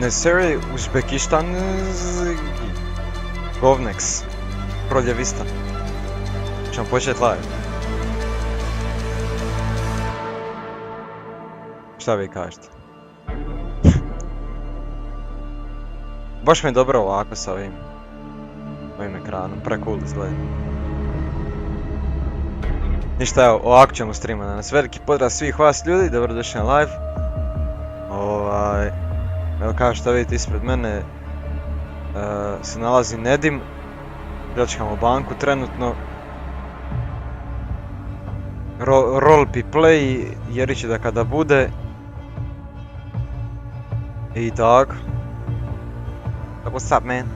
Neseri Uzbekistan Govnex Proljevista. Ćemo početi live. Šta vi kažete? Baš mi je dobro ovako sa ovim ekranom, pre-cool izgleda. Ništa, evo, ovako ćemo streama danas. Veliki pozdrav svih vas ljudi, dobrodošli na live. Evo kao što vidite ispred mene se nalazi Nedim. Pljačkamo banku trenutno. Roleplay play, jer će da kada bude. I tako. What's up, man?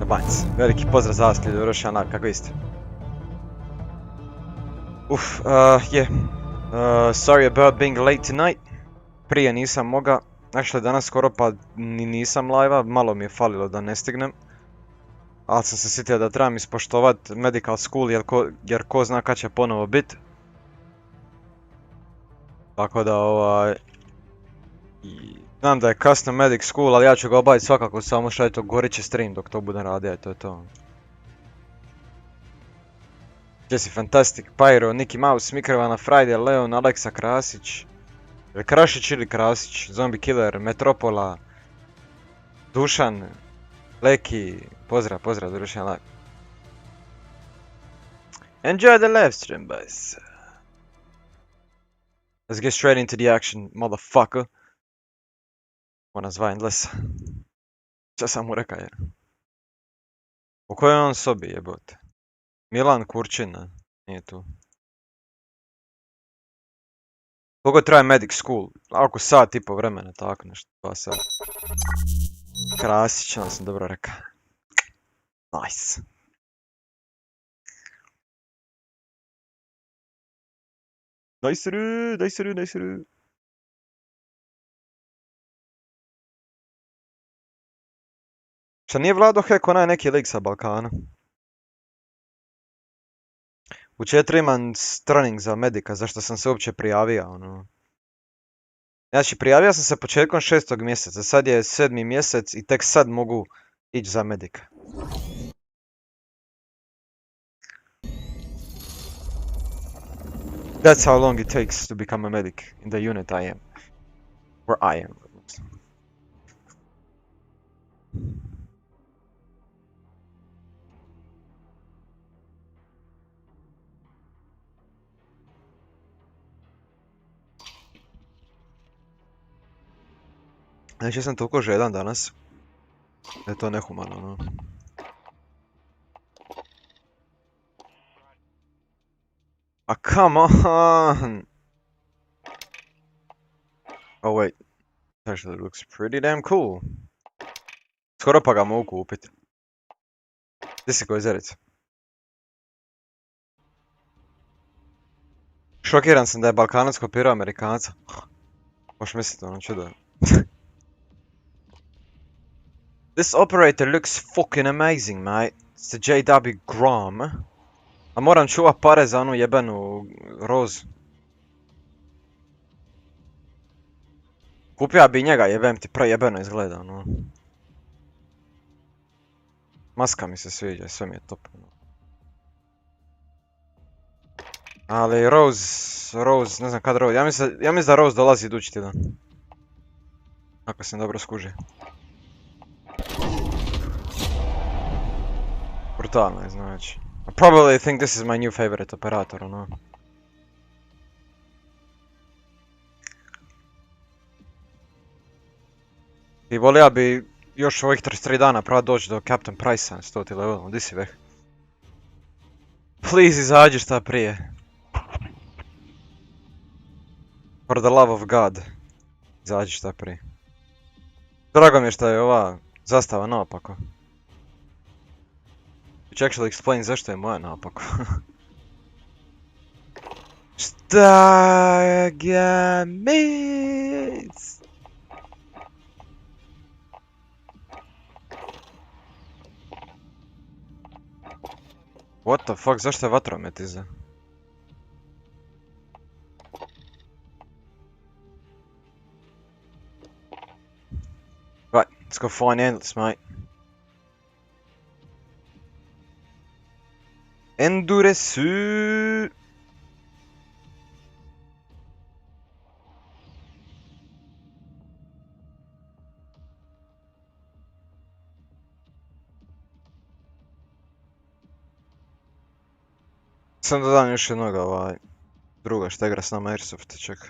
Banjc. Veliki pozdrav za vas ljudi, dobrodošli na live, kako ste? Sorry about being late tonight. Prije nisam moga, actually danas skoro pa nisam live-a, malo mi je falilo da ne stignem. Ali sam se sjetio da trebam ispoštovat medical school jer ko zna kad će ponovo bit. Tako da znam da je kasno medic school, ali ja ću ga obaviti svakako, samo što je to gorit će stream dok to budem radio, i to je to. Jesse Fantastic, Pyro, Niki Mouse, Mikrovana, Friday, Leon, Aleksa Krasić. Ili Krašić ili Krasić, Zombie Killer, Metropola, Dušan, Leki, pozdrav, dobrodošli na live. Enjoy the live stream, boys. Let's get straight into the action, motherfucker. Ona zva Endlessa. Šta sam mu rekao je? U kojoj on sobi jebote? Milan Kurčina, nije tu. Koliko traje medic school? Oko sat i po vremena, tako nešto, 2 sata. Krasić, onda sam dobro rekao. Nice. Nice. Šta nije Vlado Hek, onaj neki lik sa Balkana? U 4 imam trening za medika, zašto sam se uopće prijavio, ono. Znači, prijavio sam se početkom 6. mjeseca, sad je 7. mjesec i tek sad mogu ići za medika. That's how long it takes to become a medic in the unit I am. Where I am. Znači, ja sam toliko žedan danas, da je to nehumano, no. A come on! Oh wait, actually looks pretty damn cool. Skoro pa ga mogu kupiti. Gdje si Gojzerica? Šokiran sam da je Balkanac kopirao Amerikanca. Možeš misliti, ono čudo. This operator looks fucking amazing, mate. It's the JW Grom. A moram čuvat pare za onu jebenu rozu. Kupio bi njega, jebem ti, prejebeno izgleda, no. Maska mi se sviđa, sve mi je top. Ali Rose, ne znam kad Rose, ja mislim da Rose dolazi idući tjedan. Ako sam dobro skužio. Brutalno je, znači. I probably think this is my new favorite operator, no. I volio bi još ovih 33 dana pravo doći do Captain Price-a, 100 level, di si veh? Please izađi šta prije. For the love of God. Izađi šta prije. Drago mi je što je ova zastava naopako. Which actually explains zašto je moja naopako. Šta ga mis? What the fuck, zašto je vatromet iza? Let's go find endless, mate. Enduresu. Sam dodam još jednog druga što igra s nama Airsoft, čekaj.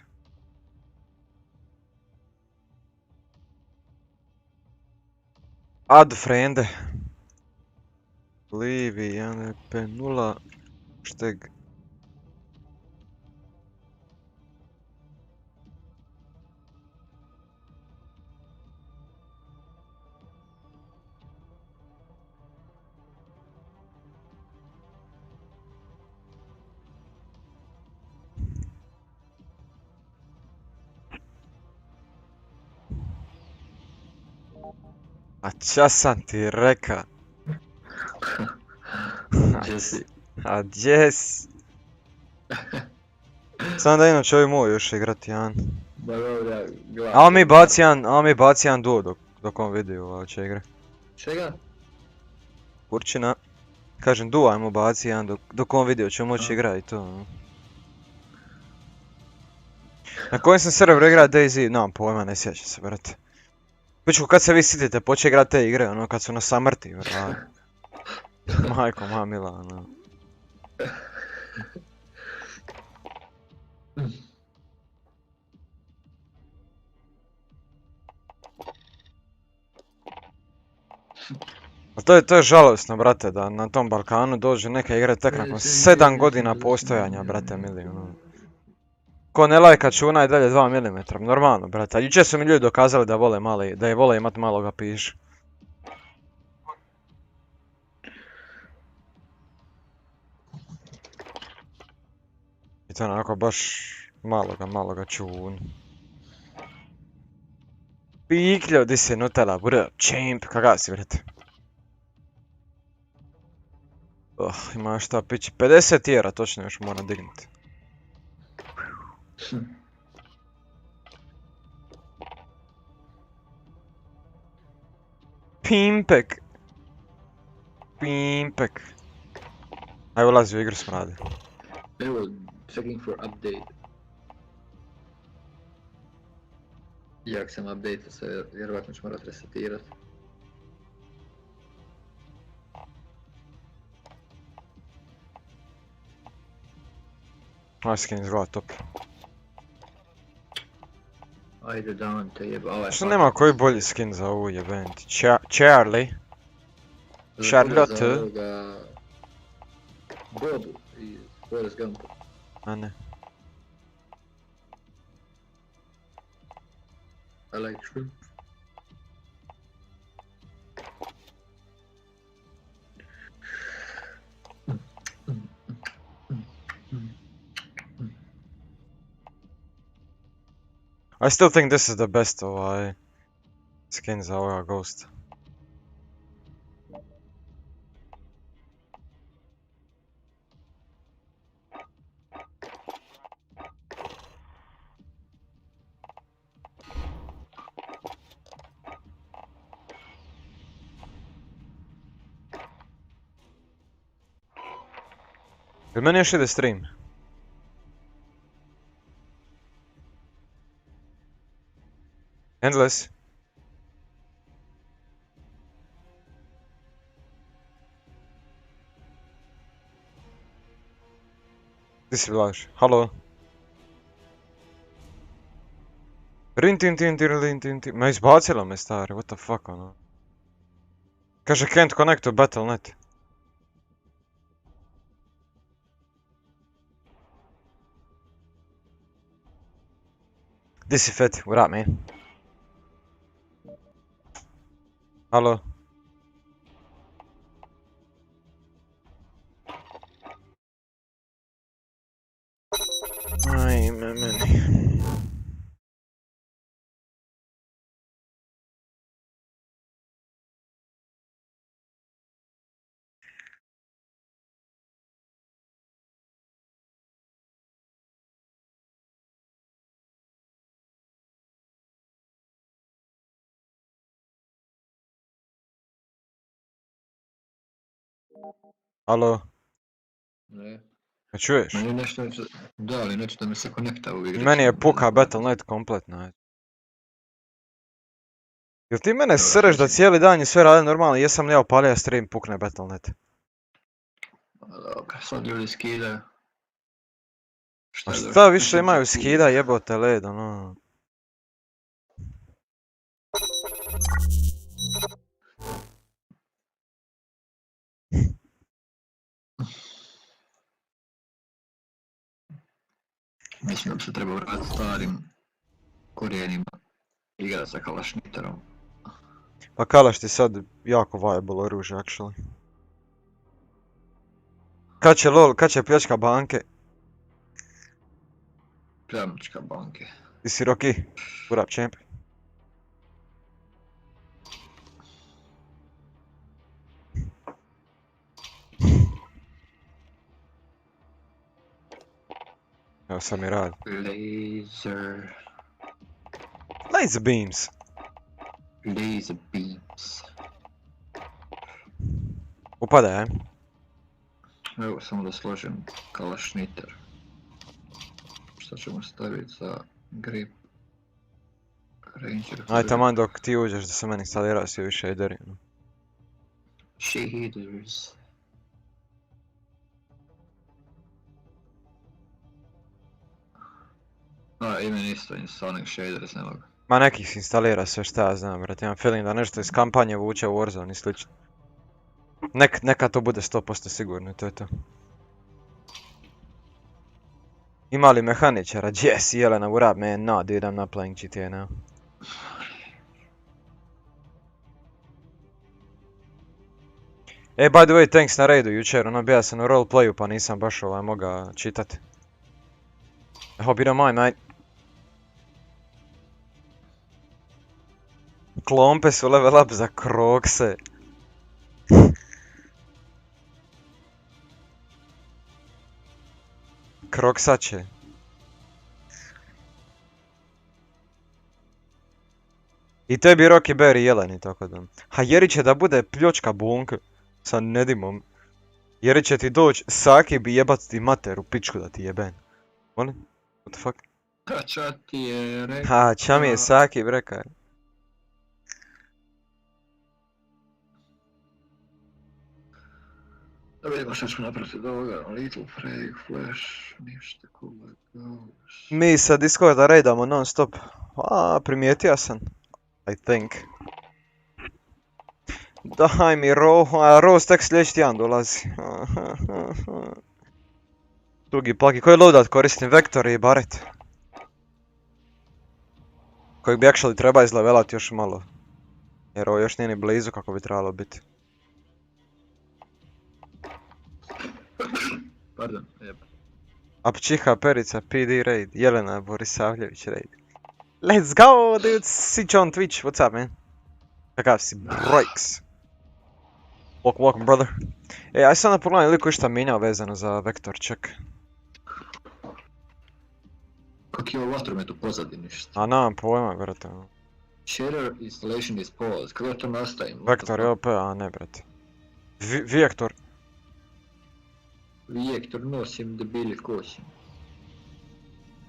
Add friende. Livi 1p0 šteg. A ča sam ti reka? A gdje si? Samo da inače ovi mogu još igrati jedan. A mi baci jedan duo dok on vidi će igre. Čega? Kurčina. Kažem duo ajmo baci jedan dok on vidi će moći igrati i to. Na kojem sam serveru igrao DayZ? Nemam pojma, ne sjećam se, brate. Pičku, kad se vi sitite počne igrat te igre, ono, kad su na samrti, brate. Majko, moja mila, ono. To je žalosno, brate, da na tom Balkanu dođe neka igra tek nakon 7 godina postojanja, brate, mili, ono. Ko ne lajka čuna i dalje 2 mm, normalno, brate. Jučer su mi ljudi dokazali da je vole imat maloga piš. I to onako baš maloga čun. Pikljo, di si Nutella, bro, čemp, kakav si, brate? Ima šta pići, 50 tijera točno još moram dignuti. Pimpek. Aj ulazi u igru smradi. Evo, checking for update. Jak sam update se, vjerovatno ću morat resetirat. Ovaj skin izgleda top. Ajde dan te jeba. Što nema koji bolji skin za ovu jebenti? Charlie. Charlotte. Bobu iz Forrest Gumpa. A ne. I like shrimp. I still think this is the best skin za ovoga Ghost. Jel meni još ide stream? Endless. Gdje si Blaž? Halo? Rin. Ma izbacila me stari, what the fuck ono? Kaže can't connect to Battle.net. Gdje si Feti? What up, man? Halo? Ajme meni. Alo, Ne. me čuješ? Meni nešto, da, ali nešto mi se konekta u igricu. Meni je puka Battle.net kompletno. Jel ti mene sreš da cijeli dan je sve radi normalno, jesam li ja upalio stream pukne Battle.net? Dobro, sad ljudi skidaju. A šta više imaju skida jebote led, ono. Mislim da bi se treba vratiti starim korijenima. Igra sa kalašniterom. Pa kalaš ti sad jako viable oružje, actually. Kad će pljačka banke? Pljačka banke. Ti si Rocky, urap champ. Evo sad mi radi. Laser beams. Laser beams. Upada je. Evo samo da složim kalašniter. Šta ćemo staviti za grip? Ranger. Aj taman dok ti uđeš da se meni instalira svi više shaderi. Shaders. A, i meni isto Sonic Shaders ne mogu. Ma nekih se instalira sve šta ja znam, brate, imam feeling da nešto iz kampanje vuče u Warzone i slično. Neka to bude 100% sigurno, to je to. Ima li mehaničara? Yes, Jelena, what up man? No, dude, I'm not playing GTA now. By the way, thanks na raidu jučer, ono bija sam u roleplayu pa nisam baš moga čitat. I hope you don't mind, mate. Klompe su level up za krokse. Kroksače. I tebi Rocky Bear i Jeleni, tako da. Ha, Jeri će da bude pljočka bunke sa Nedimom. Jeri će ti doć Saki bi jebat ti mater u pičku da ti jeben. Molim? What the fuck? Ča ti je rekao? Ha, ča mi je Saki breka. Da vidimo što ćemo napraviti od ovoga. Little Frag, Flash, ništa cool. Mi sa Discorda raidamo non stop. A, primijetio sam. I think. Daj mi Rose tek sljedeći tjedan dolazi. Dugi plaki. Koji loadout koristim? Vektor i Baret. Kojeg bi actually treba izlevelat još malo. Jer ovo još nije ni blizu kako bi trebalo biti. Pardon, jeb. Apčiha Perica, PD raid, Jelena Borisavljević raid. Let's go, dude! Sić on Twitch, what's up, man? Kakav si, breaks. Welcome, brother. Aj sad da pogledam ili ko išta mijenjao vezano za vektor, ček. Kak je ovo vatromet u pozadini što? A nemam pojma, brate. Shader installation is paused, kako to nastavim? Vektor je OP, a ne, brate. Vektor. Vektor nosim, debili kosim.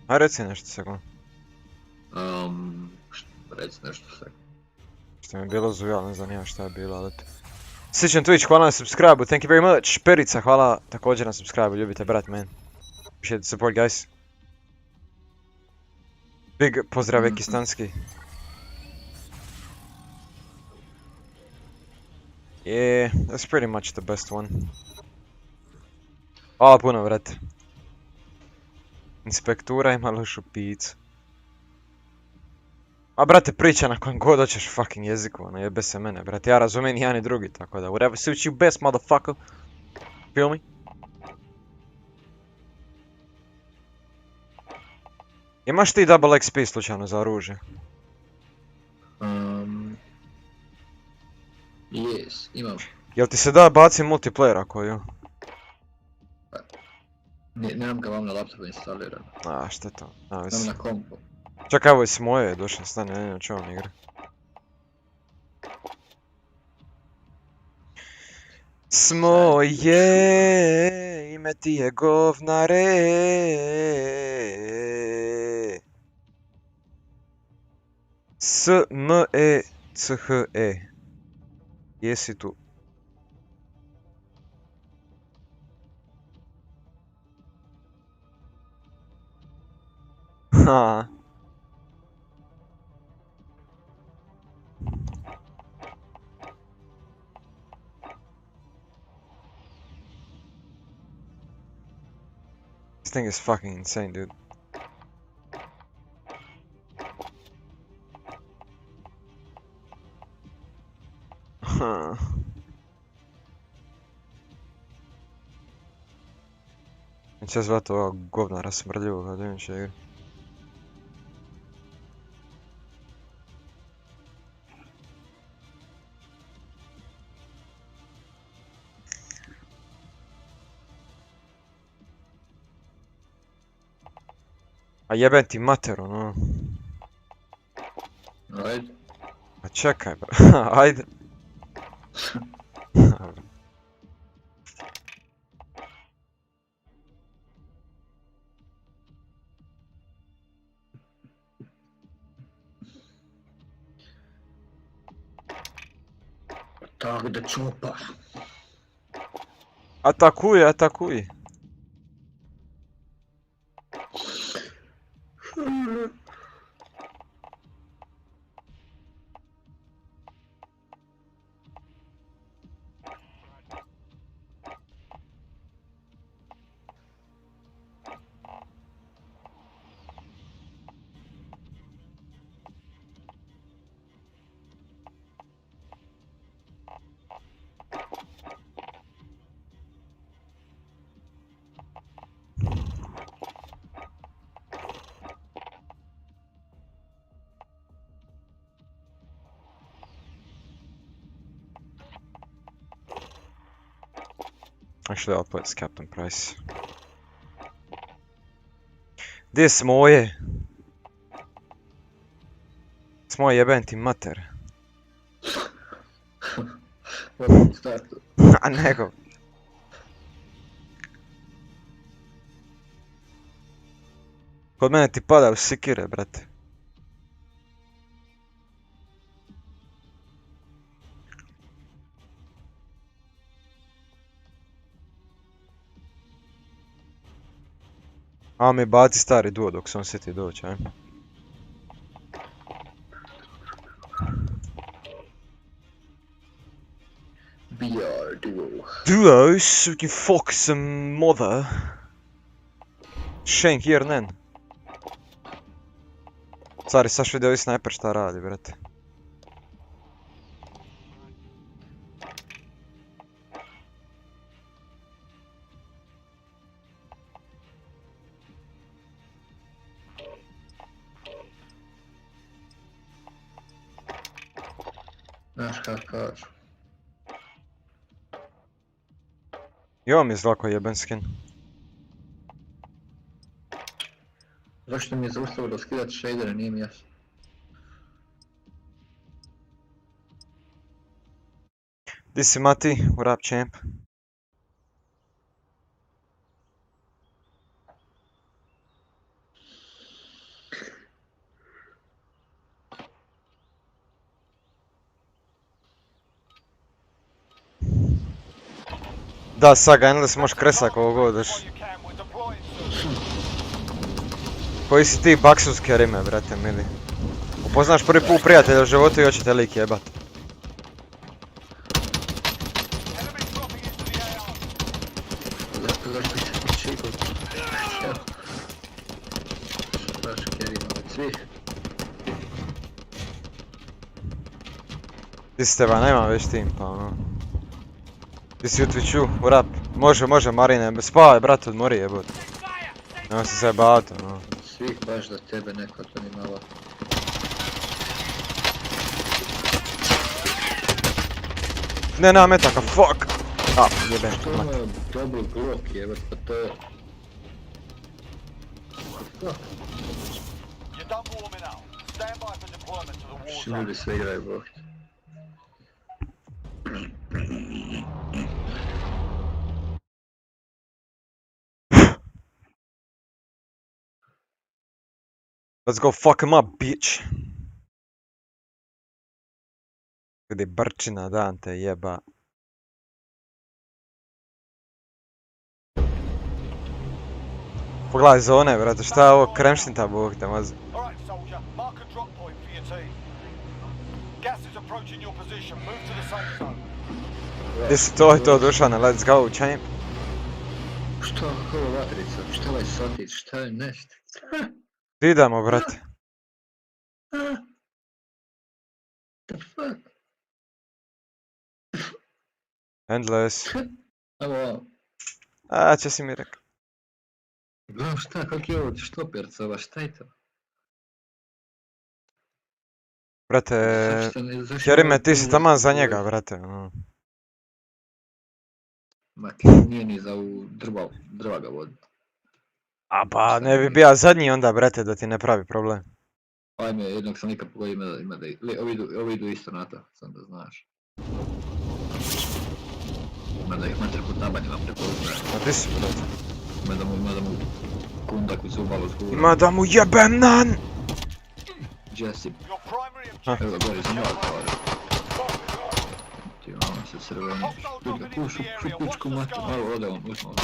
Aj reci nešto sekund. Reci nešto sekund. Što mi je bilo zujel, ne znam ja šta je bilo, ali... Sićan Twitch, hvala na subscribe, thank you very much. Perica, hvala također na subscribe, ljubite brat, man. Appreciate the support, guys. Big pozdrav Ekistanski. Yeah, that's pretty much the best one. Hvala puno, brate. Inspektura ima lošu picu. A brate, priča na kojem god hoćeš fucking jeziku, ono jebe se mene, brate, ja razumijem i jedan i drugi, tako da, whatever suits you best, motherfucker. Feel me? Imaš ti double XP slučajno za oružje? Yes, imam. Jel ti se da baci multiplayer ako jo? Nemam ga vam na laptopu instaliran. A, šta to? Imam na kompu. Čak evo i s moje je došlo, stane, ne znam čemu igra. Smoje, ime ti je govnare. S-M-E-C-H-E. Jesi tu? Ha. This thing is fucking insane, dude. Huh. Neće zvati ova govnara smrdljivoga, da im će igrat. A jebem ti mater, ono. Ajde. A čekaj, bro. Ajde. Tak da čupa. Atakuj, atakuj. Actually, I'll put Captain Price. Gdje je Smoje? Smoje, jebem ti mater. Odmah startu. A nego. Kod mene ti pada u sikire, brate. A mi baci stari duo dok se on sjeti doći, aj. BR duo. Duo, sugen fuck som mother. Schenk hier nen. Stari, saš vidio i snajper šta radi, brate. Znaš kak kažu. I ovo mi je zlako jeben skin. Zašto mi je zaustavilo skidat shadere, nije mi jasno. Di si Mati, what up champ? Da, Saga, endless možeš kresat kogo god daš. Koji si ti baksuske rime, brate mili? Upoznaš prvi put prijatelja u životu i hoćete lik jebat. Zašto se počekao? Baš kerima od svih. Ti si teba, nemam već tim pa ono. Ti si u Twitchu, u rap. Može Marine, spavaj brat, odmori jebot. Nemoj se sve bavati ono. Svih baš da tebe neko to ni malo. Ne, nema metaka, fuck! A, jebem Što ti mat. ono double glock jebat, pa to je... Fuck. Što ljudi sve igraju bok. Let's go fuck him up, bitch. Gdje brčina, dan te jeba. Pogledaj zone, brate, šta je ovo? Kremšnita, bog te mazi. Gdje si to je to, Dušane, let's go, champ. Šta, kako vatrica, šta ovaj satić, šta je nešto? Idemo, brate. The fuck? Endless. Evo, A, će si mi rekao. gledam šta, kak je ovo štopercova, šta je to? Brate, Kerime, ti si taman za njega, brate. Ma, nije ni za ovu drva ga voditi. A pa, ne bi bija zadnji onda, brate, da ti ne pravi problem. Ajme, jednog sam nikad pogodio ima da... Ovi idu isto na to, sam da znaš. Ima da ih mater pod nabanjima prepoznaje. A ti si, brate. Ima da mu kundak u zubalu zgura. Ima da mu jebem nan! Jesse. Evo ga gori, sam ja otvorio. Ti ono se crveni. Šut ga, kušu pičku matu. Malo ode on, uzmo ono.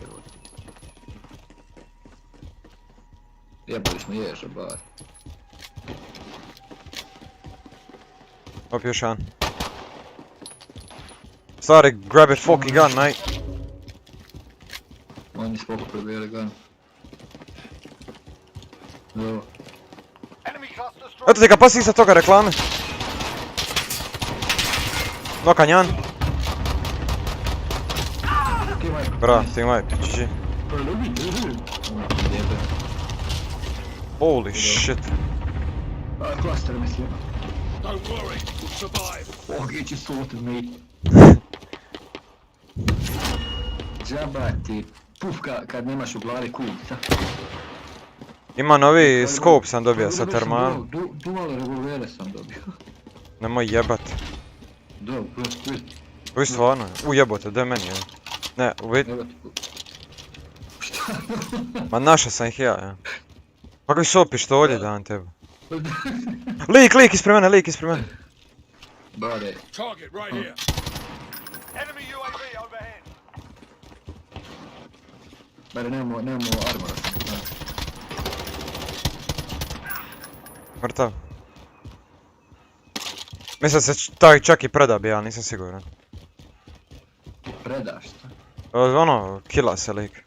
Evo ti. Jebali smo ježa, bar. Up još jedan. Stari, grab it fucking gun, mate. Oni s foku prebijeli gun. Evo. Eto ti ga, pasi iza toga reklame. Nokanjan. Bra, team wipe, GG. Holy shit. Klaster mislim. Oh, get you sorted, mate. Džaba ti pufka kad nemaš u glavi kulica. Ima novi scope sam dobio sa termalom. Dual revolvere sam dobio. Nemoj jebat. Da, prosto. Uj stvarno, jebote, daj meni je. Ne, uvijek. Šta? Ma naša sam ih ja. Kakvi su pištolji dan tebe. Lik ispred mene, lik ispred mene. Bare. Bare nemamo armora. Mrtav. Mislim se taj čak i preda bi, ja nisam siguran. Predaš šta? Ono, killa se lik.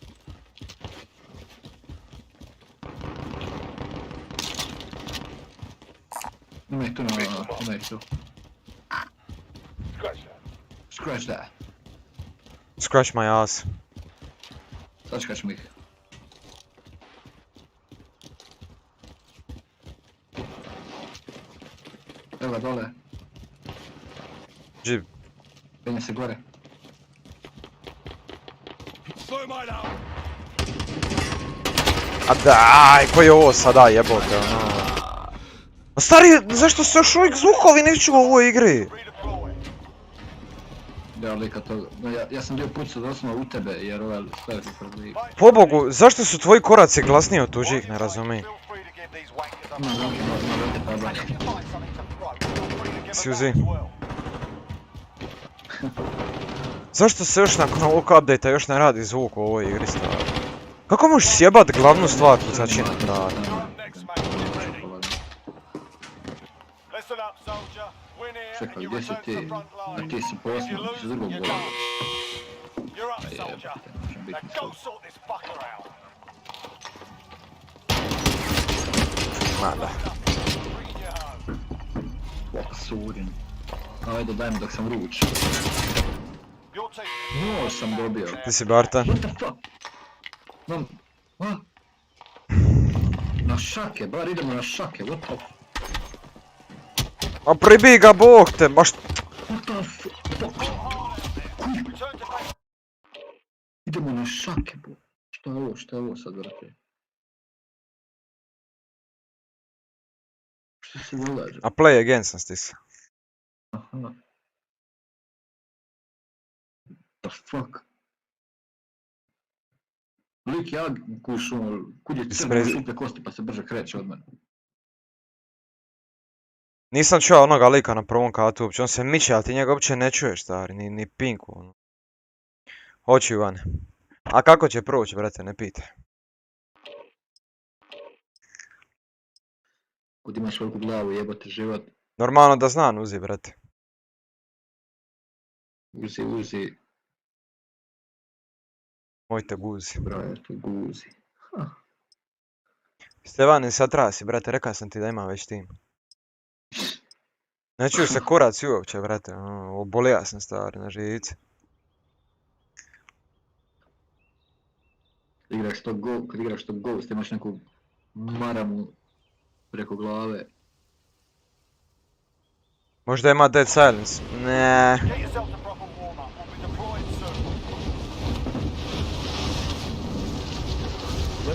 Ima ih tu ima ih tu. Scratch that. Scratch my ass. Sačkaš mi ih. Evo ga dole. Džib. Penje se gore. A daj, koji je ovo sada jebote, ono. A stari, zašto se još uvijek zvukovi ne čuva u ovoj igri? Da, lika toga. No, ja sam bio pucao doslovno u tebe jer ovaj stavio se prvi. Pobogu, zašto su tvoji koraci glasniji od tuđih, ne razumijem. Suzi. Zašto se još nakon ovog update-a još ne radi zvuk u ovoj igri stvari? Kako možeš sjebat glavnu stvar pucačinu, brate? Čekaj, gdje si ti? A ti si poslan, s drugog bola. A jebate, možem biti slud. Mada. Surin. Ajde, daj mi dok sam vruć. Nož sam dobio. Ti si Barta? What the fuck? Mam... A? Na šake, bar idemo na šake, what the... A pribij ga bog te, baš... What the fuck? Idemo na šake, bo. Šta je ovo sad, brate? Što se događa? A play again sam stisao. Aha. The fuck? Lik ja kušu, kud je crno šuplje kosti pa se brže kreće od mene. Nisam čuo onoga lika na prvom katu uopće, on se miče, ali ti njega uopće ne čuješ, stari, ni pinku, ono. Hoću Ivane. A kako će proći, brate, ne pitaj. Kud imaš veliku glavu, jebote život. Normalno da znam uzi, brate. Uzi. Moj te guzi. Brate, guzi. Stevani, sad trasi, brate, rekao sam ti da imam već tim. Ne čuju se kurac uopće, brate, obolija sam, stari, na živice. Kad igraš to Ghost, imaš neku maramu preko glave. Možda ima Dead Silence. Ne.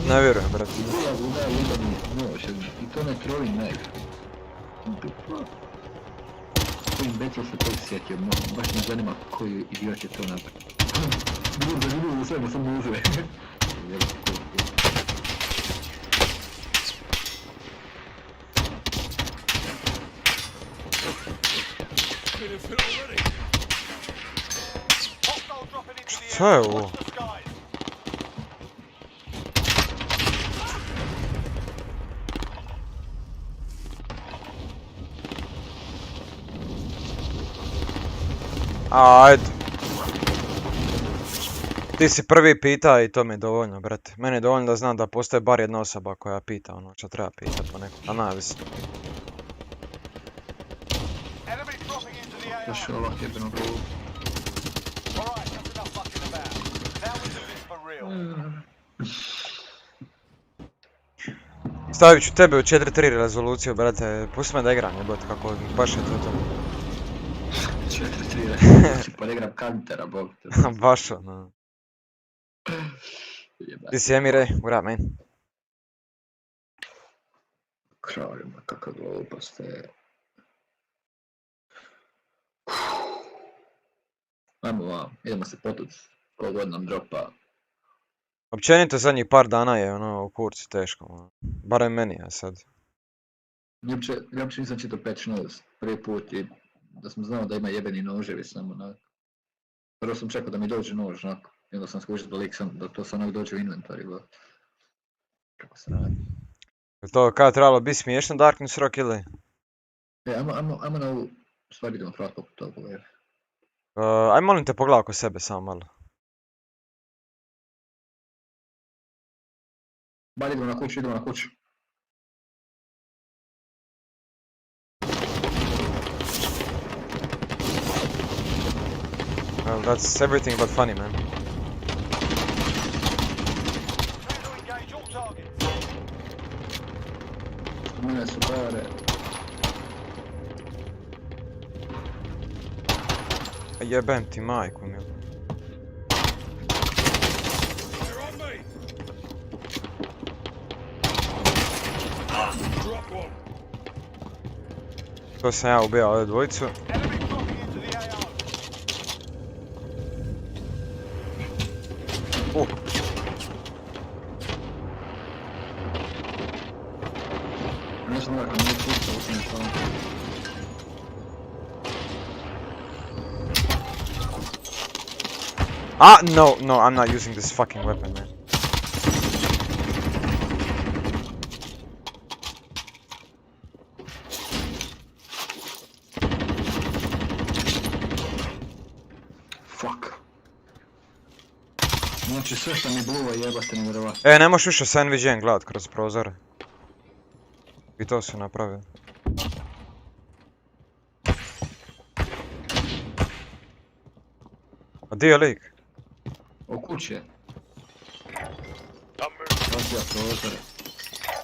Ne vjerujem, brate. I to ne trolling knife. Koji imbecil se to sjetio, baš me zanima koji idiot je to napravio. Zanimljivo sve da sam mužve. Šta je ovo? Ajde. Ti si prvi pita i to mi je dovoljno, brate. Meni je dovoljno da znam da postoji bar jedna osoba koja pita ono što treba pitat po nekom, a najvis. Još je ovak jebeno glavu. Stavit ću tebe u 4.3 rezoluciju, brate. Pusti me da igram, jebote, kako baš je to. 4-3, pa ne igram kantera, bog te. Baš ono. Ti si Emire, what up, man? Kraljima, kakva glupost je. Ajmo vam, idemo se potuc, ko god nam dropa. Općenito zadnjih par dana je ono u kurcu teško, ono. Barem meni, a sad. Ja uopće nisam čitao patch notes prvi put i da sam znao da ima jebeni noževi samo onak. Prvo sam čekao da mi dođe nož onako, i onda sam skušao da to sam onak dođe u inventory, bo. Kako se radi. To kada trebalo biti smiješno Darkness Rock ili? Ajmo na ovu stvar idemo kratko po to pogledaj. Aj molim te pogledaj oko sebe samo malo. Bar idemo na kuću. Well, that's everything but funny, man. Mene su bare. Jebem ti majku, mil. To sam ja ubijao ove dvojicu. Ne znam kako nije pušta, ovo sam je stvarno. Ah, no, I'm not using this fucking weapon, man. Fuck. Znači sve što mi bluva jebate nevjerovatno. Ne možeš više sa NVG-em gledat kroz prozore. I to su napravili. A di je lik? O kuće. Razbija prozore.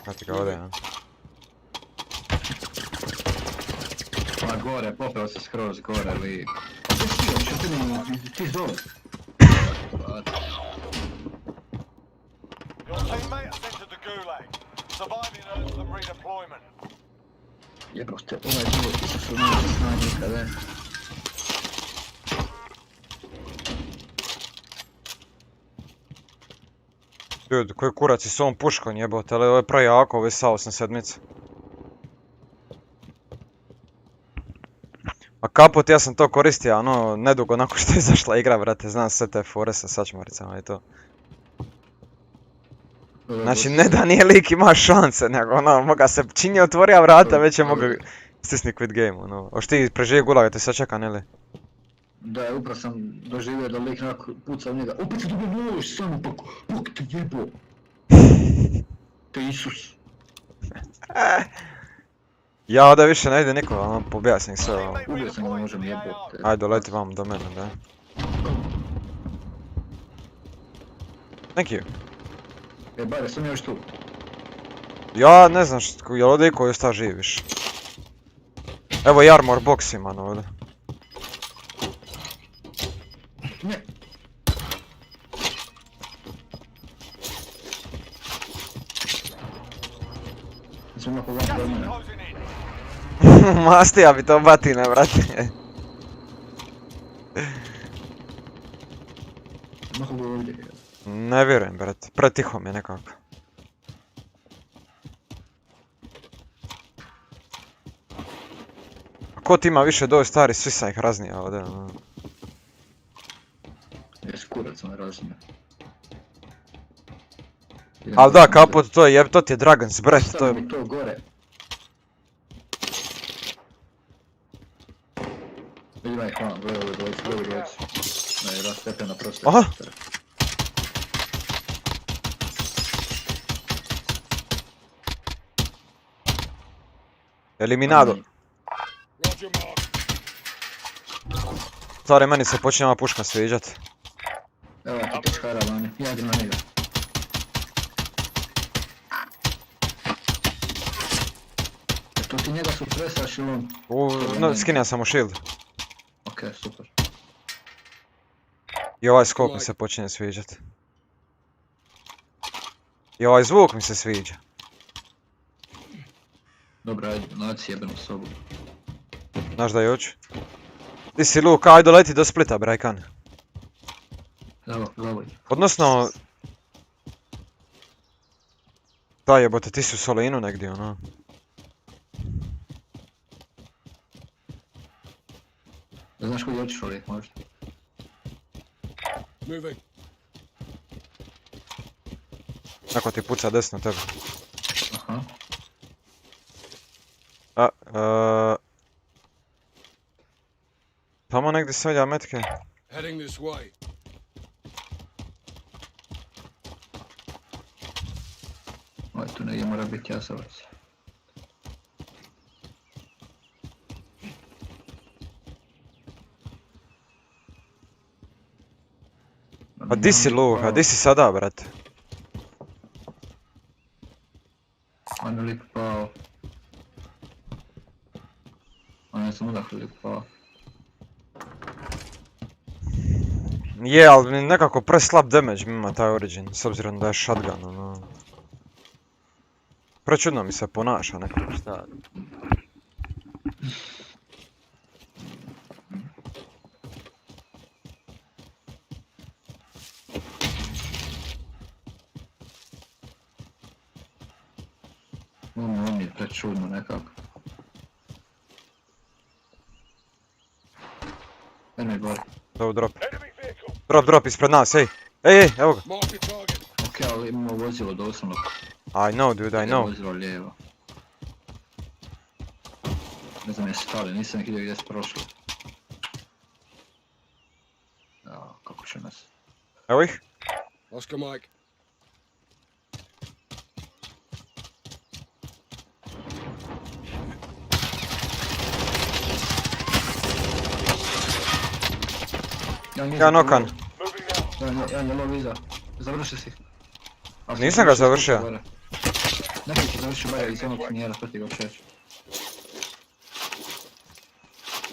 Znate ga ovdje, ja. Ma gore, popeo se skroz gore, lik. Ti dole. Your teammate has entered the gulag. Surviving earns them redeployment. Jebote, ovaj život su nije snaj nikada. Ljudi, koji kurac je s ovom puškom jebote, ali ovo je prejako, ovo je sa 8.7. A kaput ja sam to koristio, ono, nedugo nakon što je izašla igra, brate, znam sve te fore sa sačmaricama i to. Znači, ne da nije lik ima šanse, nego ono, moga se čim je otvorio vrata, već je mogao stisni quit game, ono. Oš ti preživi gulaga, te sad čeka, ne li? Da, upravo sam doživio da lik onako puca u njega. Opet ću dobio nož, samo pak te jebo. Te Isus. Ja ovdje više ne ide niko, ono, pobija sam ih sve, ono. Ubio sam ga, možem jebote. Ajde, doleti vam do mene, da. Thank you. Bare, sam još tu. Ja ne znam što, jel ovdje iko osta živiš? Evo i armor box ima ovdje. Ne. Sam ako vam do mene. Mastija bi to batine, brate. Mako ga ovdje. Ne vjerujem, brate. Pretiho mi je nekako. Ko ti ima više doj stari, svi sam ih raznija ovdje. Jes kurac on raznija. Al da, kaput, to je to ti je Dragon's Breath, to Stavim je... mi to gore. Vidim ih vam, gledaj ove dvojci. Ne, raz stepena prosto. Aha! Eliminado. Stvari, meni se počne ova puška sviđat. Evo ti te škara vani, ja idem na njega. To ti njega supresaš ili on? No, skinja sam u shield. Okej, super. I ovaj skok mi se počinje sviđat. I ovaj zvuk mi se sviđa. Dobro, ajde, naci jebenu sobu. Znaš da je hoću? Ti si Luka, ajde leti do Splita, brajkan. Evo, zavoj. Odnosno... Da jebote, ti si u Solinu negdje, ono. Ne znaš koji hoćeš uvijek možda? Neko ti puca desno tebe. Aha. Tamo negdje se vidja metke. Ovo tu negdje mora biti jasavac. A di si Luka, di si sada, brate? On je lik pao. On je sam odakle lik pao. Je, ali nekako preslab damage ima taj Origin, s obzirom da je shotgun, ono. Prečudno mi se ponaša nekako, šta. On je prečudno nekako. Eno je gore. Evo drop. Drop, ispred nas, ej! Ej, evo ga! Okej, ali imamo vozilo doslovno. I know, dude, I know. Vozilo lijevo. Ne znam jesi stali, nisam ih vidio gdje su prošli. Jao, kako će nas. Evo ih. Oscar Mike. Ja nokan. Jedan je low iza. Završi si. Nisam ga završio. Nekaj će završi bare iz onog smjera, to ti ga šeć.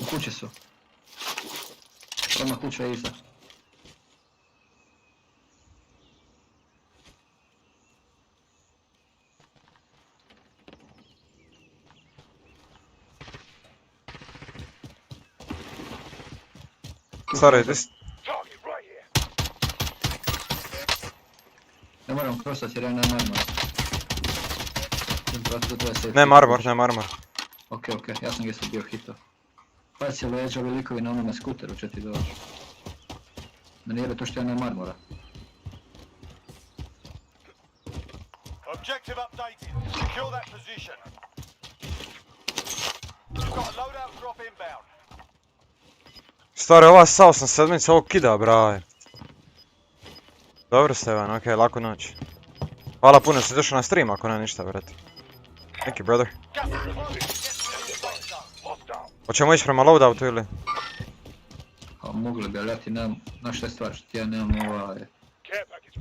U kući su. Odmah kuća je iza. Sorry, this... Ne moram krosat jer ja nemam armora. Nema armor, nema armor. Ok, ja sam ga sad bio hitao. Pazi se leđa, ovi likovi na onome skuteru će ti doći. Da nije to što ja nemam armora. Objective updated. Secure that position. You've got a loadout drop inbound. Stari, ova sa 87 ovog kida, braj. Dobro Stevan, okej, lako noć. Hvala puno, si došao na stream ako ne ništa, brate. Thank you, brother. Gas is closing. Get to the safe zone. Hoćemo ići prema loadoutu ili? A mogli bi, ali ja ti nemam, znaš šta je stvar, što ti ja nemam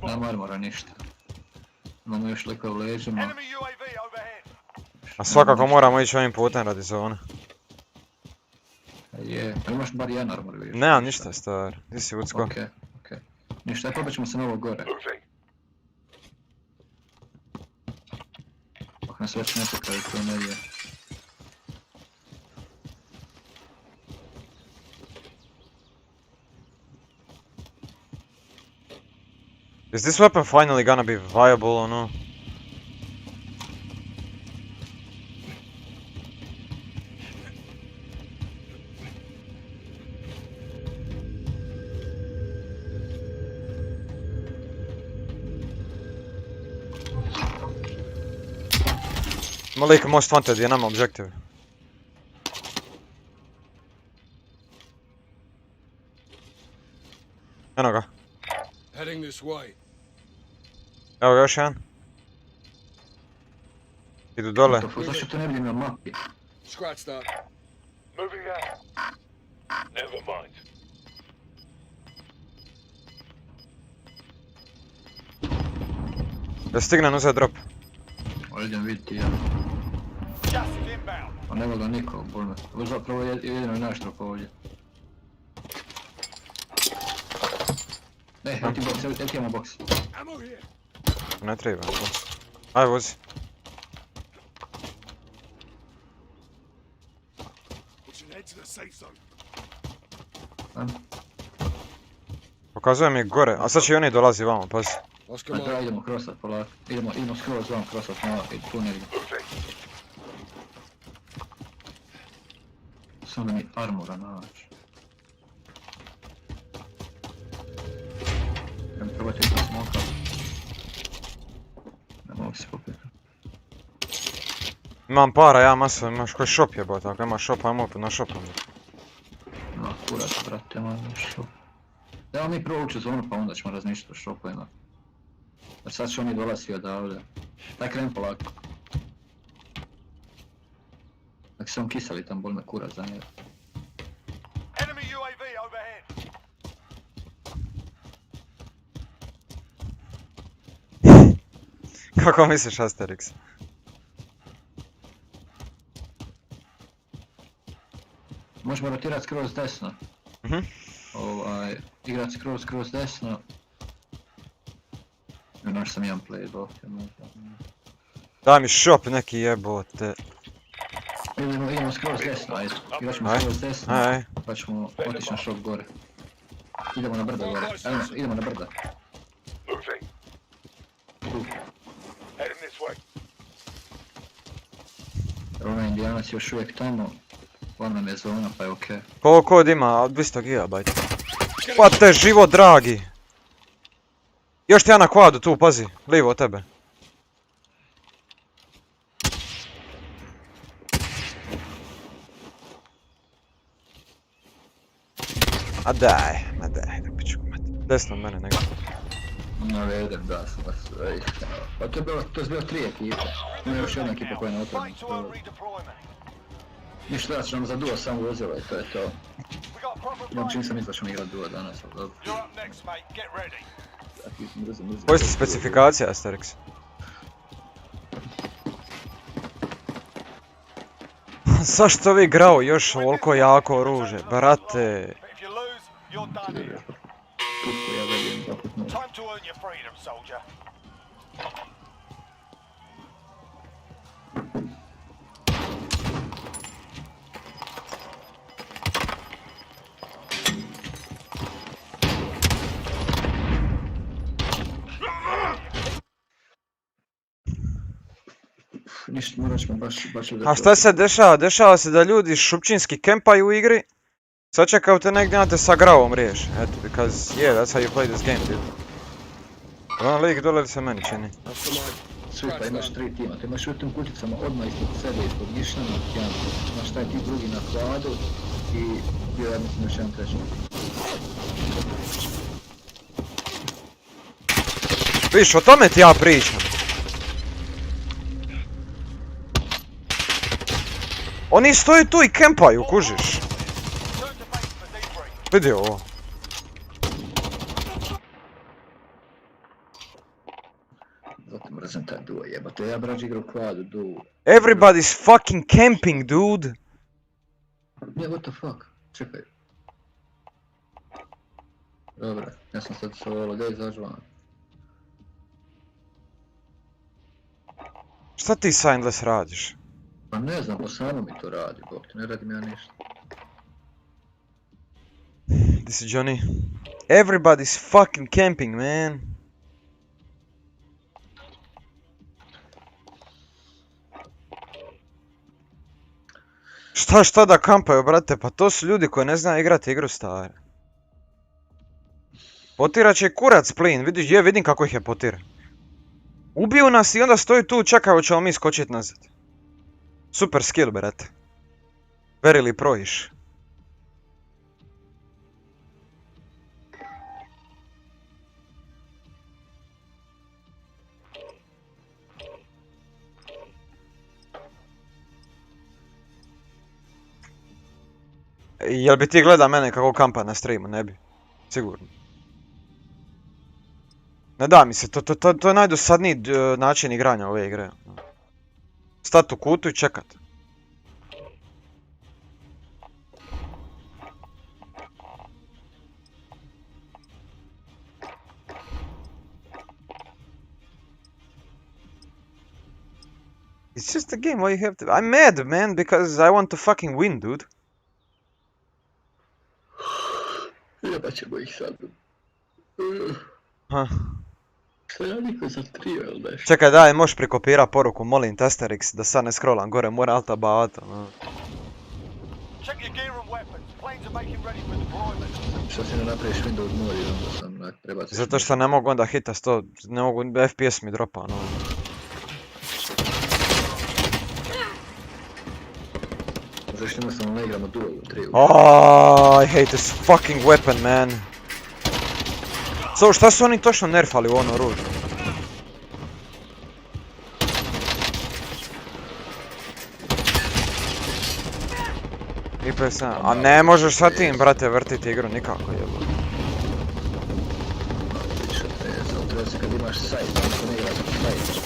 nemam armora ništa. Imamo još likove u leđima. Enemy UAV overhead. A svakako moramo ići ovim putem radi zone. Je, ali imaš bar jedan armor vidiš. Nemam ništa, stari. Di si, let's go. Okej. Ništa, ja probat ćemo se na ovo gore. Ako nas već ne čekaju, to ne je. Is this weapon finally gonna be viable or no? Malik most wanted je nama objective. Eno ga. Heading this way. Evo ga još jedan. Idu dole. Zašto to ne vidim na mapi? Scratch that. Moving out. Never mind. Da stignem uzeti drop. Ovdje idem vidjeti ja. Gas is inbound. Pa nema ga niko, bol me. Ovo zapravo jedino je naš drop ovdje. Ne, evo ti box, evo ti imamo box. Ammo here. Ne treba. Aj vozi. We should head to the safe zone. Pokazuje mi gore, a sad će i oni dolazi vamo, pazi. Lost command. Ajde, idemo krosat polako. Idemo skroz vam krosat malo, i tu negdje. Samo da mi armora naći. Idem probati to smoka. Ne mogu se popiti. Imam para, ja maso, imaš koji shop jebate, ako imaš shop, ajmo opet na shopom. No, kurac, brate, imamo šop. Dajmo mi prvo ući u zonu pa onda ćemo razmišljati o šopovima. Jer sad će oni dolazi odavde. Daj kreni polako. Nek se on kiseli tam, bol me kurac za njega. Enemy UAV overhead. Kako misliš, Asterix? Možemo rotirati skroz desno. Igrat skroz desno. Naš sam jedan playbook. Daj mi shop neki jebote. Idemo skroz desno, ajde. Igrat ćemo skroz desno, pa ćemo otići na shop gore. Idemo na brda gore, idemo na brda. Moving. Heading this way. Onaj indijanac je još uvijek tamo. On nam je zona, pa je okej. Koliko od ima? 200 GB. Pa te živo dragi! Još ti ja na kvadu tu, pazi, lijevo od tebe. A daj, da pičku mati. Desno od mene nego. Navedem da sam vas, pa to je bilo 3 ekipe. Ima još jedna ekipa koja je na otvorenu. Fight to our redeployment. Ništa da će nam za duo samo vozilo i to je to. We got proper Imam čim fire. sam mislio da ćemo igrat duo danas, ali dobro. You're up next, mate. Get ready. Mrzim. Koji su specifikacije, Asterix? Zašto vi grao još ovoliko jako oružje, brate? But if you lose, you're done here. Pusto ja vedim zaputno. Time to earn your freedom, soldier. Ništa, morat ćemo baš A šta se dešava? Dešava se da ljudi šupčinski kempaju u igri. Sačekaju te negdje na te sa gravom riješi. Eto, because yeah, that's how you play this game, dude. Ono lik dole se meni čini. After mine. Svi pa imaš 3 tima, ti imaš u tim kućicama odmah ispod sebe, ispod Gišana, jedan, imaš taj ti drugi na kvadu i bio ja mislim još jedan treći. Viš, o tome ti ja pričam. Oni stoji tu i kempaju, kužiš. Vidi ovo. Zato mrzim taj duo jebate, ja brađ igrao kvadu, duo. Everybody's fucking camping, dude. Ne, what the fuck, čekaj. Dobra, ja sam sad sa ovo, gdje izađu van. Šta ti Signless radiš? Pa ne znam, po samo mi to radi, bok ti, ne radim ja ništa. This is Johnny. Everybody's fucking camping, man. Šta da kampaju, brate, pa to su ljudi koji ne znaju igrati igru stare. Potirat će kurac plin, vidim kako ih je potira. Ubiju nas i onda stoji tu, čekaju ćemo mi skočit nazad. Super skill, brate. Verili projiš. Jel bi ti gleda mene kako kampa na streamu? Ne bi. Sigurno. Ne da mi se, to je najdosadniji način igranja ove igre. Stat u kutu i čekat. It's just a game, why you have to... I'm mad, man, because I want to fucking win, dude. Jebat ćemo ih sad. Ha. Šta ja niko zatrio ili nešto? Čekaj, daj, možeš prikopirat poruku, molim Testerix, da sad ne scrollam gore, mora alta bavata. Check your gear and weapons. Planes are making ready for deployment. Što si ne napraviš Windows mod i onda sam onak prebaciš. Zato što ne mogu onda hita 100, ne mogu, FPS mi dropa, no. Zašto jednostavno ne igramo duel u 3. Oh, I hate this fucking weapon, man. So, šta su oni točno nerfali u ono oružje? IPS-a, a ne možeš sa tim, brate, vrtiti igru nikako, jebo. Više treba se kad imaš sajt, ako ne igraš sajt.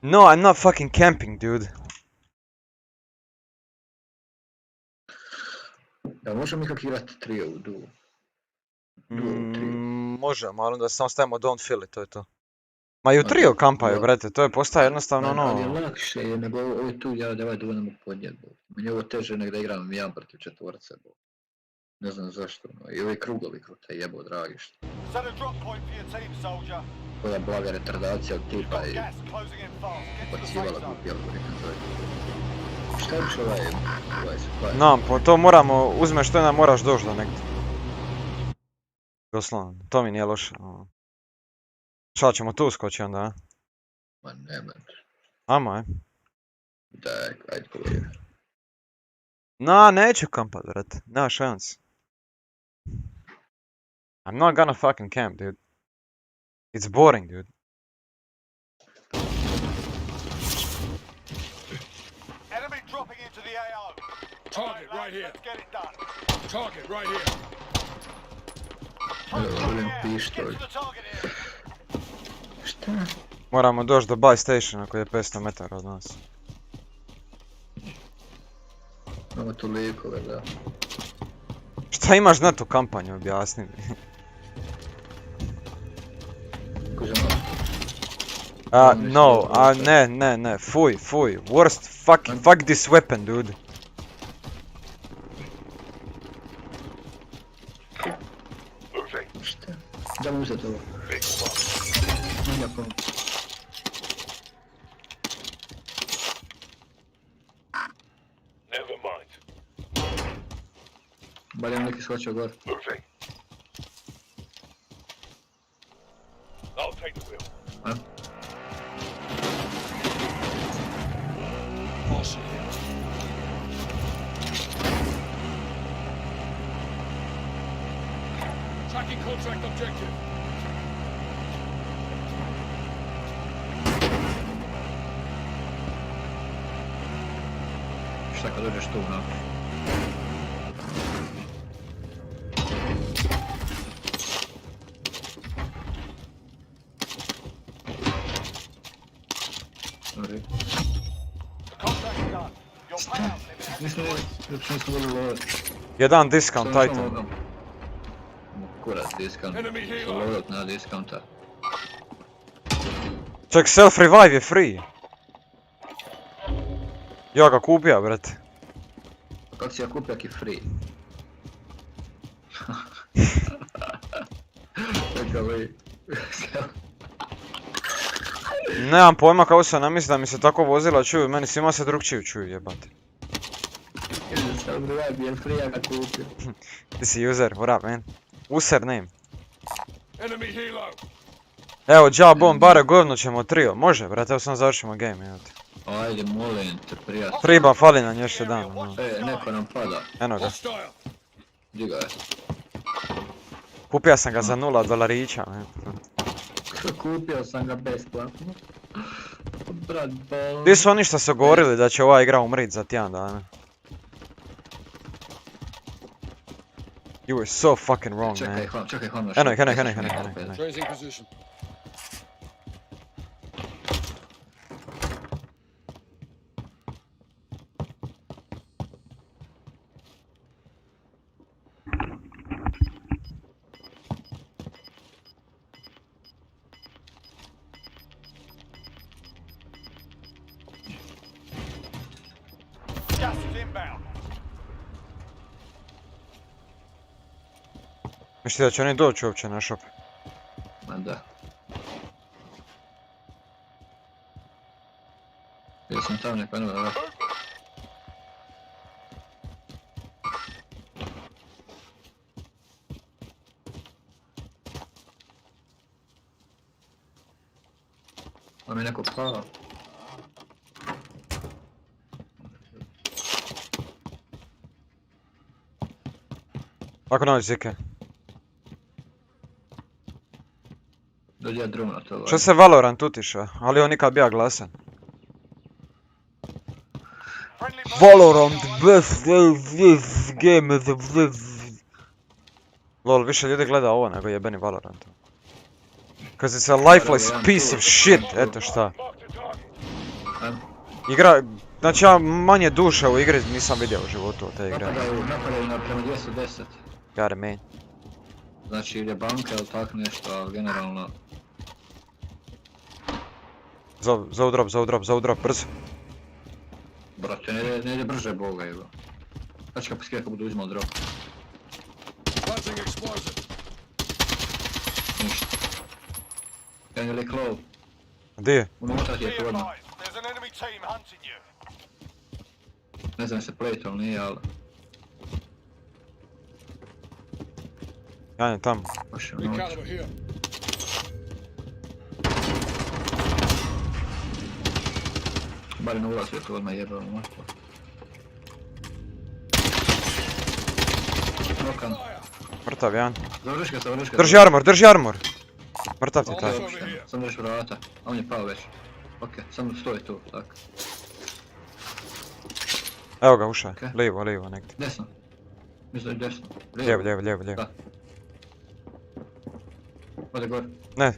No, I'm not fucking camping, dude. Da, možemo ikak igrati trio u duo. Možemo, ali onda samo stavimo don't feel it, to je to. Ma i u trio kampaju, brate, to je postaje jednostavno ono... Ali je lakše nego ovo tu, ja ovaj duo ne mogu podnijet, bo. Meni je ovo teže nego da igram 1 protiv 4, bo. Ne znam zašto, no. I ovi krugovi kroz te jebo dragište. Koja blaga retardacija od tipa i... Bacivala glupi algoritam zove. Šta je uopće ovaj supply? No, po to moramo, uzmeš to i onda moraš doći do negdje. Doslovno, to mi nije loše. Šta ćemo tu skoći onda, a? Ma ne, man. Ama, je. Daj, ajde kolega. No, neću kampat, brate, nema šans. I'm not gonna fucking camp, dude. It's boring, dude. Enemy dropping into the AO. Target right here. Let's get it done. Target right here. Volim pištolj. Šta? Moramo doći do buy stationa koji je 500 metara od nas. Imamo tu likove, da. Šta imaš na tu kampanju, objasni mi. Kužemo. No, ne, fuj. Worst, fuck this weapon, dude. Šta? Da mu uzeti ovo. Nikako. Never mind. Balje neki skočio gore. Moving. I'll take the wheel. A? Tracking contract objective. Šta kad dođeš tu naprijed? Dobri. Contract's done. Your payout limit has Nismo bili love. Jedan discount item. Kurac discount. Enemy here. Sa loadot na discounta. Čak self revive je free. Ja ga kupio, brate. Kako si ja kupio ki free? Čekaj vi. Nemam pojma kako se namisli da mi se tako vozila čuju, meni svima se drugčiju čuju, jebate. Ili sam revive, jer free ja ga kupio. Ti si user, what up man? Username. Enemy helo. Evo, džabom, bare govno ćemo trio, može brate, evo sam završimo game, evo ti. Ajde, molim te, prijatelj. Triba, fali nam još jedan, no. Neko nam pada. Eno ga. Hostile. Di ga je? Kupio sam ga za $0, ne. Kupio sam ga besplatno. Brat, bol. Ti su oni što su govorili da će ova igra umrit za tjedan dana. You were so fucking wrong, man. Čekaj, hvala. Eno ih. Raising position. gas is inbound. Mislite da će oni doći uopće na shop? Ma da. Ja sam tamo neko jedno da. A mi neko pao. Lako noć, Zike. Dođe ja drumno to. Što se Valorant utiša, ali on nikad bija glasan. Friendly Valorant, best game, lol, više ljudi gleda ovo nego jebeni Valorant. Cause it's a lifeless piece of shit, eto šta. Igra, znači ja manje duše u igri nisam vidio u životu od te igre. Napadaju na prema 210. Got it, man. Znači ide banka ili tak nešto, ali generalno... Za drop, brzo. Brate, ne ide brže boga evo. Znači kako skijeka budu uzimali drop. Planting explosive. Ništa. Jedan je lik low. Gdje je? Unutra ti Be je to odmah. advised, there's an enemy team hunting you. Ne znam se plate ili nije, ali... Jan je tamo. Baš je Big unutra. caliber here. Bar na ulazu je to odmah jebao mrtvo. Nokan. Mrtav Jan. Završi ga. Drži armor. Mrtav ti taj. Sam drži vrata, a on je pao već. Okej, samo stoji tu, tak. Evo ga ušao, Okej. lijevo negdje. Desno. Mislim da je desno. Lijevo. Da. Ode gore. Ne.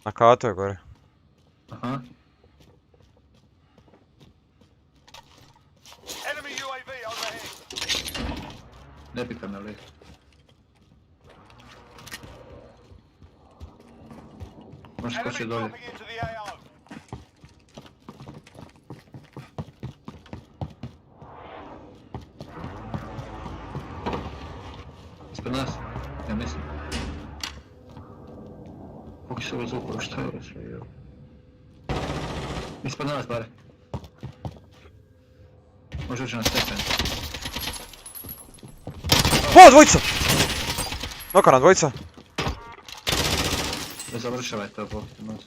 Na katu je gore. Aha. Enemy UAV UAV overhead. Ne pika me li. Možeš skočiti Enemy dolje. dropping into the AO. Ispred nas? Ja mislim. Kako se ovo zvuko, šta je ovo sve, jel? Ispred nas, bare. Može ući na stepen. O, dvojica! Nokana, dvojica. Ne završavaj to, pokiti nas.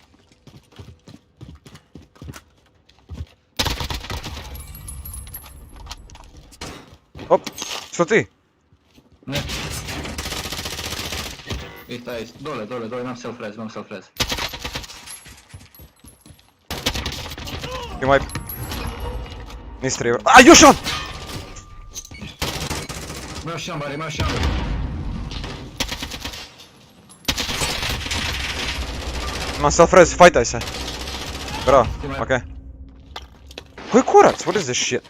Op, što ti? Ne. I taj, dole, imam self-res. Imaj... Nisi river. A, još on! Ima još jedan, bare, ima još jedan. Imam self-res, fajtaj se. Bravo, okej. Koji kurac? What is this shit?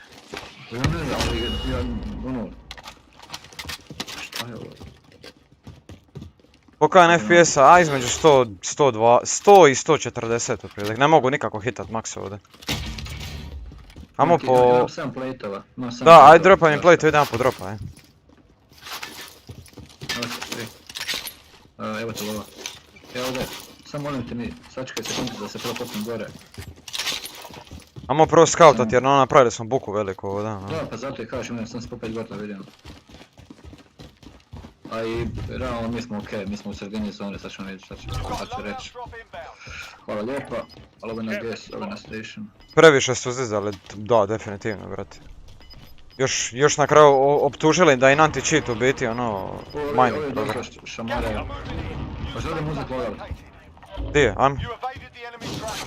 Ja ne znam, ali ja, ono... Šta je ovo? Pokajan FPS-a, a između 100 i 140 otprilike. Ne mogu nikako hitat max ovdje. Amo po... Imam 7 plate-ova. Da, aj dropaj mi plate, idem po dropa, aj. Evo te lova. Evo ovdje, samo molim te mi, sačekaj sekundu da se prvo popnem gore. Amo prvo scoutat jer napravili smo buku veliku ovdje. Da, pa zato i kažem, ne, sam se popet gore da vidim. A i realno mi smo okej, mi smo u sredini zone, sad ćemo vidjeti šta će reći. Hvala lijepa, ali ovo je na gas, ovo je na station. Previše su zizali, da, definitivno, brate. Još na kraju optužili da je anti-cheat u biti, ono, mining program. Ovo je dobro šamare. Pa što da muzik logali? Di je, ajme? You evaded the enemy track.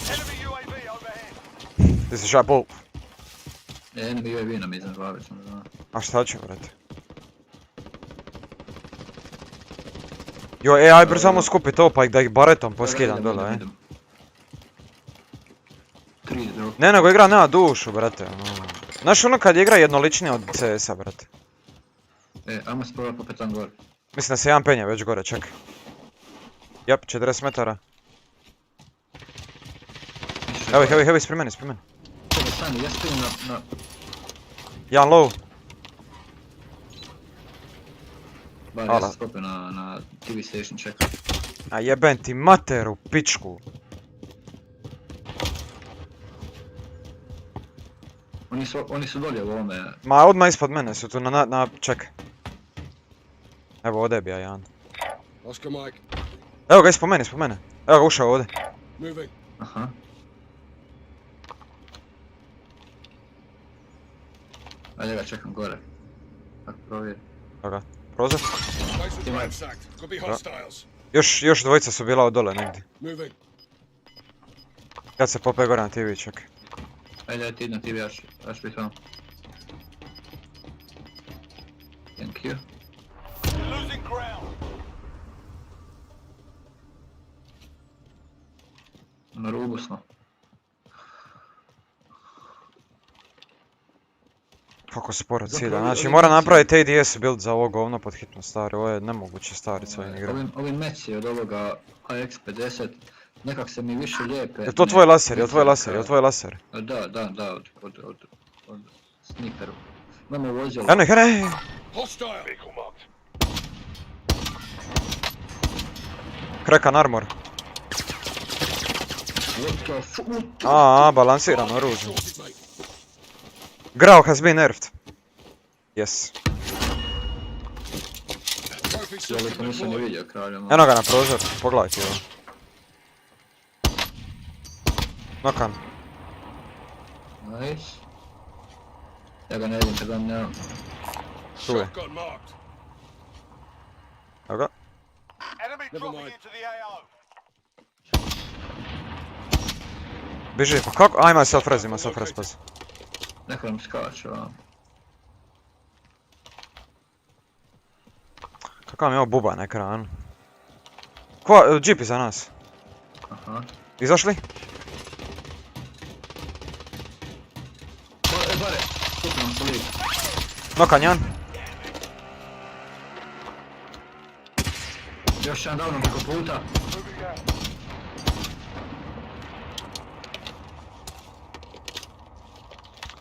Enemy UAV overhead. Ti si šaj pol. Enemy UAV nam iznad glave, sam znam. A šta ću, brate? Joj, aj brzo samo skupi to pa da ih baretom poskidam dole, aj. Ne, nego igra nema dušu, brate, ono. Znaš ono kad igra jednoličnije od CS-a, brate. Ajmo se prvo popet tam gore. Mislim da se jedan penje već gore, čekaj. Jep, 40 metara. Evo ih, ispred mene. Čekaj, stani, ja spim na... Jedan low. Bar ja sam skopio na TV station, čekaj. A jebem ti materu, pičku. Oni su dolje u ovome. Ma odmah ispod mene su tu čekaj. Evo ovdje bi ja jedan. Oscar Mike. Evo ga ispod mene. Evo ga ušao ovdje. Moving. Aha. Ajde ga čekam gore. Tako provjeri. Evo ga, prozor. Place is ransacked. Could be hostiles. Još dvojica su bila od dole negdje. Moving. Kad se pope gore na TV, čekaj. Ajde ti na TV, aš bih vam. Thank you. You're losing ground. Na rubu smo. Kako sporo cilja, znači moram napraviti ADS build za ovo govno pod hitno stari, ovo je nemoguće stariti s ovim igram. Ovi meci od ovoga AX50, nekak se mi više lijepe. Je to tvoj laser, je tvoj laser? Da, od snikeru. Imamo vozilo. Eno ih, eno! Hostile. Krekan armor. Balansiran oružje. Grau has been nerfed. Yes. Ja to nisam ni vidio kraljama. Eno ga na prozor, pogledaj ti ovo. Nokan. Nice. Ja ga ne vidim kad vam nemam. Tu je. Shotgun marked. Evo ga. Enemy dropping into the AO. Biži, pa kako? A ima self-res, pazi. Neko nam skače vam. Kakav mi je ovo buban ekran? Ko, džip iza nas. Aha. Izašli? bare, kupi nam se lik. Nokan jedan. Još jedan davno preko puta.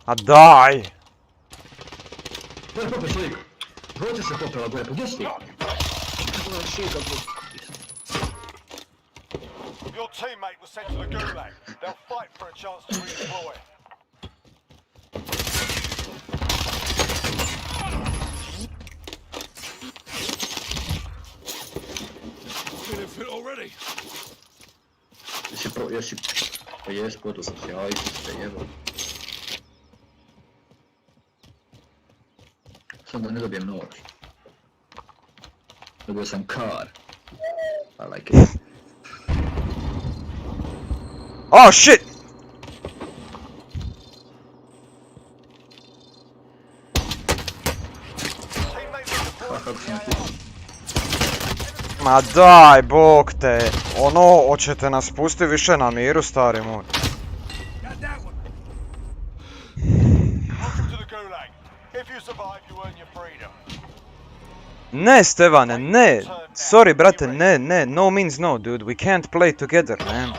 A daj! Gore popeš lik. Dvojica se popela gore, pa gdje si ti? Kako je šika tu? Your teammate was sent to the gulag. They'll fight for a chance to redeploy. Feeling fit already? Jesi, pa jes potukao si, a isto ste jebao. Sam da ne dobijem nož. Dobio sam kar. I like it. Oh shit! Kako sam ti? Ma daj, bog te! Ono, hoćete nas pusti više na miru, stari moj. Welcome to the gulag. If you survive, you earn your freedom. Ne, Stevane, ne! Sorry, brate, ne, no means no, dude. We can't play together, man.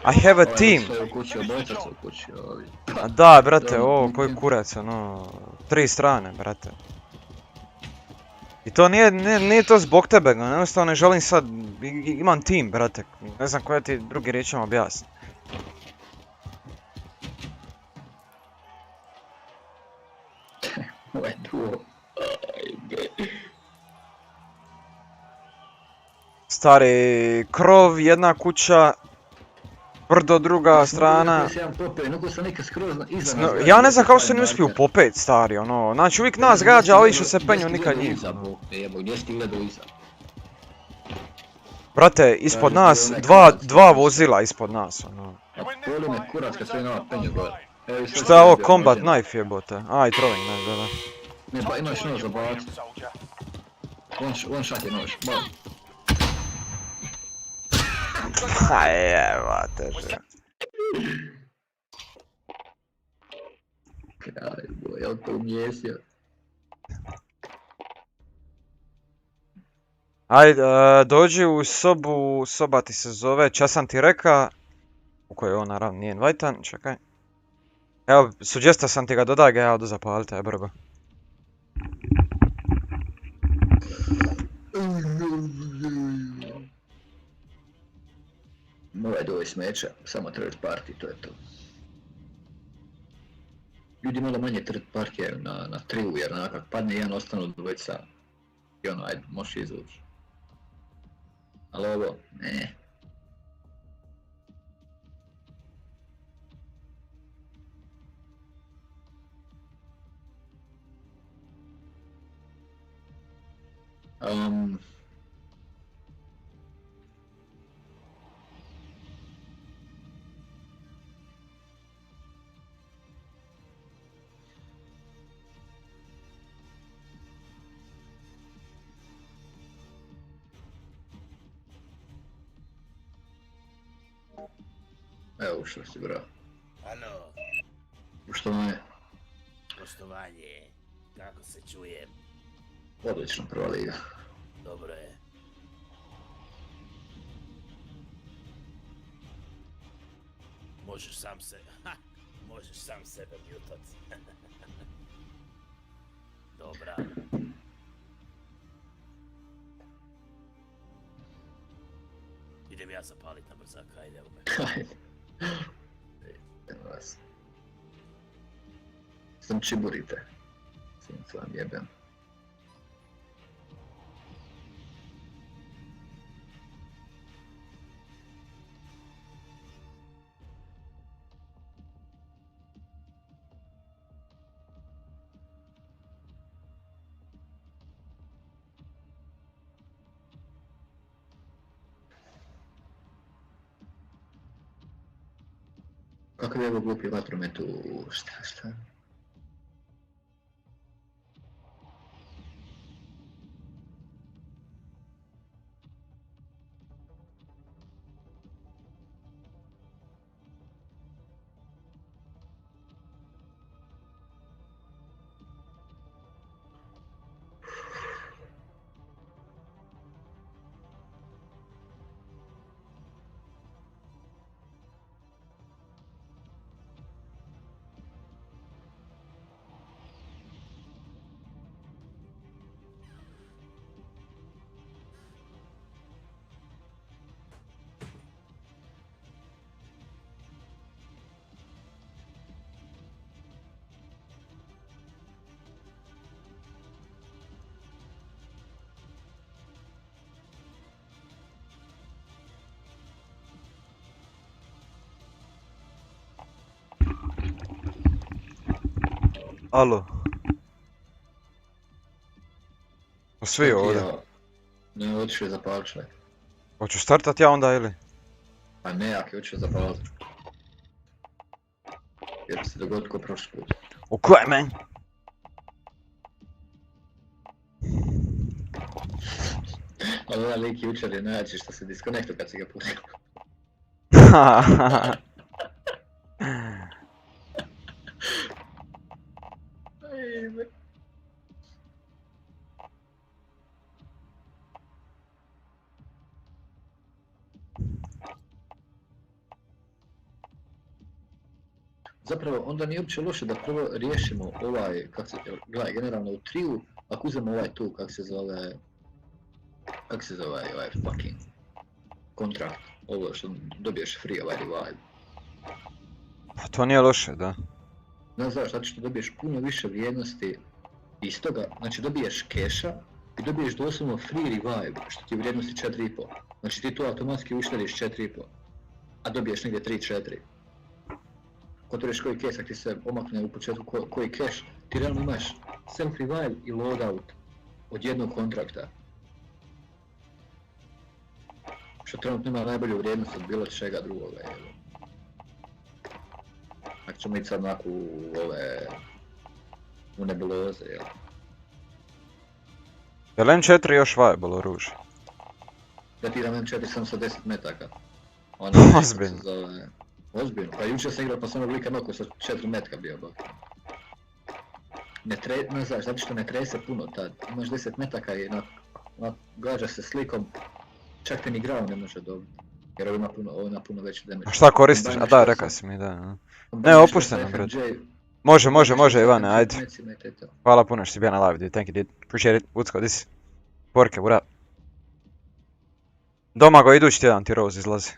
I have a team. Sve u kući, obojica se u kući, ovi. A da, brate, ovo, koji kurac, ono... 3 strane, brate. I to nije to zbog tebe, jednostavno ne želim sad... Imam tim, brate. Ne znam koja ti drugi riječima objasni. Ovo je duo. Stari, krov, jedna kuća, brdo, druga strana. Ja ne znam kako se ne uspiju popet, stari, ono, znači uvijek nas gađa, ali što se penju nikad njih. Brate, ispod nas, dva vozila ispod nas, ono. Šta je ovo, combat knife jebote? Aj, throwing knife, da. Ne, ba imaš nož za bac. One shot je nož, ba. Aj, jebate že. Kraj boj, jel to umjesio? Ajde, dođi u sobu, soba ti se zove, čas sam ti reka, u kojoj on naravno nije invajtan, čekaj. Evo, suggesta sam ti ga, dodaj ga, ja odu zapalite, aj brgo. Ovaj doj smeća, samo third party, to je to. Ljudi malo manje third party na triu, jer onakak padne jedan, ostanu dvojica. I ono, ajde, možeš izvući. Ali ovo, ne. Evo ušao si, bravo. Alo, Što je? poštovanje, kako se čujem? Odlično, prva liga. Dobro je. Možeš sam sebe mutat. Dobra. Idem ja zapalit na brzaka, ajde evo me. Hajde. Evo vas. Sam čiburite. Sinc vam jebem. Kakav je ovo glupi vatromet u šta? Alo. Svi ovdje. Ne, otišao je zapalit čovjek. Hoću startat ja onda ili? A ne, ako je otišao zapalit. Jer se dogodilo ko prošli put. Okay, man. Ali ovaj lik jučer je najjači što se diskonektu kad si ga pustio. Zapravo, onda nije uopće loše da prvo riješimo ovaj, gledaj, generalno u triju, ako uzmemo ovaj tu, kak se zove ovaj fucking kontrakt, ovo što dobiješ free ovaj revive. Pa to nije loše, da. Znaš zašto, zato što dobiješ puno više vrijednosti iz toga, znači dobiješ keša i dobiješ doslovno free revive, što ti je vrijednosti 4,5. Znači ti tu automatski uštediš 4,5, a dobiješ negdje 3-4. Kad reš koji keš, ako ti se omakne u početku koji keš, ti realno imaš self-revive i loadout od jednog kontrakta. Što trenutno ima najbolju vrijednost od bilo čega drugoga. Ako ćemo ići sad onako u nebuloze, jel? Je li M4 još viable oružje? Ja ti dam M4 sam sa 10 metaka. Ozbiljno. Ozbiljno, pa jučer sam igrao pa sam oblika noko sa 4 metka bio bok. Ne znaš, zato što ne trese puno tad, imaš 10 metaka i gađa se slikom, čak te ni grao ne može dobiti. Jer ovo ima puno veći damage. A šta koristiš? A da, rekao si mi, da. Ne, opušteno, bret. Može, Ivane, ajde. Hvala puno što si bio na live, dude, thank you, dude. Appreciate it, Woodsko, this is Porke, what up? Domago, idući tjedan ti Rose izlazi.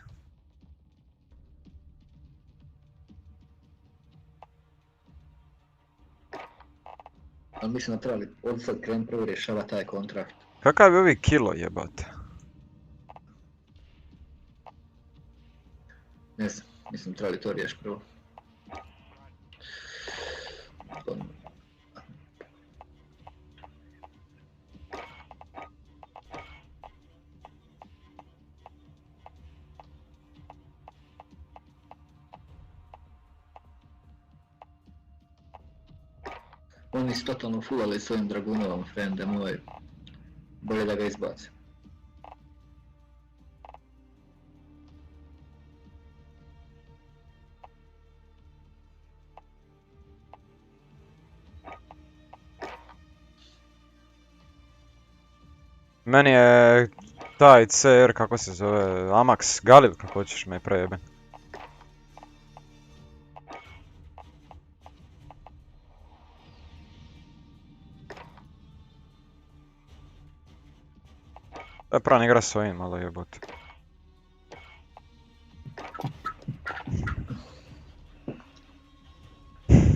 Ali mislim da trebali od sad krenut prvo rješavati taj kontrakt. Kakav je ovi kilo jebate? Ne znam, mislim trebali to riješiti prvo. Oni su totalno fulali svojim dragunovom, frende moj. Bolje da ga izbaci. Meni je taj CR, kako se zove, Amax, Galil, kako hoćeš me prejeben. To je pravi igra s ovim, malo jebote.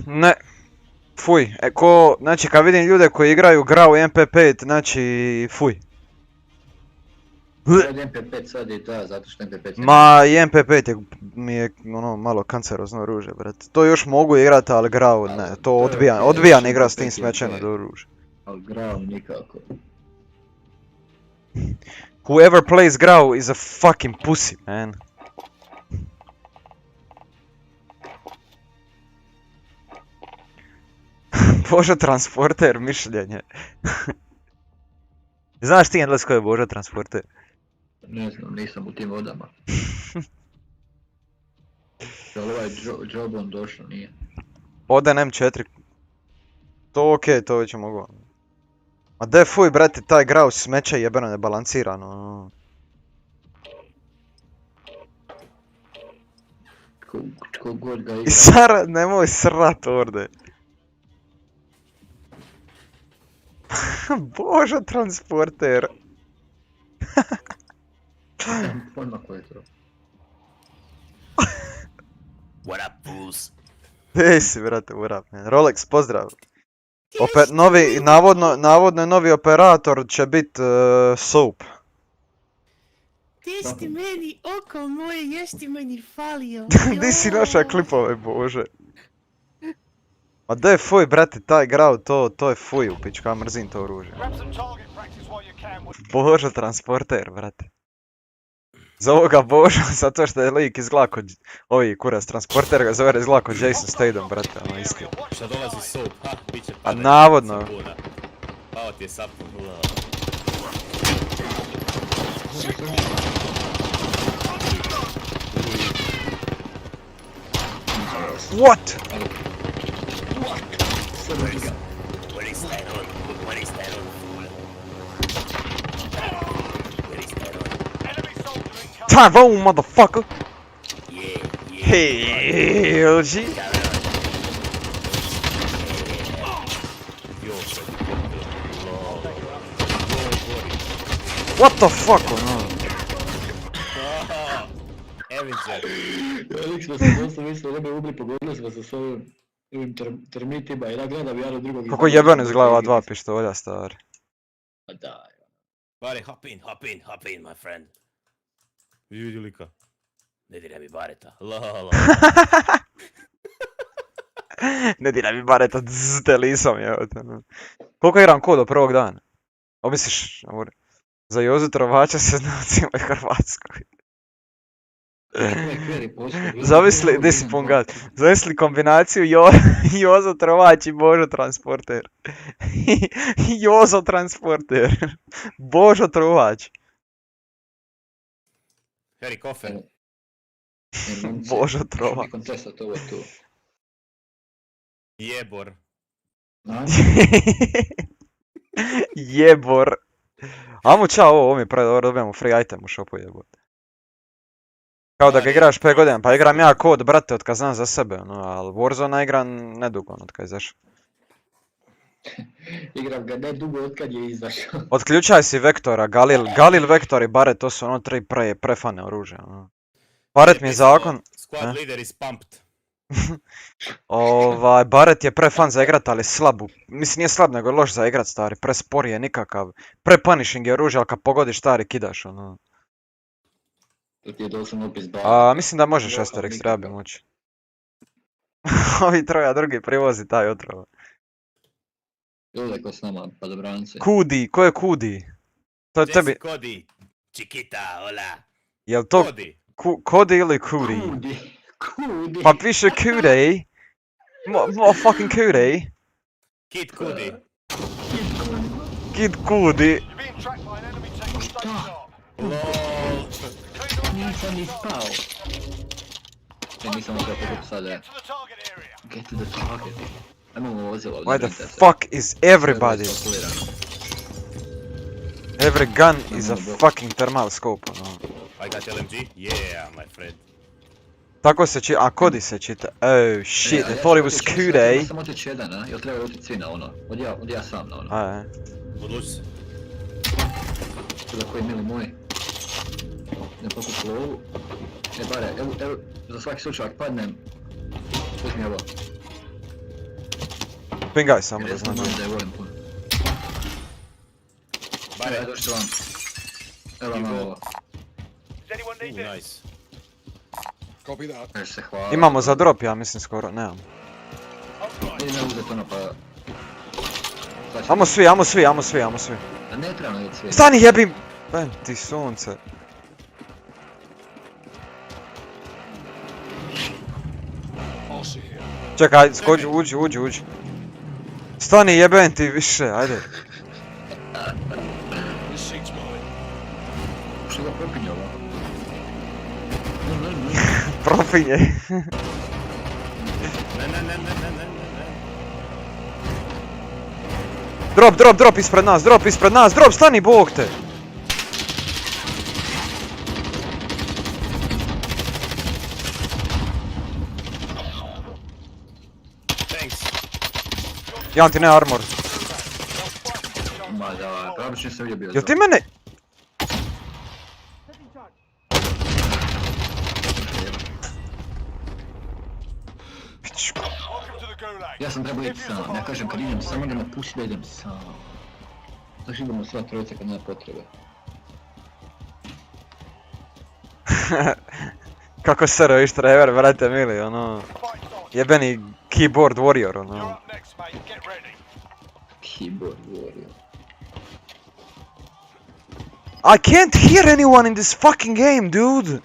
Ne. Fuj, znači kad vidim ljude koji igraju GRA u MP5, znači fuj. Od MP5 sad je da, zato što MP5 je... Ma i MP5 mi je ono malo kancerozno oružje, brate. To još mogu igrati, ali GRA ne, to odbijam igra s tim smećem od oružja. Ali GRA nikako. Whoever plays GRA is a fucking pussy, man. Božo transporter, mišljenje. Znaš ti Endless ko je Božo transporter? Ne znam, nisam u tim vodama. Ali ovaj Jobon došao, nije. Oden M4. To okej, to već mogu. Ma de fuj, brate, taj GRA smeće jebeno nebalansirano. Ko god ga igra. I Sara, nemoj srat ovdje. Božo transporter. Pojma ko je to. What up, fools? Gdje si, brate, what up, man. Rolex, pozdrav. Navodno novi operator će bit Soap. Gdje si meni oko moje, još ti meni falio. Gdje si naša klipove, Bože? Ma da je fuj, brate, taj grau, to je fuj u pičku, ja mrzim to oružje. Grab some target practice while you can. Božo transporter, brate. Zovu ga Božo, zato što je lik izgleda kod... Ovi kurac transporter ga zove izgleda kod Jason Statham, brate, ono isti. Šta dolazi soap, ha, bit će A padanje. navodno. Sekunda. Pao ti je sapun, What? Where is that on? Where is that on, fool? Where is that on? Enemy soldier incoming. Tyrone, motherfucker! Yeah. Hell, G. What the fuck, ono? Avenger. Ja lično sam dosta mislio da me ubri, pogodili smo se s ovim termitima i ja gledam jedan od drugog. Kako jebeno izgleda ova dva pištolja, stari. Pa da, Bare, hop in, my friend. Vidi lika. Ne diraj mi bareta. Lala. Ne diraj mi bareta, te lisom, jebote. Koliko igram kod do prvog dana? Omisliš, za Jozu Trovača se zna u cijeloj Hrvatskoj. Zamisli, gdje si pungat, zamisli kombinaciju Jozo Trovač i Božo Transporter. Jozo Transporter. Božo Trovač. Harry Kofer. Božo Trovač. Kontesta to ovo tu. Jebor. Jebor. Amo čao, ovo mi je predobro, dobijamo free item u shopu, jebote. Kao da ga igraš 5 godina, pa igram ja kod, brate, od kad znam za sebe, ono, ali Warzone igram nedugo, od kad je izašao. Igram ga ne dugo od kad je izašao. Otključaj si Vektora, Galil Vektor i Baret, to su ono tri prefane oružja, ono. Baret mi je zakon... Squad leader is pumped. Baret je prefan za igrat, ali slabu. Mislim, nije slab, nego je loš za igrat, stari. Prespor je nikakav. Prepunishing je oružje, ali kad pogodiš, stari, kidaš, ono. To ti je doslovno opis bala. Mislim da možeš Asterix, treba bi moći. Ovi troja drugi privozi taj otrov. Joj, ko s nama, padobrance. Kudi, ko je Kudi? To je tebi... Cody. Chiquita, hola. Jel to Cody. Kodi ili Kudi? Kudi. Pa piše Kudi. Fucking Kudi. Kid Cody. Kid Kudi. You're being tracked by an enemy team. Stay sharp. LOL. Nisam ni spao. Nisam mogao pokup sada. Get to the target area. Get to the target. Ajmo ovo vozilo. Why the fuck is everybody? Every gun is a fucking thermal scope, ono. I got LMG? Yeah, my friend. Tako se čita, a Kodi se čita. Oh shit, I thought it was Kude. Ja sam otići jedan, a? Jel treba otići svi na ono? Od ja sam na ono. Ajde. Odluči se. Sada koji mili moji. Ne pokup lovu. Bare, evo, za svaki slučaj ako padnem. Uzmi ovo. Pingaj samo da Jer znam. ja sam da je volim puno. Bare. Ajde, došli vam. Evo vam ovo. Does anyone need this? Nice. Copy that. Još se hvala. Imamo za drop, ja mislim skoro, nemam. Ili ne uzeti ono pa... Amo svi. A ne trebamo vidjeti svi. Stani jebim! Ben ti sunce. I'll see here. Čekaj, skođi, uđi. Stani jebem ti više, ajde. This seat's mine. Što ga propinje ovo? Propinje. Ne. Drop ispred nas, stani bog te! Thanks. Ja ti ne armor. Ma da, pravično se ovdje bio. Jel ti mene... Pičku. Welcome to the Gulag. Ja sam trebao ići sam, ja kažem kad idem sam, onda me puši da idem sam. Znači idemo sva trojica kad nema potrebe. Kako se roviš trever, brate mili, ono... Fight starts Jebeni keyboard warrior, You're ono. up next, mate. Get ready. Keyboard warrior. I can't hear anyone in this fucking game, dude!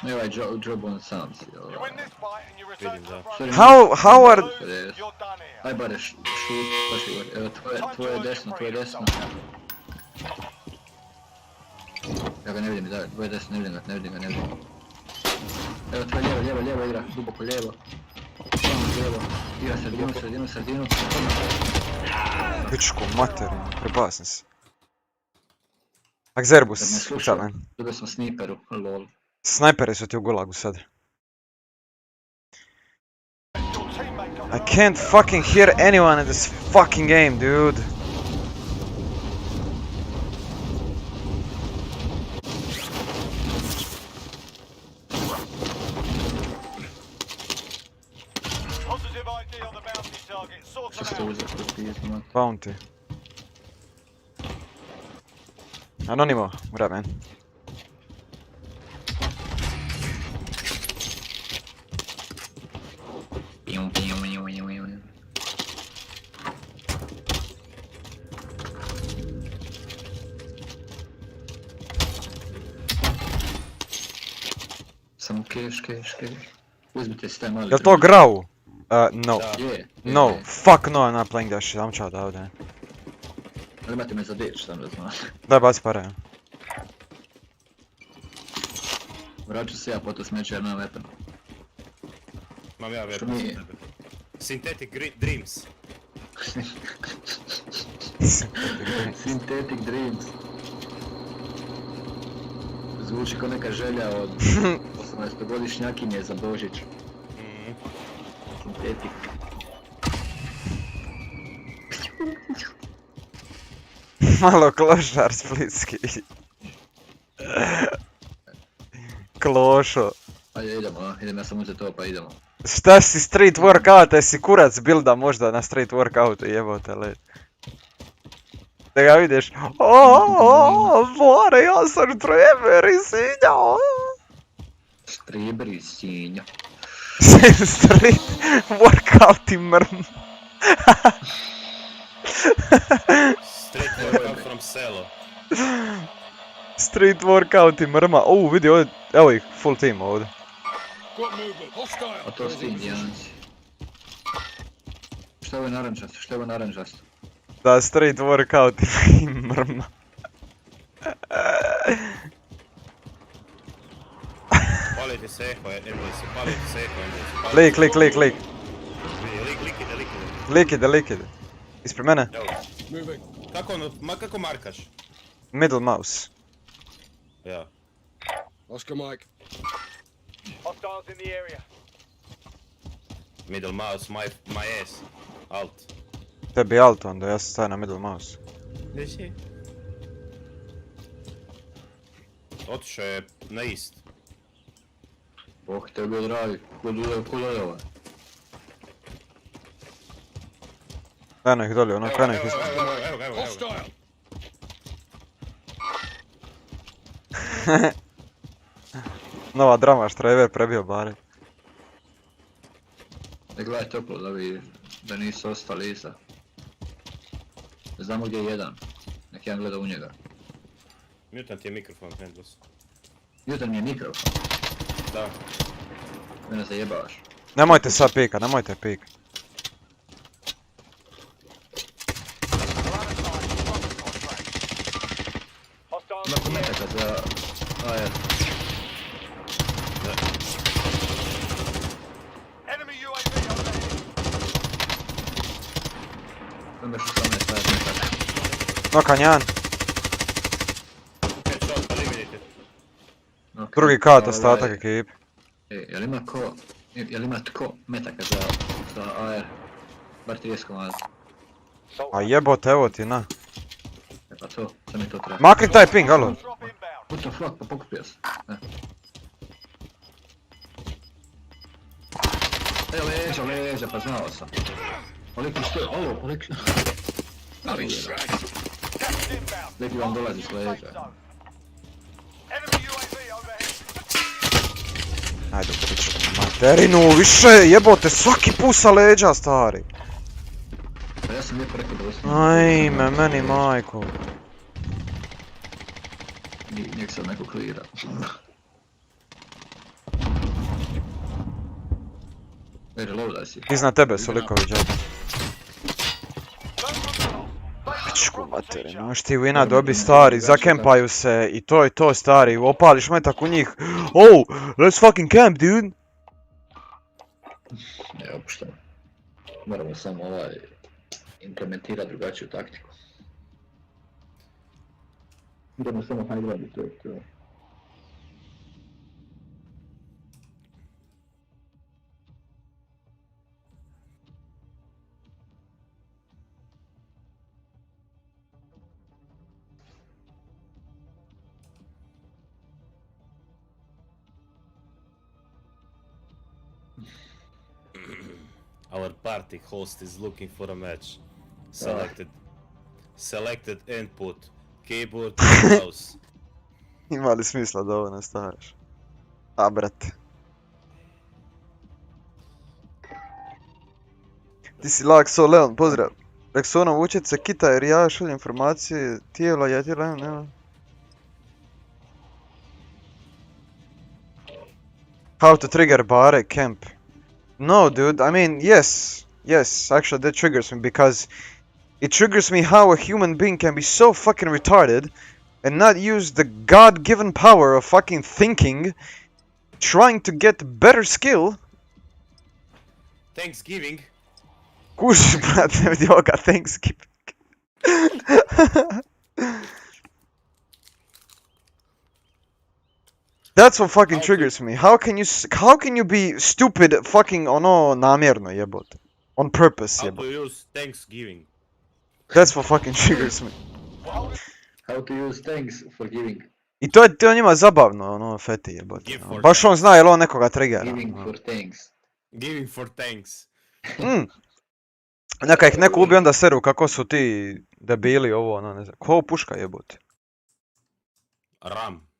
Ne ovaj job on sam si, You win this fight and you return to the front. Sorry, How are... Lose, you're done here. Aj bare šut, baš je, evo tvoje desno, tvoje desno. Ja ga ne vidim, da, tvoje desno, ne vidim ga. Evo tvoje lijevo igra, duboko lijevo. Lijevo, igra sredinu. Pičku materinu, prebasni se. Akzerbus, učalen. Dobio sam sniperu, lol. Snajperi su ti u gulagu sad. Your teammate got I can't fucking hear anyone in this fucking game, dude. positive ID on the bounty target. Sort Što them ste out. uzeti kod pizma? Bounty. Anonimo, what up, man? Samo keš. Uzmite si taj mali... Jel to Grau? No. Je. No, fuck no, I'm not playing that shit, I'm čao da ovdje. Ali imate me za deč, sam da znaš. Daj baci pare. Vraću se ja po to smeće jer nemam weapon. Mam ja Što weapon za nije? tebe. Synthetic Dreams. Synthetic Dreams. Zvuči kao neka želja od 18-godišnjakinje za Božić. Synthetic. Malo klošar splitski. Klošo. Ajde idem ja sam uzeti to pa idemo. Šta si street workout, jesi kurac builda možda na street workoutu, jebote led. Da ga vidiš, more, ja sam treber i sinja. Štreber i sinja. Street workout i mrm. Straight workout from selo. Street workout i mrma, vidi ovdje, evo ih, full team ovdje. Got movement. Hostile. A to su indijanci. Šta je ovo narančasto? Da, street workout i mrma. Paliti se eho, NBC. Paliti se eho, NBC. Lik. Lik. Lik ide. Ispred mene, Evo. Moving. Kako markaš? middle mouse. Ja. Oscar Mike. Hostiles in the area. Middle mouse, my ass. Alt. Tebi alt onda, ja sam stavio na middle mouse. Gdje si? Otišao je na ist. Bog te bio dragi, ko lelova. Krenu ih dolje, ono, krenu ih ispred. Evo. Hostile. Nova drama, Štrever prebio bare. Ne gledaj toplo da vidiš, da nisu ostali iza. Znamo gdje je jedan, nek jedan gleda u njega. Mutan ti je mikrofon, Pendles. Jutan mi je mikrofon, Da. mene zajebavaš. Nemojte sad pika, nemojte pik. Hostiles Imako in the area. metaka za AR. Enemy UAV overhead. Imaš 18 AR metaka. No kanjan, Headshot, eliminated. Ok, drugi kat, ovaj, ostatak ekipe. Jel ima tko metaka za AR? Bar 30 komada. A jebote, evo ti, na. E pa to, sad mi to treba. Makni taj ping, alo. Drop inbound. What the fuck, pa pokupio sam. Evo leđa, pa znao sam. Oliki što je, ovo, oliki... Gas inbound. Neki vam dolazi s leđa. Enemy UAV overhead. Ajde, priču materinu, više jebote, svaki put sa leđa, stari. Pa ja sam lijepo rekao da osim... Ajme, meni majko. Njeg sad neko klira. Reloadaj si. Iznad tebe su likovi džaba. Pičku materinu, možeš ti wina dobi, stari, zakempaju se i to stari, opališ metak u njih. Oh, let's fucking camp, dude! Ne, opušteno. Moramo samo implementirati drugačiju taktiku. Idemo samo high ground i to je to. Our party host is looking for a match. Selected input. Keyboard mouse. Ima li smisla da ovo nastaviš? A, brate. Ti si Lakso Leon, pozdrav. Rexona učit se kita jer ja šaljem informacije tijela, nema. How to trigger bare camp. No, dude, I mean, yes, actually that triggers me because it triggers me how a human being can be so fucking retarded and not use the God-given power of fucking thinking, trying to get better skill. Thanksgiving. Kuš, brate, vidi ovoga, Thanksgiving. That's what fucking triggers me. How can you be stupid fucking ono namjerno jebote? On purpose jebote. How to use Thanksgiving. That's what fucking triggers me. How to use thanks for giving. I to je njima zabavno, ono, feti jebote. Baš on zna jel on nekoga triggera. Giving for thanks. Giving for thanks. Neka ih neko ubi onda seru kako su ti debili ovo, ono, ne znam. Ko puška jebote? RAM.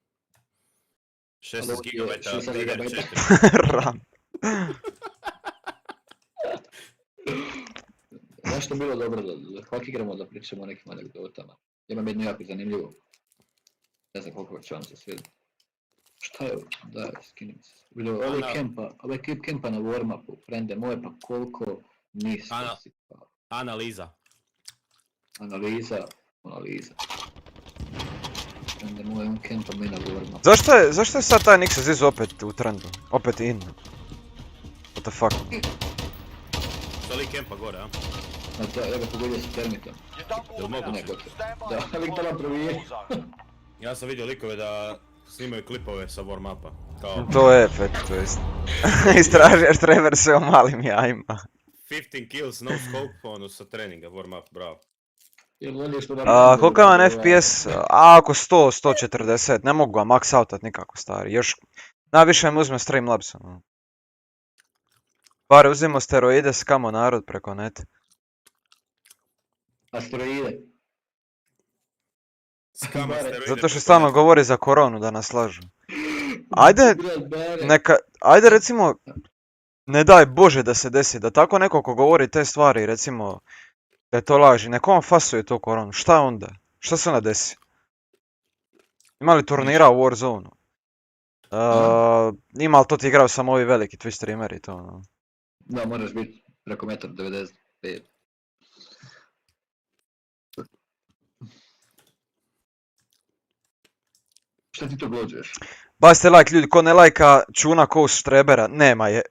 16 GB, DDR4. RAM. Znaš što bilo dobro da kako igramo da pričamo o nekim anegdotama? Imam jednu jako zanimljivu. Ne znam koliko će vam se svidjeti. Šta je ovo? Da, skinim se. Ovo je klip kempa na warm-upu, frende moje, pa koliko nisu si pao. Analiza. Analiza. Frende moje, on kempa mi na warm-upu. Zašto je sad taj Nixes iz opet u trendu? Opet in? What the fuck? Želi kempa gore, a? Da, ja ga pogodio s termitom. Jel mogu? Ne, gotovo. Da, ali to nam provijeri. Ja sam vidio likove da snimaju klipove sa warm-upa. To je feti, to jest. Istražuješ trever sve o malim jajima. 15 kills, no scope, ono sa treninga, warm-up, bravo. Koliko imam FPS? Oko 100-140, ne mogu ga max outat nikako, stari. Još najviše mi uzme Streamlabs. Pare, uzimo steroide, skamo narod preko neta. Asteroide. Zato što stalno govori za koronu da nas lažu. Ajde recimo, ne daj Bože da se desi, da tako neko ko govori te stvari, recimo, da je to laži, neko on fasuje to koronu, šta onda? Šta se onda desi? Ima li turnira u Warzone? Ima li to ti igrao samo ovi veliki Twitch streameri i to ono? Da, moraš biti preko 1,95 m. Šta ti to glođuješ? Bacite like ljudi, ko ne lajka čuna kost štrebera, nema je.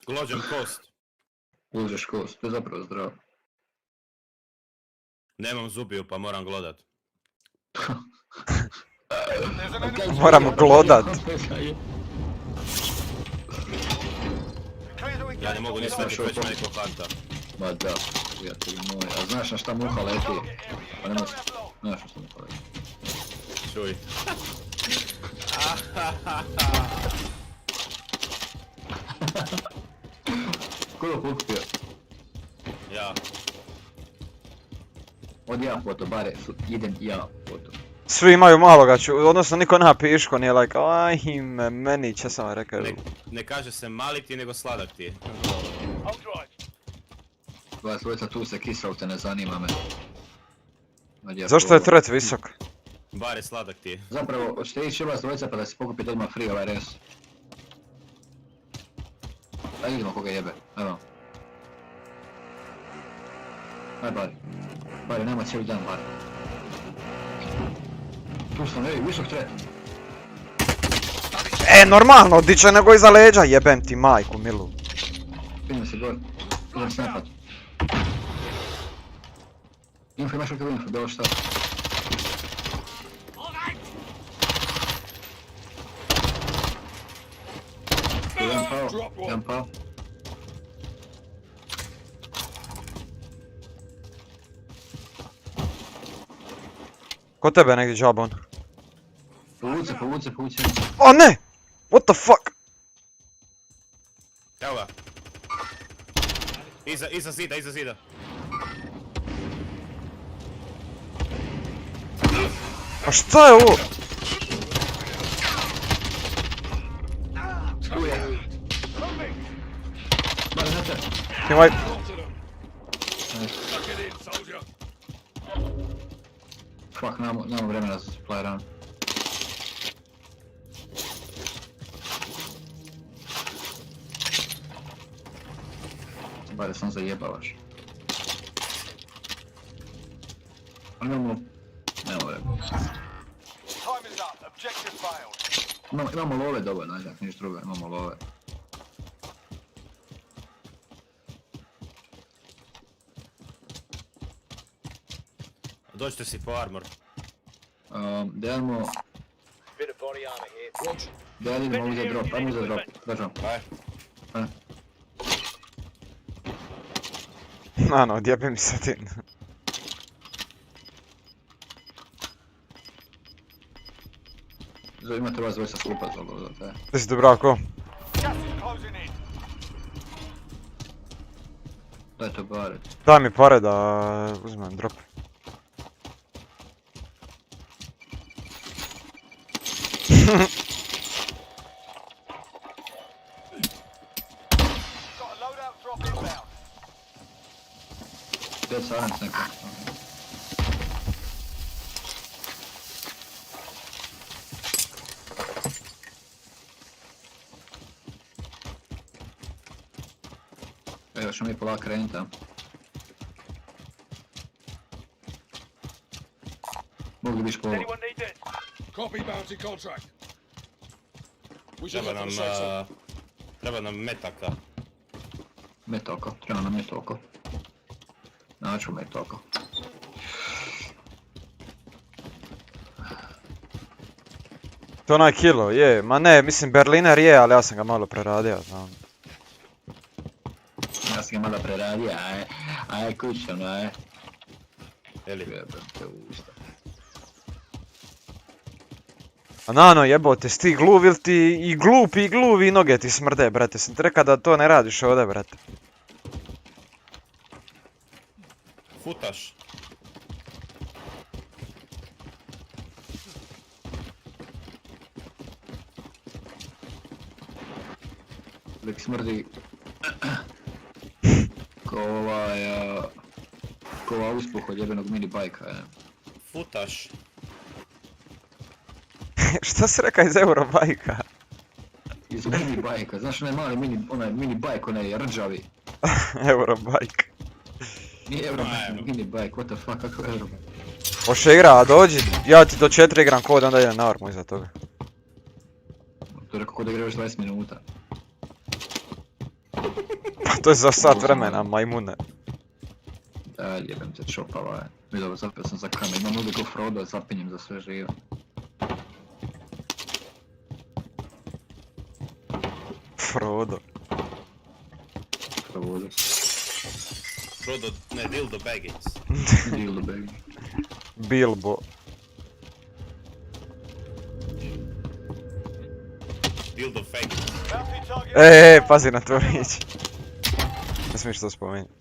Glođem kost. Glođeš kost, to je zapravo zdravo. Nemam zubiju pa moram glodat. Moram glodat. Ja ne mogu ni sveti već me neko karta. Ma da, prijatelji moji, a znaš na šta muha leti? Pa ne možeš, znaš na šta muha leti. Čuj. Ko je pokupio? Ja. Od ja foto, bare, idem ja foto. Svi imaju maloga, odnosno niko nema piško, nije like, ajme, meni će sam rekao. Ne kaže se mali ti, nego sladak ti je. Hold right. Vas dvojica tu se kisaute, ne zanima me. Zašto je threat visok? Bare sladak ti je. Zapravo, hoćete ići vas dvojica pa da si pokupite odmah free ovaj res. Ajde idemo koga jebe, evo. Aj Bari. Bari, nema cijeli dan Bari. Tu sam, ej, visok threat. Normalno, diće nego iza leđa, jebem ti majku milu. Pinim se gore, idem snapat. Info, imaš kakav info, bilo šta. Jedan pao. Kod tebe negdje džabon. Povuce. O ne! What the fuck? Evo ga. Iza zida. A šta je ovo? Team wipe. Suck it in, soldier. Fuck, nemamo vremena za supply run. Bare sam zajebavaš. Ali nemamo vremena. Time is up. Objective failed. Imamo love dovoljno, ajde, ništa drugo, imamo love. Dođite si po armor. Dajmo... Daj idemo ovdje za drop, ajmo za drop, držam. Aj. Ano, odjebe mi se ti. Imate vas dvojca skupa za ovo, za te. Ti si Dubravko. Gas is closing in. Daj to bare. Daj mi pare da uzmem drop. Got a loadout drop inbound. Gdje je silence neko? Evo ćemo mi polako krenit tamo. Mogli biš po ovo. Anyone need it? Copy bounty contract. We should Treba head nam, for the safe zone. treba nam metaka. Metoko, treba nam metoko. Naću metoko. To je onaj kilo, je. Ma ne, mislim Berliner je, ali ja sam ga malo preradio, znam. Ja sam ga malo preradio, aj kućano, aj. Jeli? Jebem te usta. A nano jebote, si ti gluv ili ti i gluvi noge ti smrde, brate. Sam ti rekao da to ne radiš ovdje, brate. Futaš. Lik smrdi ko ova uspuh od jebenog mini bajka, je. Futaš. Šta si rekao iz Eurobajka? Iz mini bajka, znaš onaj mini bajk, onaj rđavi. Eurobajk. Nije Eurobike, mini bajk, what the fuck, kako je Eurobike? Hoće igra, a dođi, ja ti do 4 igram kod, onda idem na armu iza toga. To je rekao kod da igraš 20 minuta. Pa to je za sat vremena, majmune. Da, jebem te čopava, je. Mi dobro, zapio sam za kamer, imam ovdje go Frodo, zapinjem za sve živo. Frodo. Frodo. Frodo, ne, Dildo Baggins. Dildo baby. Bilbo. Dildo Baggins. Bounty target. Pazi na to riječ. Ne smiješ to spomenuti.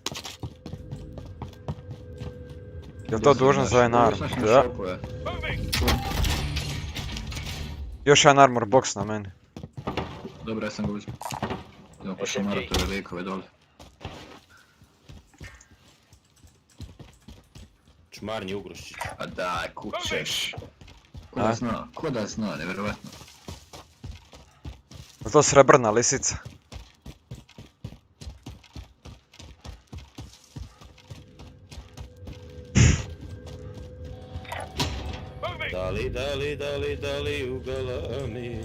Jel to dužno za ovaj narod? Da. Moving. Još jedan armor box na meni. Dobro, ja sam ga uzio. Idemo pa šamarat ove likove dole. Čmarnji Ugruščić. A daj, kućeš. Ko da zna, nevjerovatno. Je to srebrna lisica? Dali u galami.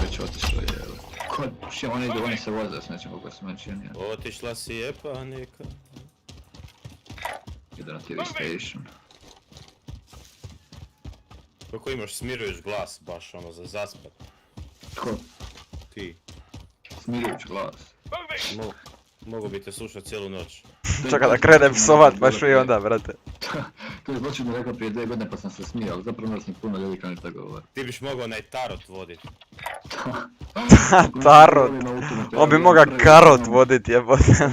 Već otišlo je, evo. Ko, oni idu, oni se voze, s nečem kako sam već jenio. Otišla si je panika. Ide na TV station. Kako imaš smirujuć glas, baš ono za zaspat. Tko? Ti. Smirujuć glas. Mogu bi te slušat cijelu noć. Čekaj da krenem psovat baš i onda, brate. To je zločin rekao prije 2 godine pa sam se smijao, ali zapravo nas ni puno ljudi kao ni tako govori. Ti biš mogao onaj tarot vodit. Tarot. On bi moga karot vodit, jebote.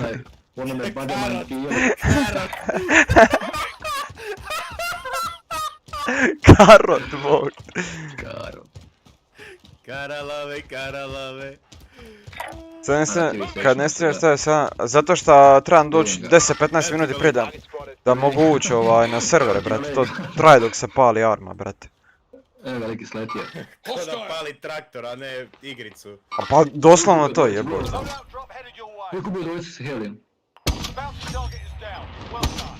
Ono me badama ti je. Karot mog. Karot. Karalave. Kad ne stižeš šta je sada, zato što trebam doći 10-15 minuti prije da mogu ući na servere, brate, to traje dok se pali arma, brate. Evo veliki sletio. Ko da pali traktor, a ne igricu. A pa doslovno to je, jebote. Loadout drop headed your way. Kako bi dvojicu se helijem? Bounty target is down. Well done.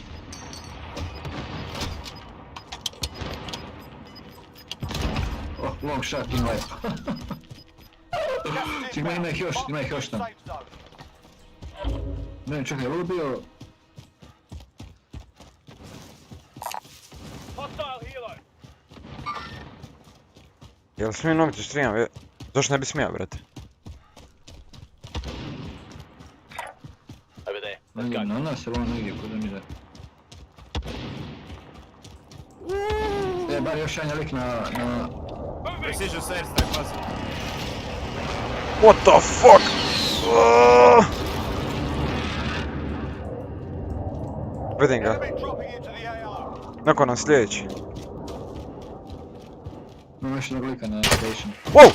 Oh, long shot, team life. Čekaj, ima ih još tam. Safe zone. Ne, čekaj, ovo bio... Hostile helo. Jel smijem nogti streama? Zašto ne bi smijao, brate? Over there. Negdje na nas, ili ono negdje, kuda mi da... Bar još jedan lik na... Precision stairs, tak pazi. What the fuck? Vidim ga. Enemy dropping into the AR. Neko nam sljedeći. Imam još jednog lika na station. Wow!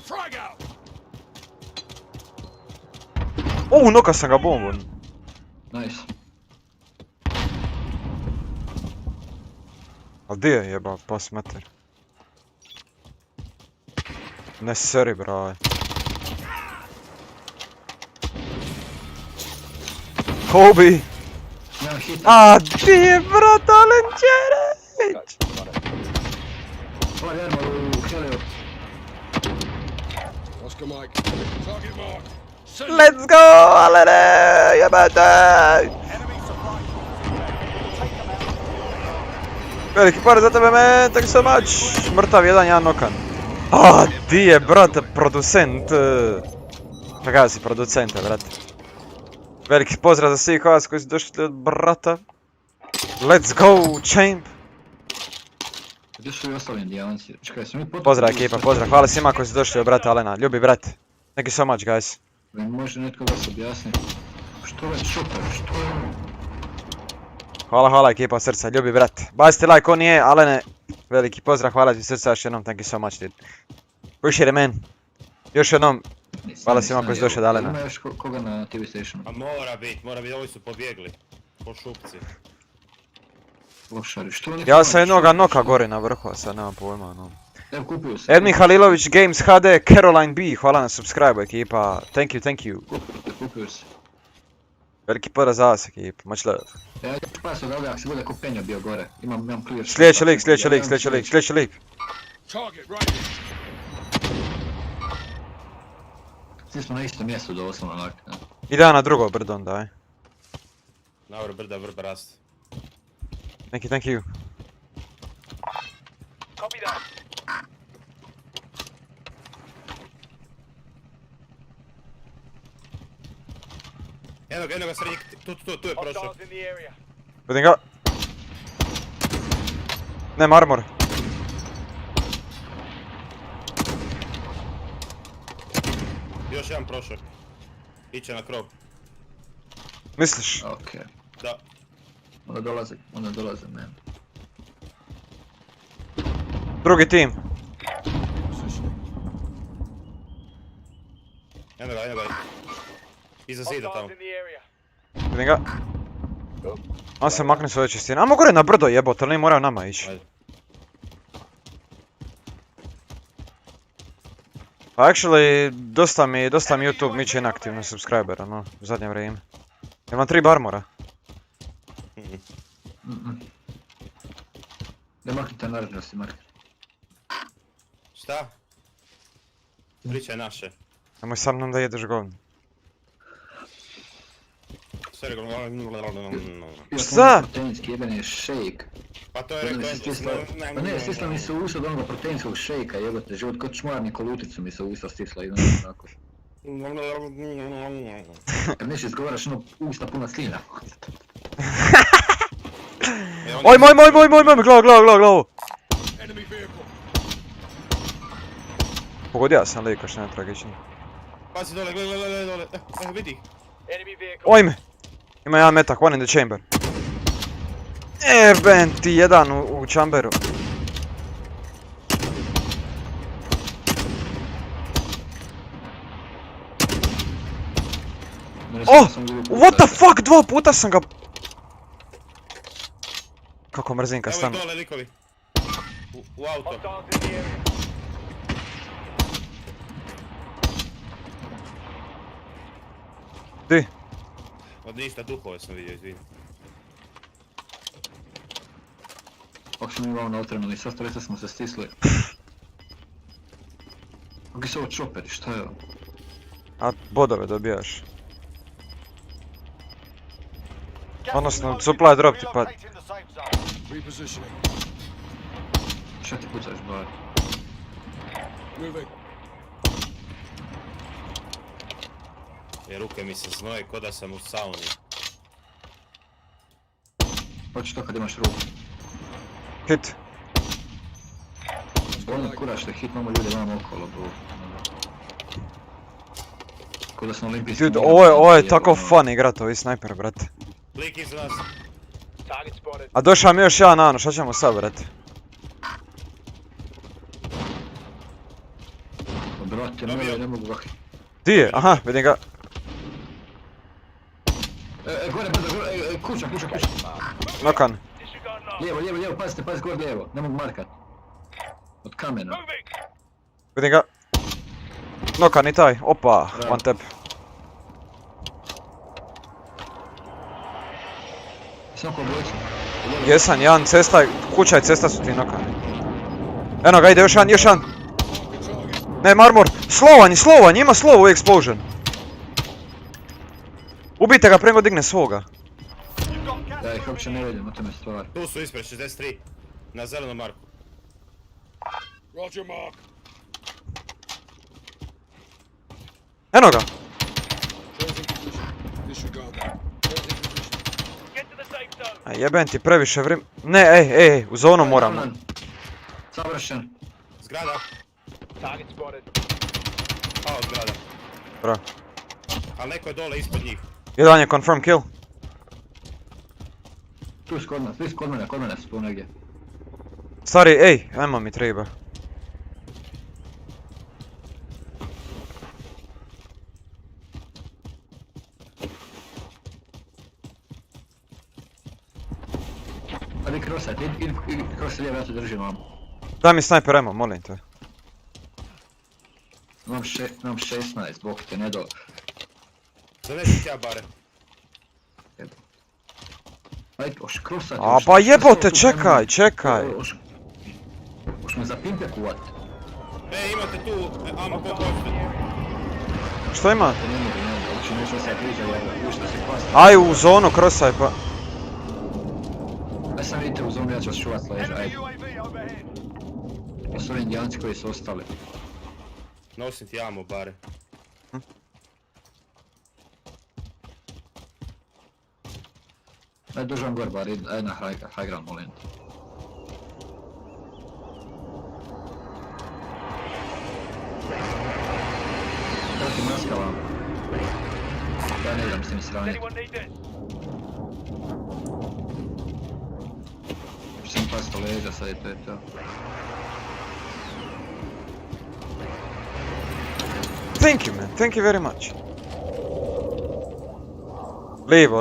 Frag out! Noka sam ga bombom. Nice. A di je jeba, pas mater? Ne seri, braj. Kobe! Nemam hita. A di je, brat, Alenčereć? Ovaj armor u heliju. Oscar Mike. Target mark. Send Let's go, Alene, jebate! Enemy supply cruisers inbound. Take them out. Veliki par za tebe, man, thank you so much. Mrtav jedan nokan. A di je, brate, producent? Kakav si producenta, brate? Veliki pozdrav za svih vas koji su došli od brata. Let's go, champ! Gdje su i ostali indijanci? Čekaj, smo mi potpuno... Pozdrav ekipa, pozdrav, hvala svima koji su došli od brata Alena. Ljubi brat. Thank you so much, guys. Može netko da se objasni. Što je šuper, što je... Hvala ekipa od srca, ljubi brat. Bacite like, ko nije, Alene. Veliki pozdrav, hvala ti srca još jednom, thank you so much, dude. Appreciate it, man. Još jednom, hvala svima koji su došli od Alena. Ima još koga na TV stationu? A mora biti, ovi su pobjegli. Po šupci. Lošari, što oni... Ja sam jednoga noka gore na vrhu, a sad nemam pojma, no. Evo, kupuju se. Edmin Halilović Games HD, Caroline B, hvala na subscribe ekipa, thank you. Kupuju se. Veliki pozdrav za vas ekipa, much love. Ja ću pasao da ovdje ako se bude ko penja bio gore. Imam clear. Sljedeći lik. target right here. Svi smo na istom mjestu doslovno onak. Ide ja na drugo brdo onda, aj. Na vrh brda, vrh raste. Thank you. Copy that. Eno ga srednjik, tu je prošao. Hostiles in the area. Vidim ga. Nema armor. Još jedan prošao. Iće na krov. Misliš? Okej. Da. Onda dolaze meni. Drugi tim. Eno ga. Iza zida tamo. Hostiles in the area. Vidim ga. On se makne s ove čistine. Amo gore na brdo jebote, ali ne moraju nama ići. Ajde. Pa actually, dosta mi YouTube miče inaktivno subscribera, no, u zadnje vrijeme. Imam 3 armora. Ne maknite narednosti, Mark. Šta? Pričaj naše. Nemoj sa mnom da jedeš govno. Sorry, Šta? Proteinski jebeni shake. pa to je rekao... Pa ne, stisla mi se u usta od onoga proteinskog shake-a, jebote, život kod čmarni koluticu mi se u usta stisla i tako. Kad nešto izgovaraš ono usta puna slina. Oj, moj, glavu! Enemy vehicle. Pogodio sam liko što ne tragično. Pazi dole, gle dole, vidi. Enemy vehicle. Oj me! Ima jedan metak, one in the chamber. Ben ti jedan u chamberu. Oh! What the fuck, 2 puta sam ga... Kako mrzim kad Evo stanu. ih dole likovi. U auto. Hostiles in the area. Di? Od ništa, duhove sam vidio, izvini. Kako smo imali na otrenuli, sad stojica smo se stisli. Kako su ovo čoperi, šta je ovo? A bodove dobijaš. Odnosno, supply drop ti pad. Relocating the safe zone. Repositioning. Šta ti pucaš, bar? Moving. Jer ruke mi se znoje ko da sam u sauni. Hoćeš to kad imaš ruku. Hit. Ono kuraš da hit imamo ljude vamo okolo, bro. Ko da smo olimpijski... Dude, ovo je tako fun igrat ovi sniper, brate. Lik iza nas. Target spotted. A došao mi još jedan nano, šta ćemo sad, brate? Brate, ne mogu ga... Di je? Aha, vidim ga. Gore, brdo, gore, kuća. Nokan. Disregard last. Lijevo, pazite, gore lijevo, ne mogu markat. Od kamena. Moving. Vidim ga. Nokan i taj, opa, one tap. Samo ko bojicu. Jesam, jedan cesta, kuća i cesta su ti nokani. Eno ga, ide još jedan. Ne, marmor, slovan, ima slow u explosion. Ubijte ga prema go digne svoga. You've got gas. Da ih uopće ne vidim, o tome stvar. Tu su ispred 63. Na zelenom marku. Roger, Mark. Eno ga. Closing position. Disregard that. Closing position. Get to the safe zone. A jebem ti previše vrim... Ne, ej, u zonu moramo. Savršen. Zgrada. Target spotted. Pao zgrada. Bra. Ali neko je dole ispod njih. Jedan je confirm kill. Tu su kod mene su tu negdje. Stari, ej, ajmo mi treba. Ajde krosajte, idi krosaj lijevo, ja te držim vam. Daj mi sniper ammo, molim te. Imam 16, bok te ne do... Zanesit ja bare. Ajde, oš krosajte. A pa jebote, čekaj. Oš me za pimpe kuvat. Imate tu ammo kod možete. Što ima? Ne mogu, uopće nešto se priđa, ušte se kvasti. Aj u zonu, krosaj pa. Aj sam vidite u zonu, ja ću vas čuvat leđa, Enemy ajde. UAV overhead. To su ovi indijanci koji su ostali. Nosim ti ammo bare. Ajde držam gor bar, ajde na high ground, molim. Evo ti maska vam. Ja ne idem s tim sranjem. Anyone need it? Sam pasto leđa, sad je to je to. Thank you man, thank you very much.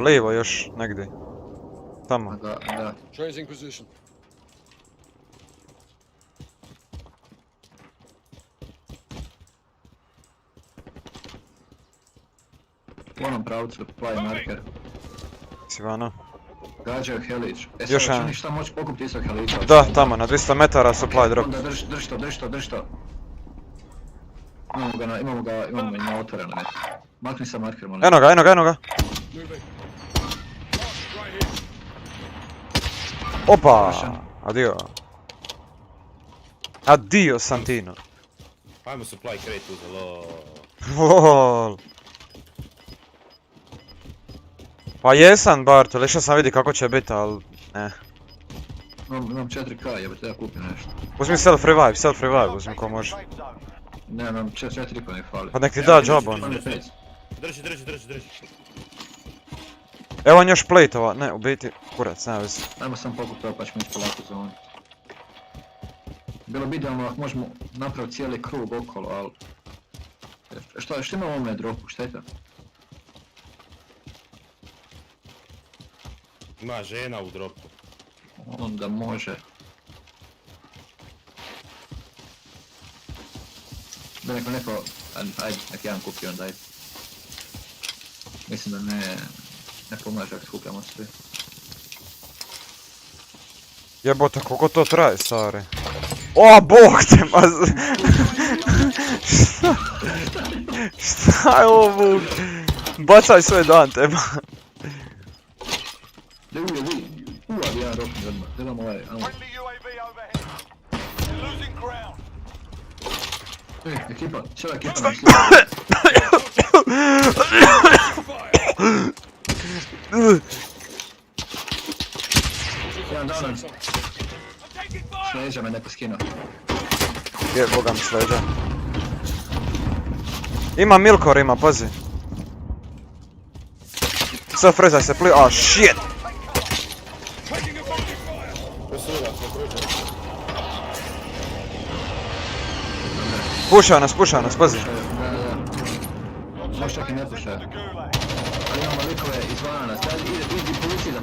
Lijevo, još negdje. Tamo. Da. Changing position. U onom pravcu, plavi marker. Sivano. Gađaju helić. Još Sad jedan. čini šta moći pokupiti istog helića. Da, tamo, na 200 metara supply drop. Onda drž to. Imamo ga na otvoreno ne. Makni sa marker, molim. Eno ga. Moving. Right here. Opa! Adio Santino. Ajmo supply crate uzelo. Lol. Pa jesam Bartol, išao sam vidi kako će biti, ali ne. Imam 4k, jebate, ja kupim nešto. Uzmi self revive, uzmi ko može. Ne, imam 4 mi fali. Pa nek ti da job on. Drži. Evo on još plate-ova, ne, u biti, kurac, nema veze. Ajmo sam pokupiti pa ćemo ići polako za on. Bilo bi idealno ako možemo napraviti cijeli krug okolo, ali... Što ima u ovome dropu, šteta? Ima žena u dropu. Onda može. Da neko... Ajde, nek jedan kupi onda, ajde. Mislim da ne pomaže ako skupljamo svi. Jebote, koliko to traje, stari? O, bog te, ma... Šta je ovo, bog? Bacaj sve dan, tema. Ulavi jedan rokni odmah, gledam ovaj, ajmo. Friendly UAV overhead. You're losing ground. Ekipa, cijela ekipa nam slijepa. Jedan downan. Sleđa me neko skinuo. Je, boga mi sleđa. Ima Milkor, ima, pazi. Sad frezaj se, pli... Ah, shit! Pušao nas, pazi. Možda čak i ne pušaju. Ali imamo likove izvana nas, idi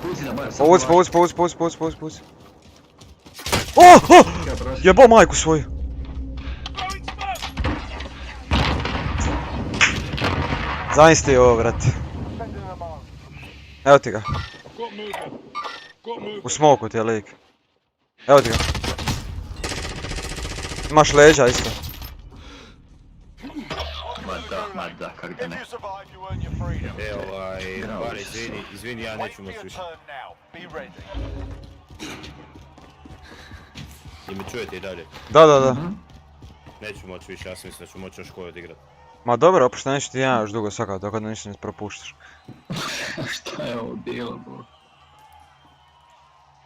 povuci da bar. Povuci. Oh! Jebo majku svoju. Zamisli ovo, brate. Evo ti ga. U smoku ti je lik. Evo ti ga. Imaš leđa isto. Ma da, kak da If ne. you survive, you earn your freedom. Bar, izvini, ja Wait neću for moći your više. turn now. Be ready. I me čujete i dalje. Da. Neću moći više, ja sam mislim da ću moći još koju odigrat. Ma dobro, opušta neće ti jedan još dugo svakako, tako da ništa ne propuštaš. Šta je ovo bilo, bo?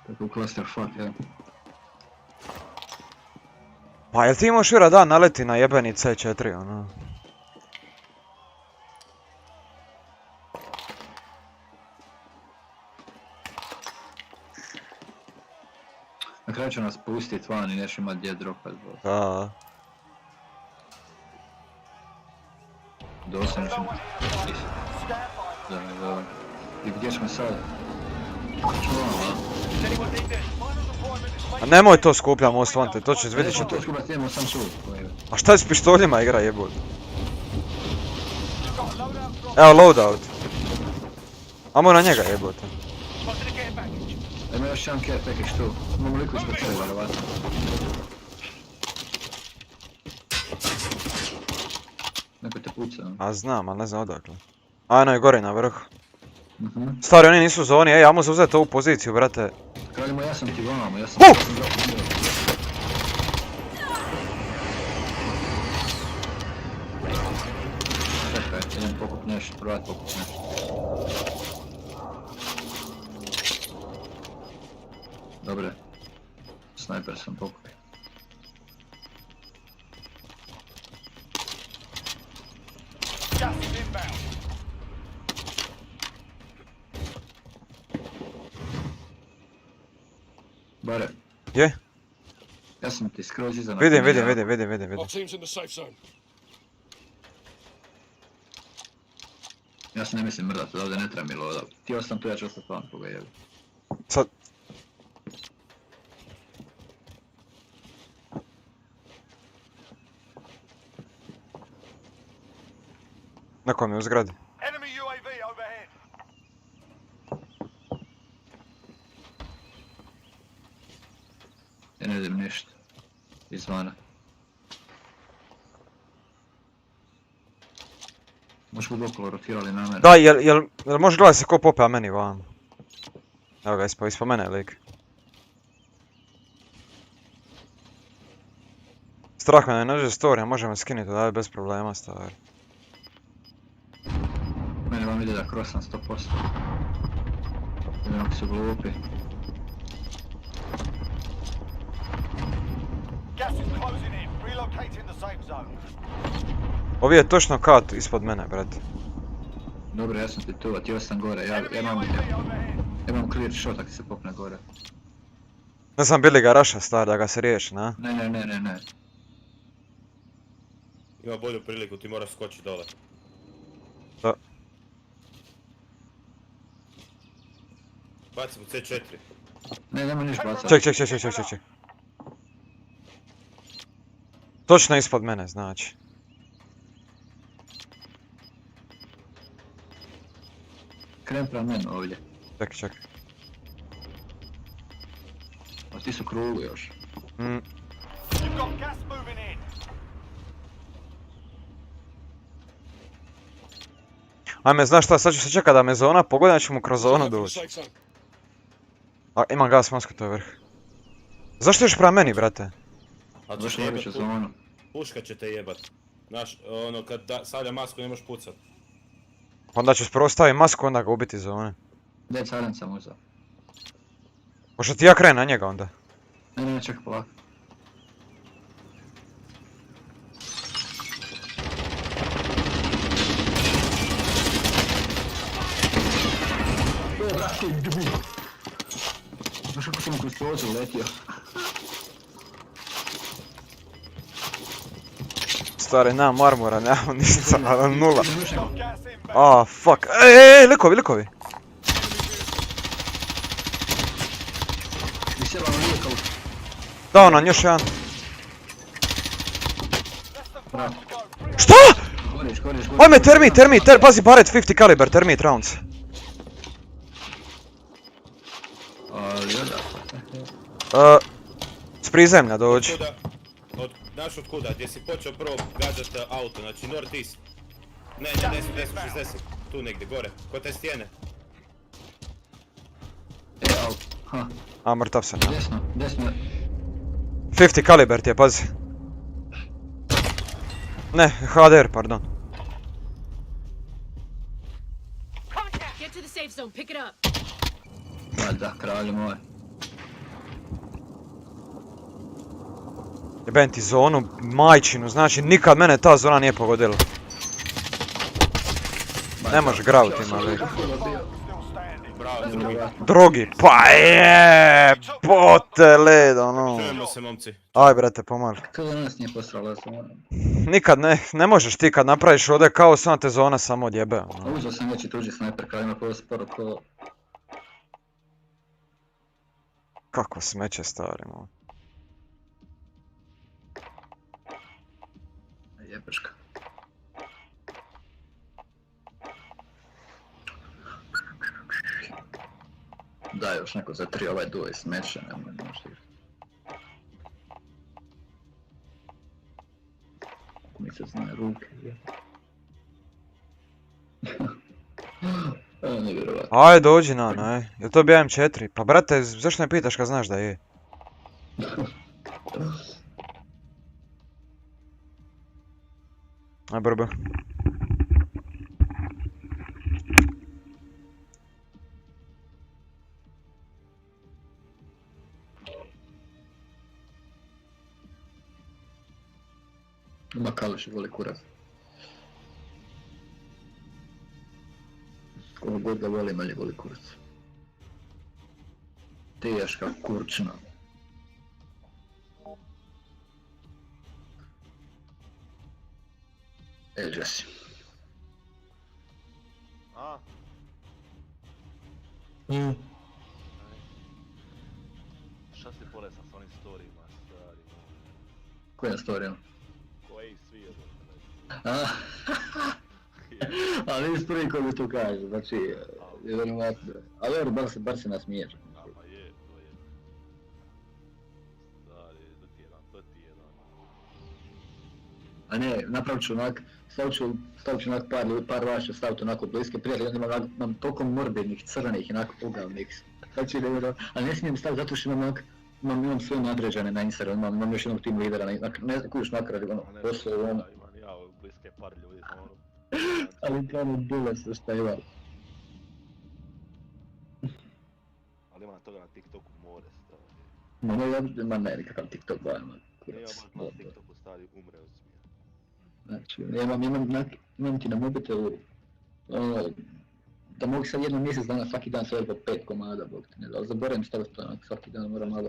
Kako clusterfuck, ja. Pa jel ti imaš vjera dan naleti na jebeni C4, ono? Na kraju će nas pustit van i neš imat gdje dropat, bo. Da. Doslovno ćemo... Da. I gdje smo sad? Čuvamo, A nemoj to skupljam Most Wanted, to će vidjet će to. to skupat, idemo sam čuv. A šta je s pištoljima igra jebut? Evo loadout. Amo na njega jebote. Ima još jedan care package tu. Imamo liku ispod sebe, vjerovatno. Neko te puca, no? A znam, ali ne znam odakle. A no je gore na vrhu. Mhm. Stari, oni nisu u zoni, ej, ajmo se uzeti ovu poziciju, brate. Kraljimo, ja sam ti vamo, ja sam zapravo. Čekaj, idem pokup nešto, provat pokup nešto. Dobre. Snajper sam pokupio. Gas is inbound. Bare, Je? ja sam ti skroz iza na Vidim. Our team's in the safe zone. Ja se ne mislim mrdat, od ovdje ne treba mi loda. Htio sam tu, ja ću ostati vam koga jebi. Sad. Neko mi je u zgradi. Enemy UAV overhead. Ja ne vidim ništa. Izvana. Možeš budu okolo rotirali na mene. Da, jel možeš gledati se ko pope, a meni vam. Evo ga, ispod mene je lik. Strah me ne nađe storija, možemo skinuti odavde bez problema, stvari. Mene vam ide da krosam 100%. Vidim ako su glupi. Gas is closing in. Relocating the safe zone. Ovi je točno kat ispod mene, brate. Dobro, ja sam ti tu, a ti sam gore. Ja Enemy UAV overhead. imam clear shot ako se popne gore. Ne znam bili ga raša, stari, da ga se riješi, na? Ne. Ima bolju priliku, ti moraš skočiti dole. Da. Bacim u C4. Ne, nema niš bacati. Ček. Točno ispod mene, znači. Kren prema mene ovdje. Ček. A ti su krugu još. You've got gas moving in. Ajme, znaš šta, sad ću se čekat da me zona pogodi, da ću mu kroz zonu Time for the doći. safe zone. A, imam gas masku, to je vrh. Zašto još prema meni, brate? Ali Zašto ćete ne jebat, biće zonu? puška će te jebat. Znaš, ono kad stavlja masku ne možeš pucat. Pa onda ću prvo staviti masku, onda ga ubiti iz zone. Gdje caren sam uzao? Pošto ti ja krenem na njega onda. Ne, čekaj polako. Znaš kako sam kroz prozor letio? Stari, nemam armora, nemam ništa, ali nula. Got gas inbound. Ah, fuck. Ej, likovi! Mi se vam nije kao... Dao nam još jedan. Bravo. Šta? Koriš. Ajme, termit, pazi, baret 50 kaliber, termit rounds. Ali da. S prizemlja dođi. Znaš od kuda, gdje si počeo prvo gađat auto, znači north east. Ne, 10, 60, tu negdje, gore, kod te stijene. Au. Ha. A, mrtav sam. Desno. 50 kaliber ti je, pazi. Ne, HDR, pardon. Get to the safe zone, pick it up. Da, kralju moj. Jebem ti zonu, majčinu, znači nikad mene ta zona nije pogodila. Ne može gravit ima lik. Still standing. Bravo, Drugi, pa jebote led, ono. čujemo se momci. Aj brate, pomalo. Kada nas nije postrala, ja sam Nikad ne možeš ti kad napraviš ovdje kaos, onda te zona samo odjebe, ono. uzao sam veći tuđi snajper, kada ima prvo sporo ko... Kako smeće stari, ono. Jebeška. Da, još neko za 3 ovaj duo i smeće, nemoj možda ih. Mi se zna ruke, je. Nevjerovatno. Aj dođi na, jel to bi M4? Pa brate, zašto ne pitaš kad znaš da je? Aj brbo. Ima kališ i voli kurac. Koga god ga voli, manje voli kurac. Teška kurčna. Jesse. A? Šta si bolesan s onim storijima, stari? Koja storija? Koji svi je Ali nisi prvi koji mi to kaže, znači, vjerovatno. Ali dobro, bar se nasmiješ. Pa je, to je. Stari, do ti jedan. A ne, napravit ću onak, stavit ću onak par vaša staviti onako bliske prijatelje, onda imam toliko morbidnih, crvenih, onako ogavnih. Znači, ali ne smijem staviti zato što imam sve nadređene na Instagramu, imam još jednog team lidera, ne kužiš makar radi ono, posle ono. Imam ja bliske par ljudi, ono. Ali to ono bile se šta ima. Ali ima toga na TikToku more, stari. Ma ne, nikakav TikTok bavim, Nije kurac. baš na TikToku, stari, umre od smija. Znači, imam ti na mobitelu, da mogu sad jedno mjesec dana svaki dan staviti po 5 komada, bog ti ne da, ali zaboravim staviti to onak, svaki dan moram malo.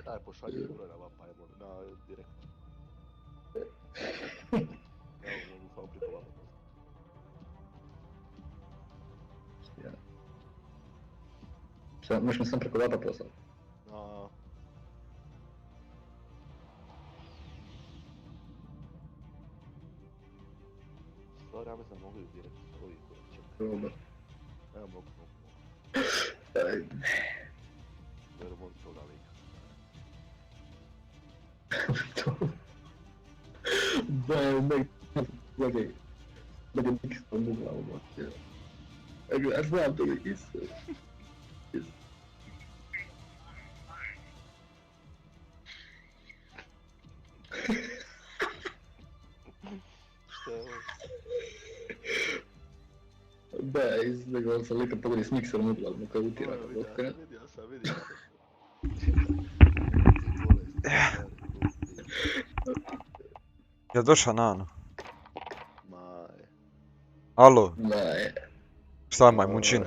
Daj, pošalji broj na vapa, evo, na direkt. Evo, mogu samo pripomoći. Možeš mi sam preko vapa poslati. Stvari, ja mislim da mogu i direkt koji će. Proba. Evo, mogu. Vermont toga lika. Da je nek sam ne znao moći. Ja znam to je isto. Šta je ovo? Da, nego sam lika pogodi s mikserom uglavnom koja utira na vodka. Vidio sam. Je došao na ono? Maj. Alo, Maj. šta majmunčina?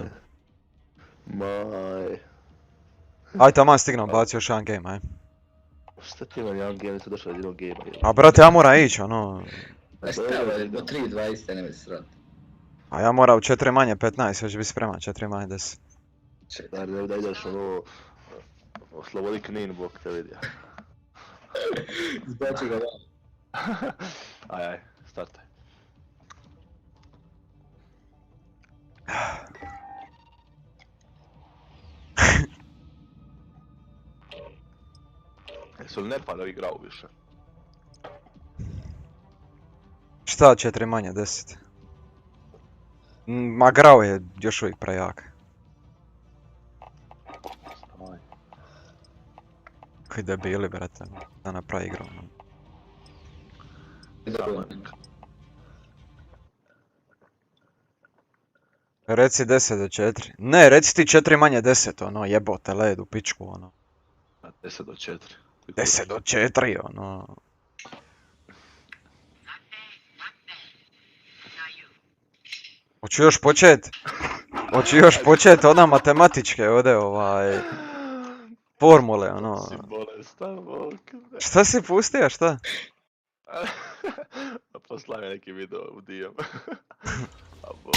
Maj. Aj taman stignem baci još jedan game, aj. Šta ti imam jedan game, nisam došao do jednog gamea. A brate, ja moram ići, ono... Stava je do 3.20, ne mi se srati. A ja moram u 4 manje 15, već bi spreman, 4 manje 10. Stari, da ideš ono... Oslobodi Knin, bok te vidio. Zbači ga van. Aj, startaj. Jesu li Nepal igrao više? Šta 4 manje 10? Ma grao je još uvijek prejak. Aj. Koji debili, brate, da napravi igrao. Reci 10 do 4. Ne, reci ti 4 manje 10, ono, jebote led u pičku, ono. 10 do 4. 10 do 4, ono. Hoću još počet ona matematičke ovdje, formule, ono. Si bolestan, bok. Šta si pustio, šta? Poslao je neki video u DM. A bok.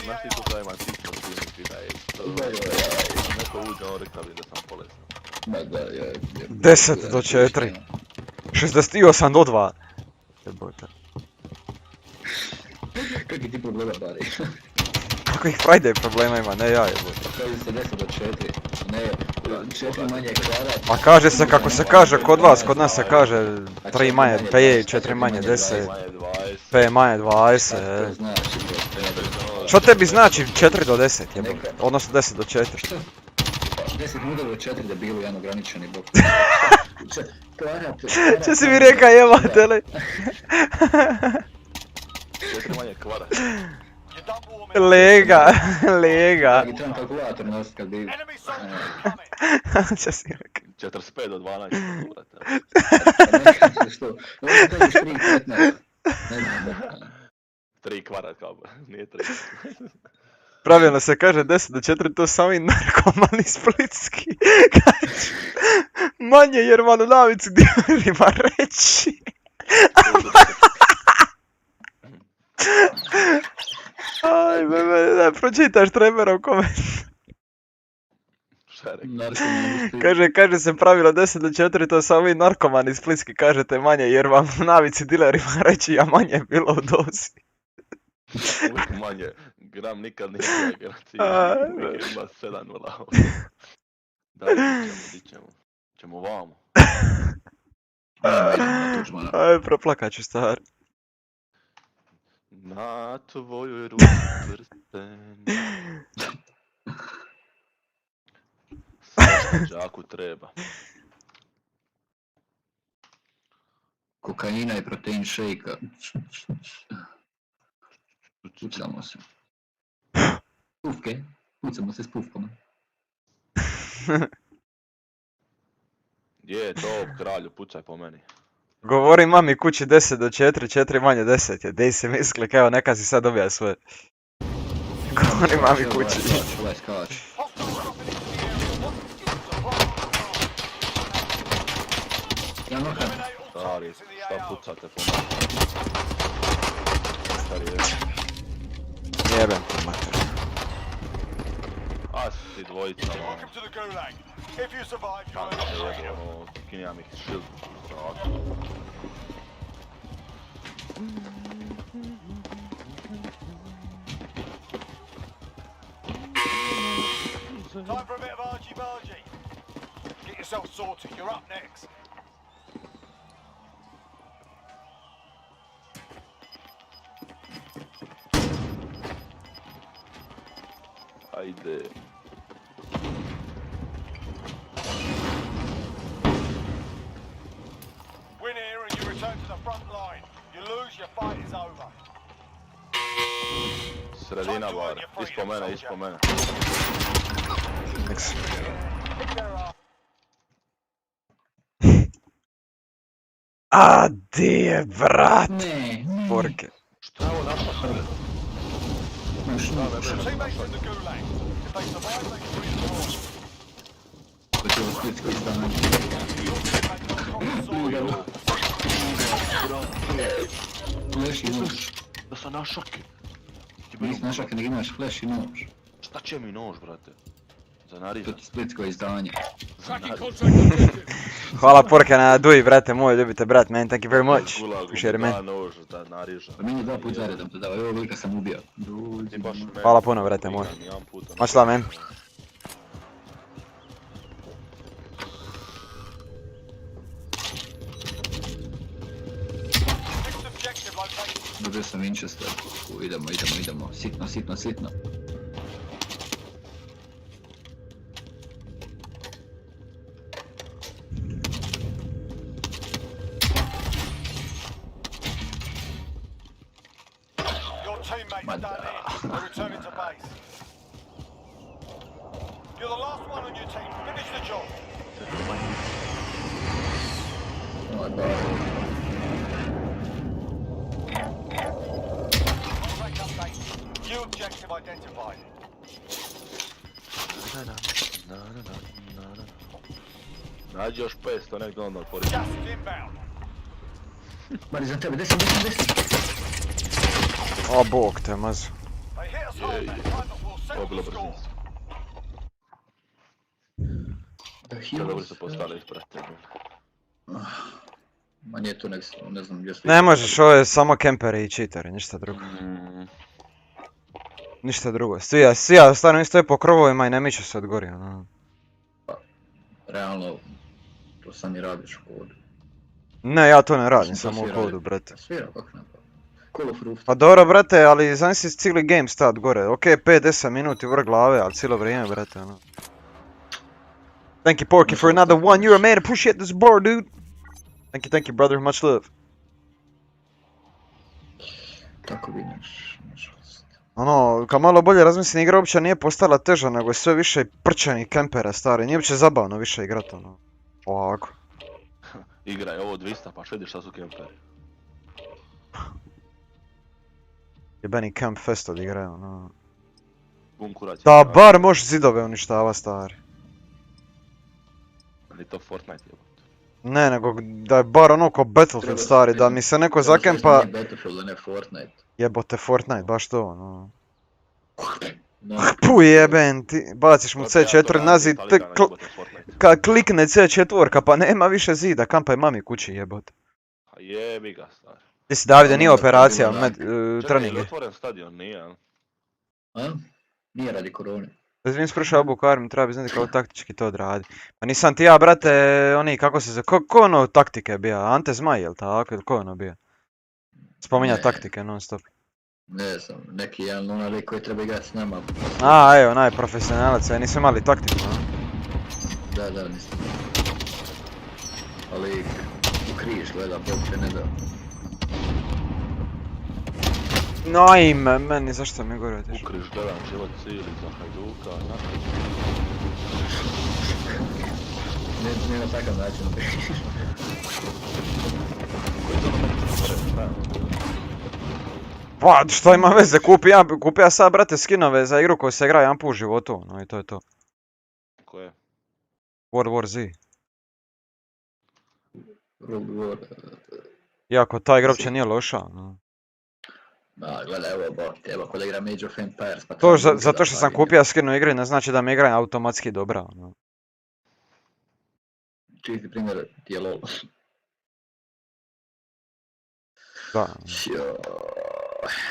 Znaš ti to da ima TikTok i da je isto. Neko uđe, on rekao bi da sam bolestan. Ma da, je. 10 do 4. 68 do 2. Jebote. Kakvi ti problema, Bari? Kakvih Friday problema ima, ne ja jebote. Kaže se 10 do 4. Ne, 4 manje kvadrat. Pa kaže se kako se kaže kod vas, kod nas se kaže 3 manje 5, 4 manje 10, 5 manje 20. To znači, Što tebi znači 4 do 10 jebote? Odnosno 10 do 4. 10 minuta do 4 debilu, jedan ograničeni bok. Kvadrat. Što si mi reka jebate li? 4 manje kvadrat. Lega. I trebam kalkulator nosit kad bi... Što si reka? 45 do 12, brate. Ne kažeš što, ovo kažeš 3.15. Ne znam. 3 kvadrat kao, nije 3. Pravilno se kaže 10 do 4, to sami narkomani splitski. manje jer vam u navici dilerima reći. Aj, ne, pročitaš trenerov komentar. Šta je rekao? Kaže se pravilo 10-4, to samo vi narkomani splitski kažete manje jer vam u navici dilerima reći, a manje je bilo u dozi. Uvijek manje, gram nikad nije garancija, uvijek ima 7-0. Daj, di ćemo? Ćemo vamo. Aj, proplakat ću stari. Na tvojoj ruci prsten. Sve što đaku treba. Kokaina i protein šejka. Pucamo se. Pufke. Pucamo se s pufkama. Gdje je to, kralju, pucaj po meni. Govori mami kući 10-4, 4 manje 10 je. Dej se misli, evo neka si sad dobija sve. Govori mami kući. Stari, šta pucate po meni? Stari je. Jebem ti mater. A si dvojica, Welcome to the Gulag. If you survive, you kako earn se a jebe, premium. ono, kinijam ih šilt. Time for a bit of argy-bargy. Get yourself sorted, you're up next. Ajde. Win here and you return to the front line. You lose, your fight is over. Sredina bar, ispo mene, ispo mene. Thanks. Pick their ass. A di je brat? Ne. Porke. Šta je ovo naša sreda? Your teammates in the Gulag. If they survive, they can redeploy. Hoćemo splitsko izdanje. Flash i nož. Da sam na šake. Nisi na šake, nego imaš flash i nož. Šta će mi nož, brate? Za To narizat. ti splitsko izdanje. Hvala Porke na duji, brate moj, ljubite brat, man, thank you very much. Appreciate it, Da man. nož, da narižam. Pa meni 2 put zaredom to dao, evo velika sam ubio. Ti baš mene. Hvala puno, brate moj. Jedan puta. Much love, man. Next objective location. Dobio sam Winchester. Idemo. Sitno. Your teammates done in. They're returning to base. You're the last one on your team. Finish the job. Ovaj bar. Contract update. New objective identified. Nađi još 500, nek da onda otvori. Gas is inbound. Mari za tebe, desno. O, bog te mazu. They hit us hard that time, but we'll Ovo je bilo settle the score. brzinsko. Da Šta dobro heals. se postali ispred tebe. Ma nije tu ne znam gdje su. Ne možeš, ovo je samo kemperi i cheateri, ništa drugo. Ništa drugo. Svi stvarno stoje po krovovima i ne miču se od gori, ono. Realno, to sam i radiš u kodu. Ne, ja to ne radim, Mislim, to samo u svi kodu, rade. brate. Svira, kako ne pa. Call of Roof. Pa dobro, brate, ali zamisli cijeli game stat gore. Ok, 5-10 minuti vrh glave, ali cijelo vrijeme, brate, ono. Thank you, Porky, for another one. You're a man. Appreciate this board, dude. Thank you, brother. Much love. Tako bi nažalost. Ono, kad malo bolje razmislim, igra uopće nije postala teža, nego je sve više prčanih kempera, stari. Nije uopće zabavno više igrat, ono. Ovako. Igraj ovo 200 pa šedi šta su kemperi. Jebeni Camp Fest odigraju, ono. Bum kurac. Da, bar možeš zidove uništava, stari. Ni to Fortnite je. Ne, nego da je bar ono ko Battlefield stari, da mi se neko zakempa... Nije Battlefield, a ne Fortnite. Jebote Fortnite, baš to, ono. No. Puh jeben ti, baciš mu C4 na zid, kad klikne C4 pa nema više zida, kampaj mami kući jebote. A jebi ga, stari. Ti si Davide, nije operacija, Čekaj, trening je je. otvoren stadion, nije, jel? A? Nije radi korone. Da vidim sprušao obuku armiju, treba bi znati kako taktički to odradi. Pa nisam ti ja, brate, oni, kako se zove, ko ono taktike bija? Ante Zmaj, jel tako, ili ko ono bija? Spominja Ne. taktike non stop. Ne znam, neki jedan onaj lik koji treba igrati s nama. A, evo, onaj profesionalac, nisu imali taktiku, a? Da, nisam. Ali u križ gleda, uopće ne da. Najme, meni, zašto mi gore otišao? Ukriž gledam život cijeli za Hajduka, Ne na takav način. Pa, što ima veze, kupi ja sad, brate, skinove za igru koju se igra jedan put u životu, no i to je to. Ko je? World War Z. World War. Iako ta igra uopće nije loša, no. Da, gledaj, evo, bok, evo, kod igra Age of Empires, pa... To zato što sam kupio skinu igre ne znači da mi igra automatski dobra, no. Čisti primjer ti je LOL. Da. Joj.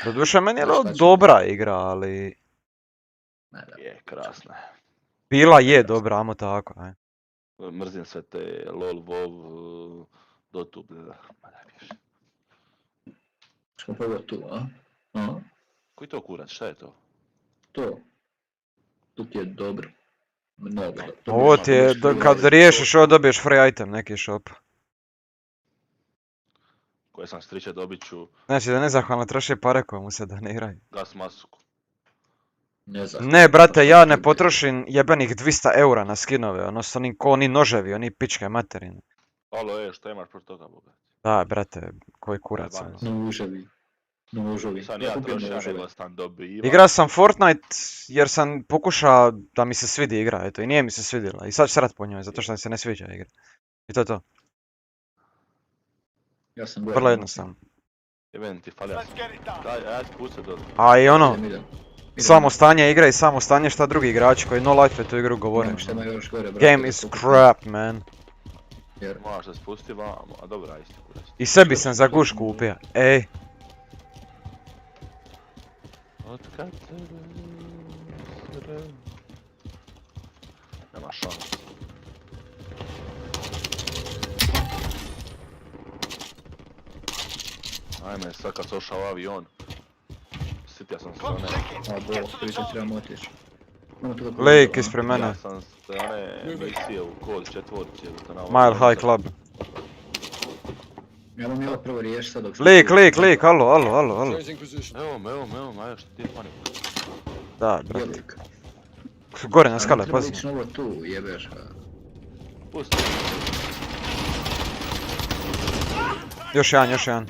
Doduše, meni je LOL dobra igra, ali... Ne, da. Je, krasna je. Bila je dobra, amo tako, aj. Mrzim sve te LOL, WoW, Dotu, bleda. Ma daj bježi. Smo prvo tu, a? Aha. Koji to kurac, šta je to? To. Tu ti je dobro. Mnogo. Ovo ti je, kad riješiš ovo dobiješ free item, neki shop. Koje sam striče dobit ću Znači da nezahvalno troši pare koje mu se doniraju. gas masku. Ne znam. Ne, brate, ja ne potrošim jebenih 200 eura na skinove, ono su oni noževi, oni pičke materine. Alo, šta imaš protiv toga, boga? Da, brate, koji kurac. ono. Noževi. Nožovi. Sam ja trošio, nego sam dobio. Igrao sam Fortnite jer sam pokušao da mi se svidi igra, eto, i nije mi se svidjela. I sad ću srat po njoj, zato što mi se ne sviđa igra. I to je to. Ja sam Vrlo jednostavno. Jeben ti falja Let's sam. get it done. Daj, ajde puste dole. A i ono, Idem. samo stanje igre i samo stanje šta drugi igrači koji no life tu igru govore. Nemam šta ima još gore, brate. Game is crap, man. Jer, Moraš se spusti vamo, a dobra, isti kurac. I sebi sam za guš kupio. Ej, Otkad tebe nema šanse. Ajme, sad kad se ošao avion, sitio sam se one, a bo, priča trebamo otići. Imamo tu kako... lik ispred mene. ja sam se one misije u kod četvorci ili to na ovo. Mile High Club. Ja vam je ovo prvo riješiti sad dok... Lik, alo. Changing position. Evo, ajde što ti je panik. Da, brate. Jelik. Gore na skale, Treba pazi. ići na ovo tu, jebeš. Pusti. Još jedan.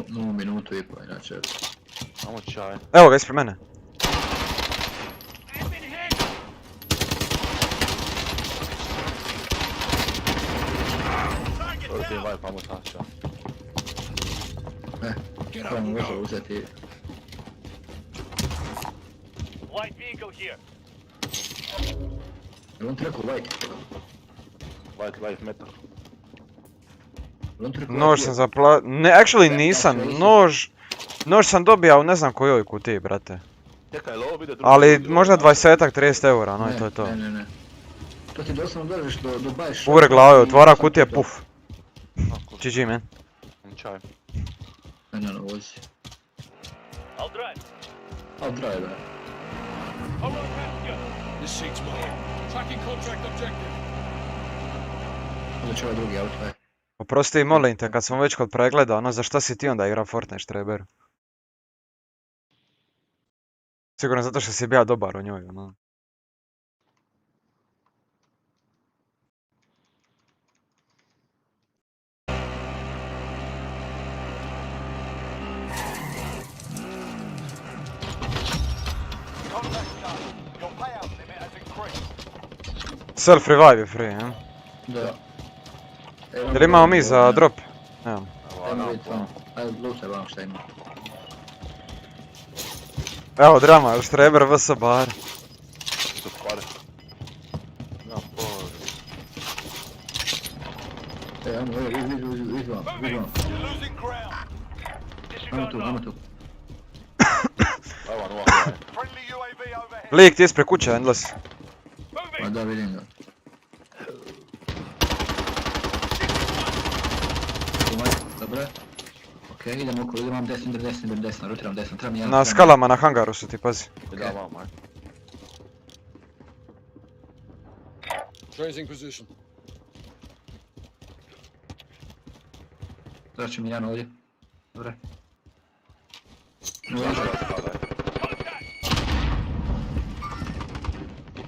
Imamo minutu i po, inače. Samo čaj. Evo ga ispred mene. Dobro ti je vaj pamotača. Trebamo možda uzeti... Light vehicle here. Jel on trekao white? White metal. Jel on trekao Nož sam ne, actually nisam, nož sam dobio u ne znam kojoj kutiji, brate. Čekaj, ovo vide drugi... Ali možda 20-ak, 30 eura, no i to je to. Ne. To ti doslovno dođeš do baš... Ure glave, otvara kutije, puf. GG, man. Čaj. Ne, vozi. I'll drive. I'll drive, da. I'll run past you. This seat's mine. Tracking contract objective. Onda će ovaj drugi auto, aj. Oprosti, molim te, kad smo već kod pregleda, ono za šta si ti onda igra Fortnite, štreber? Sigurno zato što si bio dobar u njoj, ono. Contact's done. Your payout limit has increased. Self revive je free, ja? Da. Jel imamo mi za drop? Nemam. Ajmo vidjeti vam. Ajde, lootaj vam šta ima. Evo drama, štreber vs bar. To kvare. Na pol. Ajmo, vidi vam. You're losing ground. Ajmo tu. Evo, nova. Friendly UAV overhead. Lik ti ispred kuće, endless. Ma da, vidim ga. Dobro. Okej, idemo okolo, idem vam desno, rotiram desno, trebam jedan... Na skalama, na hangaru su ti, pazi. Da, vam, aj. Train's in position. Zrači mi jedan ovdje. Dobre.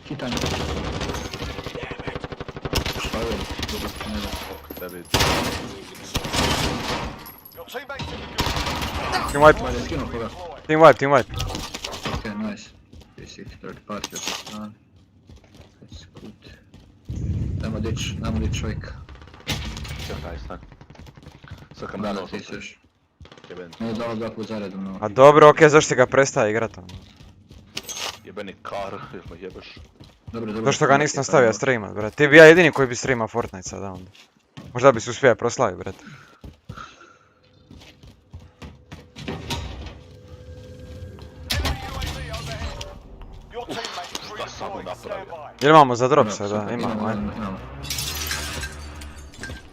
Hitanje. Šta je? Dobro, ne da. Tebi. Your teammates in the good. Team wipe, Ajde, skinuo koga. team wipe. Okej, nice. PC, third party od strane. That's good. Dajmo dić čovjeka. Čekaj, stan. Sad kam dano Ti se još. Jebeni. Ne dao dva put zaredom, no. A dobro, okej, zašto ga prestaje igrat? Jebeni kar, jel me jebeš. Dobro. Zašto ga nisi nastavio streamat, brat? Ti bi ja jedini koji bi streamao Fortnite sada onda. Možda bi se uspio proslaviti, brat. Your teammate is redeployed. Stand by. Jel imamo za drop sada? Imamo, ajde. Imamo.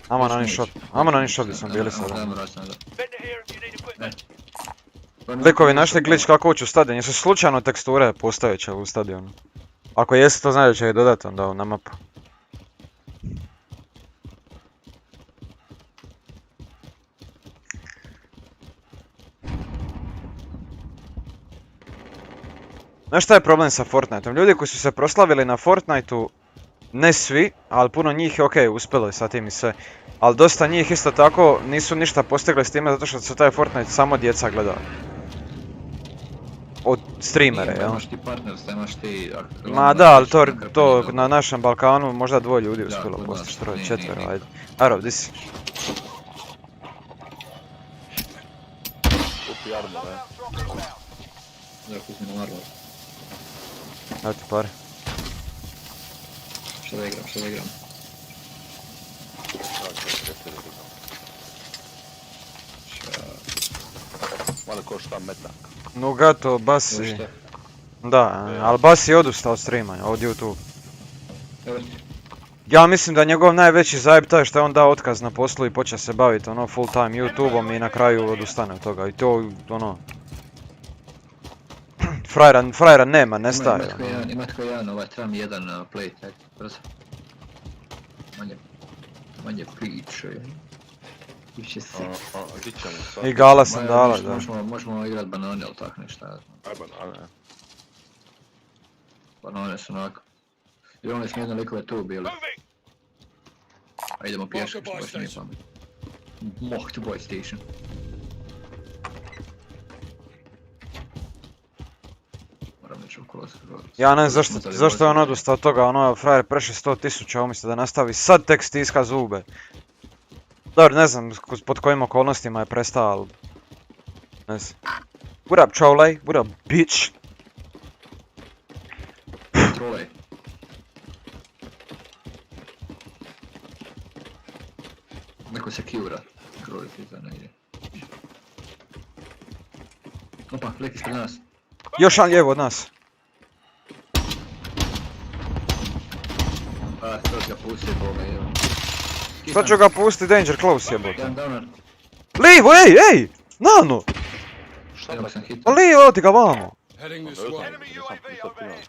Amo na oni shop gdje smo bili sada. Dajmo rasno, da. Likovi našli glitch kako ući u stadion, jesu slučajno teksture postojeće u stadionu? Ako jesu, to znači da će ih dodati onda na mapu. Znaš šta je problem sa Fortniteom? Ljudi koji su se proslavili na Fortniteu, ne svi, ali puno njih je okej, uspjelo je sa tim i sve. Ali dosta njih isto tako nisu ništa postigli s time zato što su taj Fortnite samo djeca gledali. Od streamere, jel? Imaš ti partnerstva, imaš ti... Ma da, ali to na našem Balkanu možda dvoje ljudi uspjelo postići, troje, četvero, ajde. Arov, di si? Kupi armu, ne? Da, kupi na Marvel. Evo ti pare. Što da igram? Malo košta metak. Nugato, Basi... Da, ali Basi je odustao od streamanja, od YouTube. Ja mislim da je njegov najveći zajeb taj što je on dao otkaz na poslu i počeo se baviti ono full time YouTubeom i na kraju odustane od toga. I to ono... Frajera nema, nestaje. Ima tko jedan, trebam jedan plate, ajde, brzo. Manje priče. Više si. Gdje ćemo sad? I gala sam dala, da. Možemo igrat banane ili tak nešto, ja znam. Aj banane. Banane su onako. Jer oni smo jedne likove tu bili. A idemo pješke, što baš nije pamet. Moh to boy station. Moram neću okolo skroz. Ja ne znam zašto je on odustao od toga, ono frajer preše 100.000, umjesto da nastavi sad tek stiska zube. Dobro, ne znam pod kojim okolnostima je prestao, ali... Ne znam. What up, Čolej? What up, bitch? Trolej. Neko se kiura. Krojiti za negdje. Opa, lik ispred nas. Još jedan lijevo od nas. A, sad ga pusti, boga, evo. Sad ću ga pusti, danger close jebote. Jedan downer. Lijevo, ej! Nano! Šta Evo me? sam hit. Pa lijevo, evo ti ga vamo. Heading this way. Enemy UAV overhead.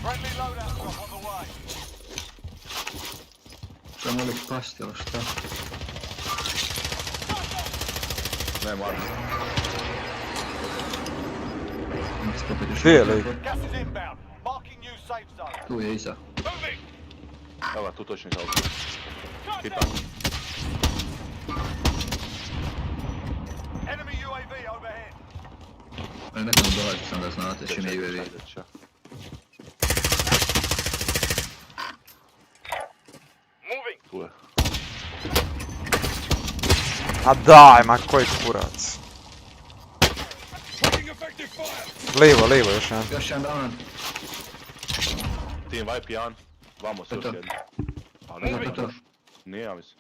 Friendly loadout drop on the way. Samo lik pasti, ali šta? Ne, moram. Gdje je lik? Gas is inbound. Marking new safe zone. Tu je iza. Moving. Evo ga, tu točni auto. Hitan. Enemy UAV overhead. Neka nam dolazi sam da znate s čim je UAV. Moving. Tu je. A daj, ma koji kurac. Livo, još jedan. Još jedan down. Team wipe jedan. Vamo se još To. jedno. A ne znam To. još. Nije, ja mislim.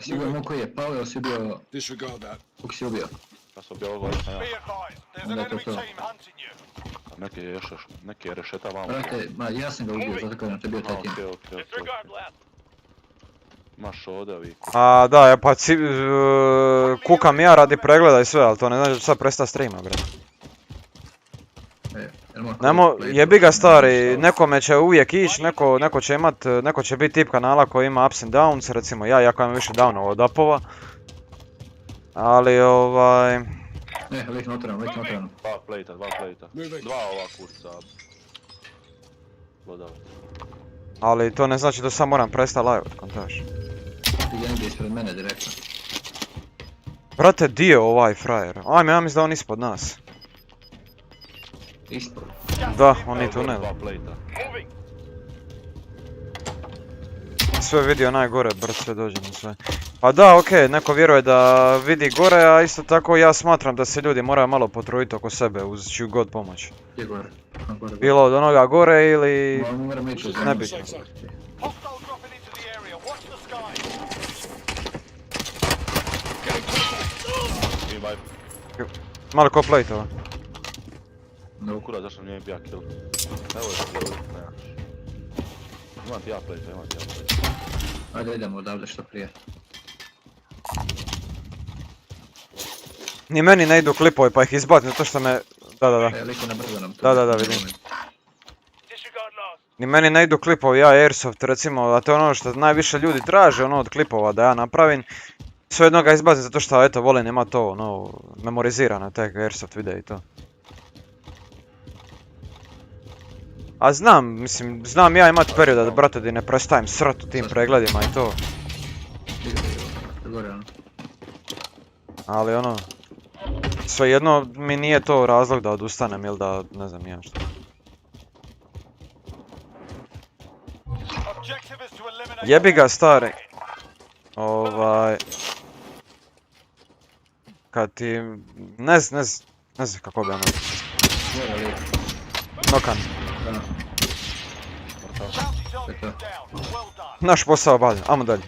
Si ubio moj koji je pao ili si ubio... Disregard that. Kog si ubio? Ja sam bio ovo sam ja. Be advised, there's an Onda enemy to. team hunting you. A neki je još, neki je rešeta vamo. Brate, ma ja sam ga ubio, zato kao nam to je bio taj tim. Okej. Imaš ovdje ovi. A da, ja pa kukam ja radi pregleda i sve, ali to ne znači da ću sad prestati streama, bre. Jebi ga stari, nekome će uvijek ići, neko će biti tip kanala koji ima ups and downs, recimo ja, iako imam više downova od upova. Ali Ne, lik notrano. Dva plejta. Dva ova kurca. Glodava. Ali to ne znači da sad moram prestati live, kontaš. Ti ga negdje ispred mene direktno. Brate, di je ovaj frajer? Ajme, ja mislim da on ispod nas. Ispod. Da, on je tunel. Dva plejta. Sve vidio najgore, brd, sve dođe na sve. Pa da, okej, neko vjeruje da vidi gore, a isto tako ja smatram da se ljudi moraju malo potruditi oko sebe uz čiju god pomoć. Gdje gore? Bilo od onoga gore ili... Moram ići u zemlju. nebitno. Hostiles dropping into the area. Watch the sky. Team wipe. Malo ko plejtova. Kura, zašto nije bija kill? Evo je kill, nemaš. Imam ti ja plejta. Ajde idemo odavde što prije. Ni meni ne idu klipovi pa ih izbacim zato što me... Da. Liko na brzo nam to. Da, vidim. Ni meni ne idu klipovi, ja airsoft recimo, a to je ono što najviše ljudi traže ono od klipova da ja napravim. Svejedno ga izbacim zato što eto volim ima to ono memorizirano te airsoft videa i to. A znam ja imat perioda brate di ne prestajem srat u tim pregledima i to. Gore ono. Ali ono, svejedno mi nije to razlog da odustanem ili da ne znam ja što. Jebi ga stari. Kad ti... ne znam kako bi ono... Nokan. Naš posao obavljen, ajmo dalje.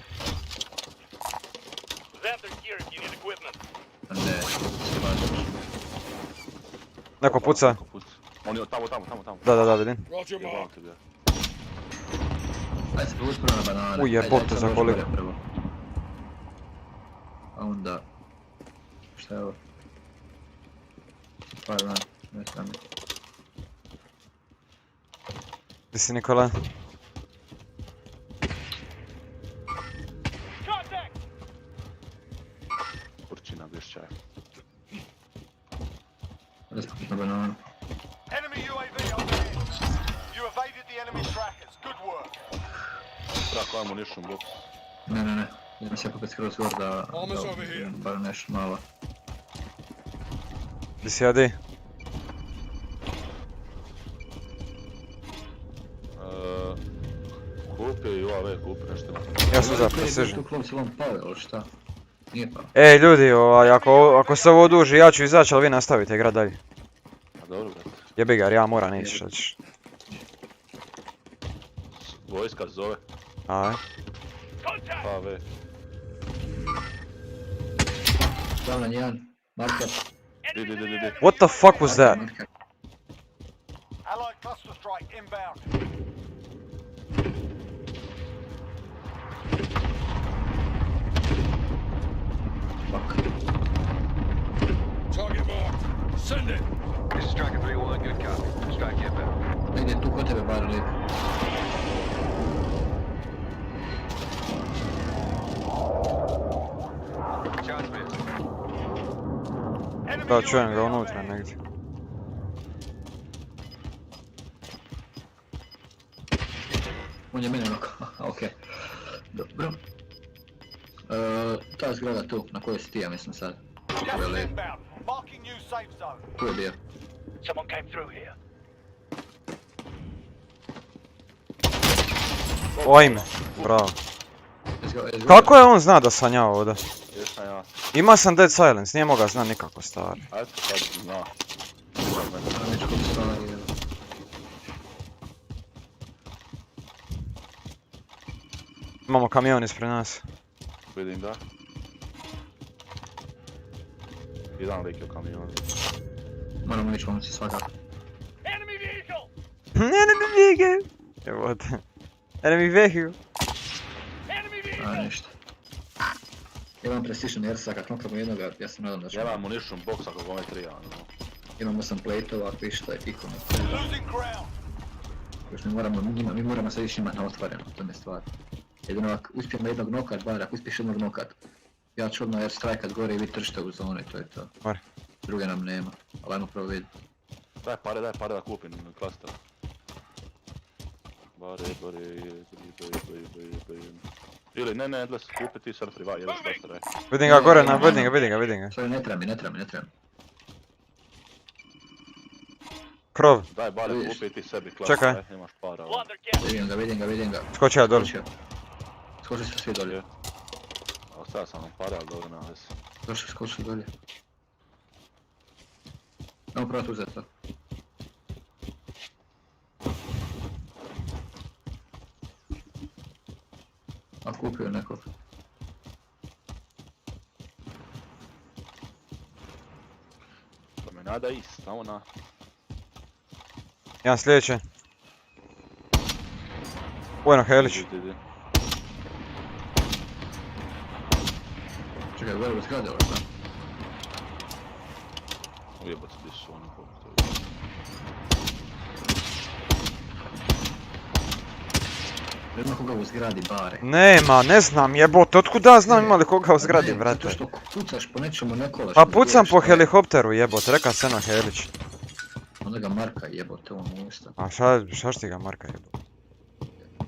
Neko puca. On je tamo. Da, vidim. Roger mark. Ajde se povući prvo na banane. Jebote za koliko. A onda... Šta je ovo? Par van, ne sami. Gdje si Nikola? Kurčina blišća je. Ajde se povući na banane. Enemy UAV overhead. You evaded the enemy trackers. Good work. Trako ammunition box. Ne. Idem se popet skroz gor da... bar nešto malo. Gdje si Adi? Kupi i UAV, kupi nešto. Ja sam za precision. Tu klopci vam pale, ali šta? Nije pao. Ej ljudi, ako se ovo oduži ja ću izaći, ali vi nastavite igrat dalje. A dobro, brate. Jebi ga, jer ja moram ići, šta ćeš. Vojska zove. Aj. HV. Glavnan jedan, marker. Di. What the fuck was that? Allied cluster strike inbound. Fuck. Target marked. Send it. This is Striker 3-1, good copy. Strike inbound. Negdje tu kod tebe bar lijep. Shots missed. Enemy Da, čujem ga UAV unutra overhead. negdje. On je mene onako, au. Dobro. Ta zgrada tu, na kojoj si ti, ja mislim sad. Gas is inbound. Marking new safe zone. Tu je bio. Someone came through here. Ojme, bravo. Kako je on zna da sam ja ovdje? Jesam ja. Ima sam dead silence, nije moga zna nikako stari. Ajde sad zna. Imamo kamion ispred nas. Vidim da. Jedan lik je u kamionu. Moramo ići pomoći svakako. Enemy vehicle! Enemy vehicle! Evo te. Enemy vehicle! Enemy A, vehicle! ništa. Imam precision jer sad kad knokamo jednoga, ja sam nadam da ćemo. Ja imam munition box ako ga ovaj trija. Imamo 8 plate-ova, pišta i pikom. Losing ground. Još mi moramo sad ići imati na otvoreno, to mi je stvar. Jedino ako uspijemo jednog nokat, bar ako uspiješ jednog nokat. Ja ću odmah airstrikeat gore i vi tržite u zone, to je to. Mora. Druge nam nema, ali ajmo prvo vidjeti. Daj pare da kupim klaster. Bare. Ili ne, da se kupi ti surf revive, jedan klaster, aj. Vidim ga gore, vidim ga. Sorry, ne treba mi. Krov. Daj bare kupi ti sebi klaster, Čekaj. aj, imaš para. Vidim ga. Skoči ja doli. Skoči se svi dolje. Ostavio sam vam pare, ali dobro nema veze. Skoči dolje. Ajmo provat uzeti to. A kupio nekog. Promenada ist, samo na... Jedan sljedeći. Bueno, Helić. Idi. Čekaj, gore u zgrade ovo šta? Ujebac gdje su oni pogotovo. Nema koga u zgradi bare. Nema, ne znam jebote, otkud da znam ima li koga u zgradi, brate. Zato što pucaš po nečemu ne kolaš. Pa pucam po helikopteru jebote, reka se na Helić. Onda ga marka jebote ovom u usta. A šta ti ga marka jebote?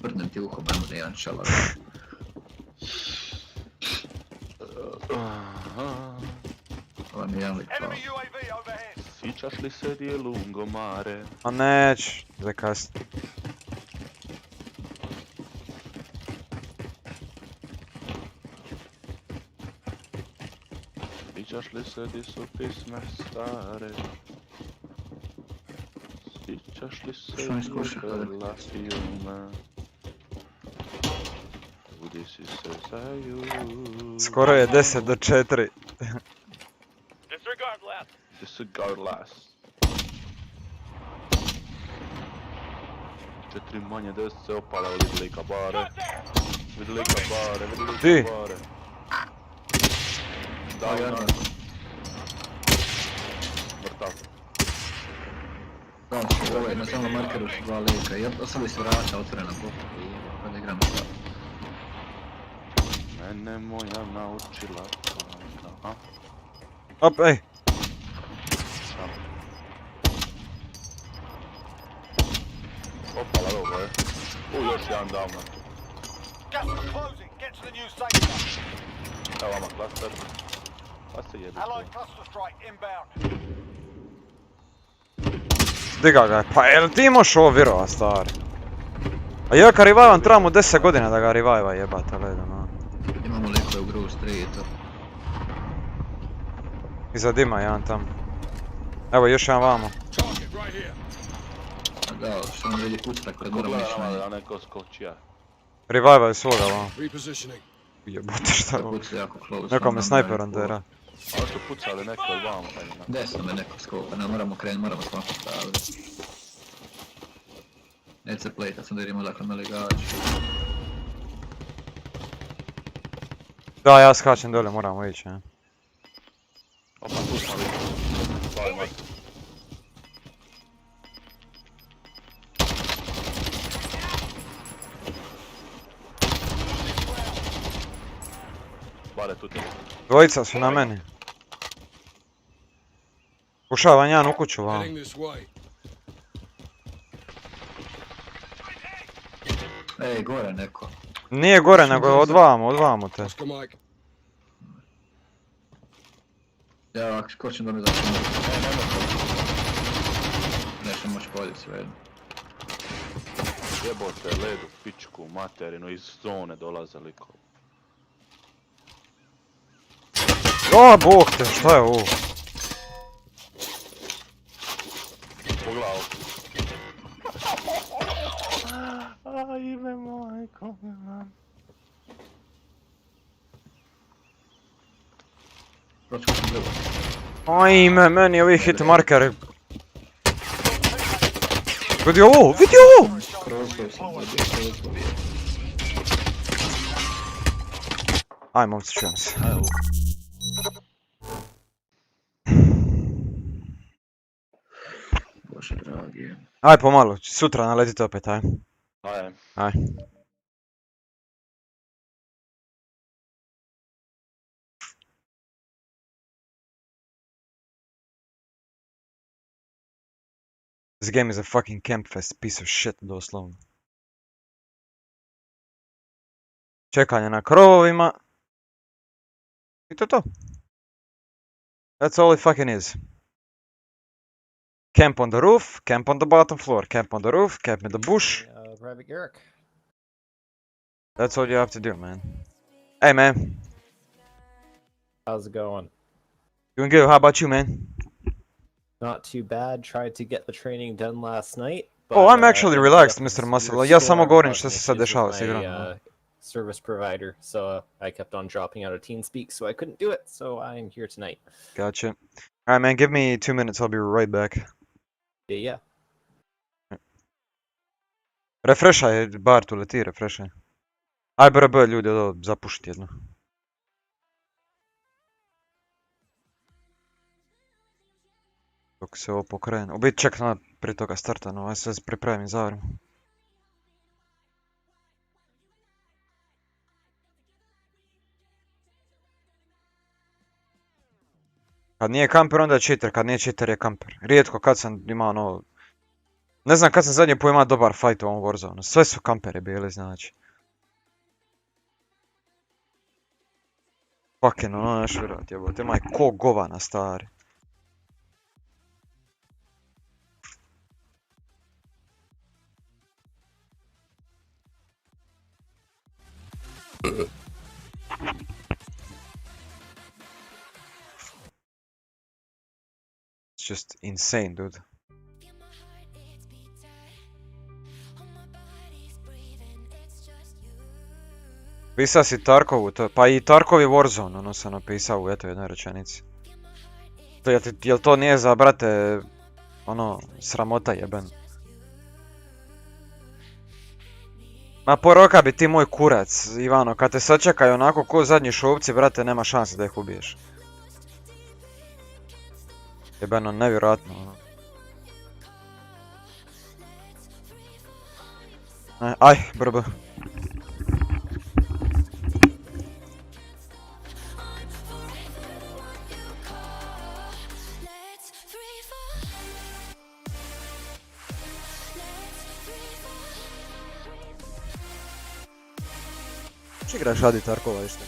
Prdnem ti uho, brano da jedan čelar. Ovo mi je jedan lik pao. Enemy UAV overhead. Sjećaš li se di je lungomare? A neć, za kasnije. Sjećaš li se di su pisme stare? Sjećaš li se Što mi skuša, ljubila filme? Gdje si se zaju? Skoro je 10 do 4. Disregard last. Disregard last. 4 manje 10 se opala, vidjeli kabare. Vidjeli kabare. Ti? Da, Mrtav. Ovo je na samom markeru su dva lika i ostali su vrata otvorena boka i kada igramo sad. Mene moja naučila tajna. Op, ej. Opala ovo je. Još jedan down na tu. Gas is closing. Get to the new safe zone. Evo vama klaster. Pa se jebi. Allied cluster strike inbound. Diga ga je, pa jel ti imaš ovo virova stari? A ja kad revivam trebamo 10 godina da ga reviva jebate, gledam. Imamo likove u Gruz 3 i to. Iza dima jedan tamo. Evo još jedan vamo. Target right here. A da, što nam vidi pucra kad moramo Gleda ići nama na da neko skočija. Reviva je svoga vamo. Repositioning. Jebote šta je njih. ovo? Puca jako close. Neko me snajperom dera. A što pucali neko od vama pa ima. Desno me neko skopa, ne moramo krenuti, moramo smakati staviti. Neće se plejtat, sam da vidimo dakle me legači. Da, ja skačem dole, moramo ići, ne? Opa, tu smo vidjeli. Slavi moj. Bare tu ti. Dvojica su na meni. Ušavam jedan u kuću vamo. Heading this way. Ej, gore neko. Nije gore, nego je odvamo te. Oscar Mike. Ja ako skočim do me da ćemo... Nešto moći podjeti sve. Jebote, ledu, pičku, materinu, iz zone dolaze likovi. O, bog te, šta je ovo? Pogledaj ovo. Ajme majko, man. Pročko sam drugo. Ajme, meni ovi hit marker. Vidi ovo, vidi ovo! Kroz sam dobio. Aj, momci, čujem se. Bože dragi. Aj, pomalo, sutra naletite opet, aj. Aj. Aj. This game is a fucking campfest piece of shit, doslovno. Čekanje na krovovima. I to je to. That's all it fucking is. Camp on the roof, camp on the bottom floor, camp on the roof, camp in the bush. Private Garrick. That's all you have to do, man. Hey, man. How's it going? Doing good. How about you, man? Not too bad. Tried to get the training done last night. Oh, I'm actually ended relaxed, up Mr. with Muscle. severe Ja samo storm govorim causing što se sad issues dešava with s my, igrom. service provider, so I kept on dropping out of TeamSpeak, so I couldn't do it. So I'm here tonight. Gotcha. Alright, man. Give me 2 minutes. I'll be right back. Yeah. Refreshaj, bar tu leti, refreshaj. Aj, BRB, ljudi, ovo zapušiti jedno. Dok se ovo pokrene. U biti čekam prije toga starta, no, aj sve pripremim za ARMA. Kad nije kamper, onda je cheater, kad nije cheater je kamper. Rijetko kad sam imao ono... Ne znam kad sam zadnji put imao dobar fight u ovom Warzone. Sve su kamperi bili, znači. Fucking ono neš vjerovat jebote, maj ko govana stari. It's just insane, dude. Pisao si Tarkovu, pa i Tarkov je Warzone, ono sam napisao u jednoj rečenici. Jel to nije za, brate, ono, sramota jeben? Ma poroka bi ti moj kurac, Ivano, kad te sačekaju onako ko zadnji šovci, brate, nema šanse da ih ubiješ. Jebeno, nevjerojatno, ono. Aj, BRB. Če igraš Adi Tarkova isto?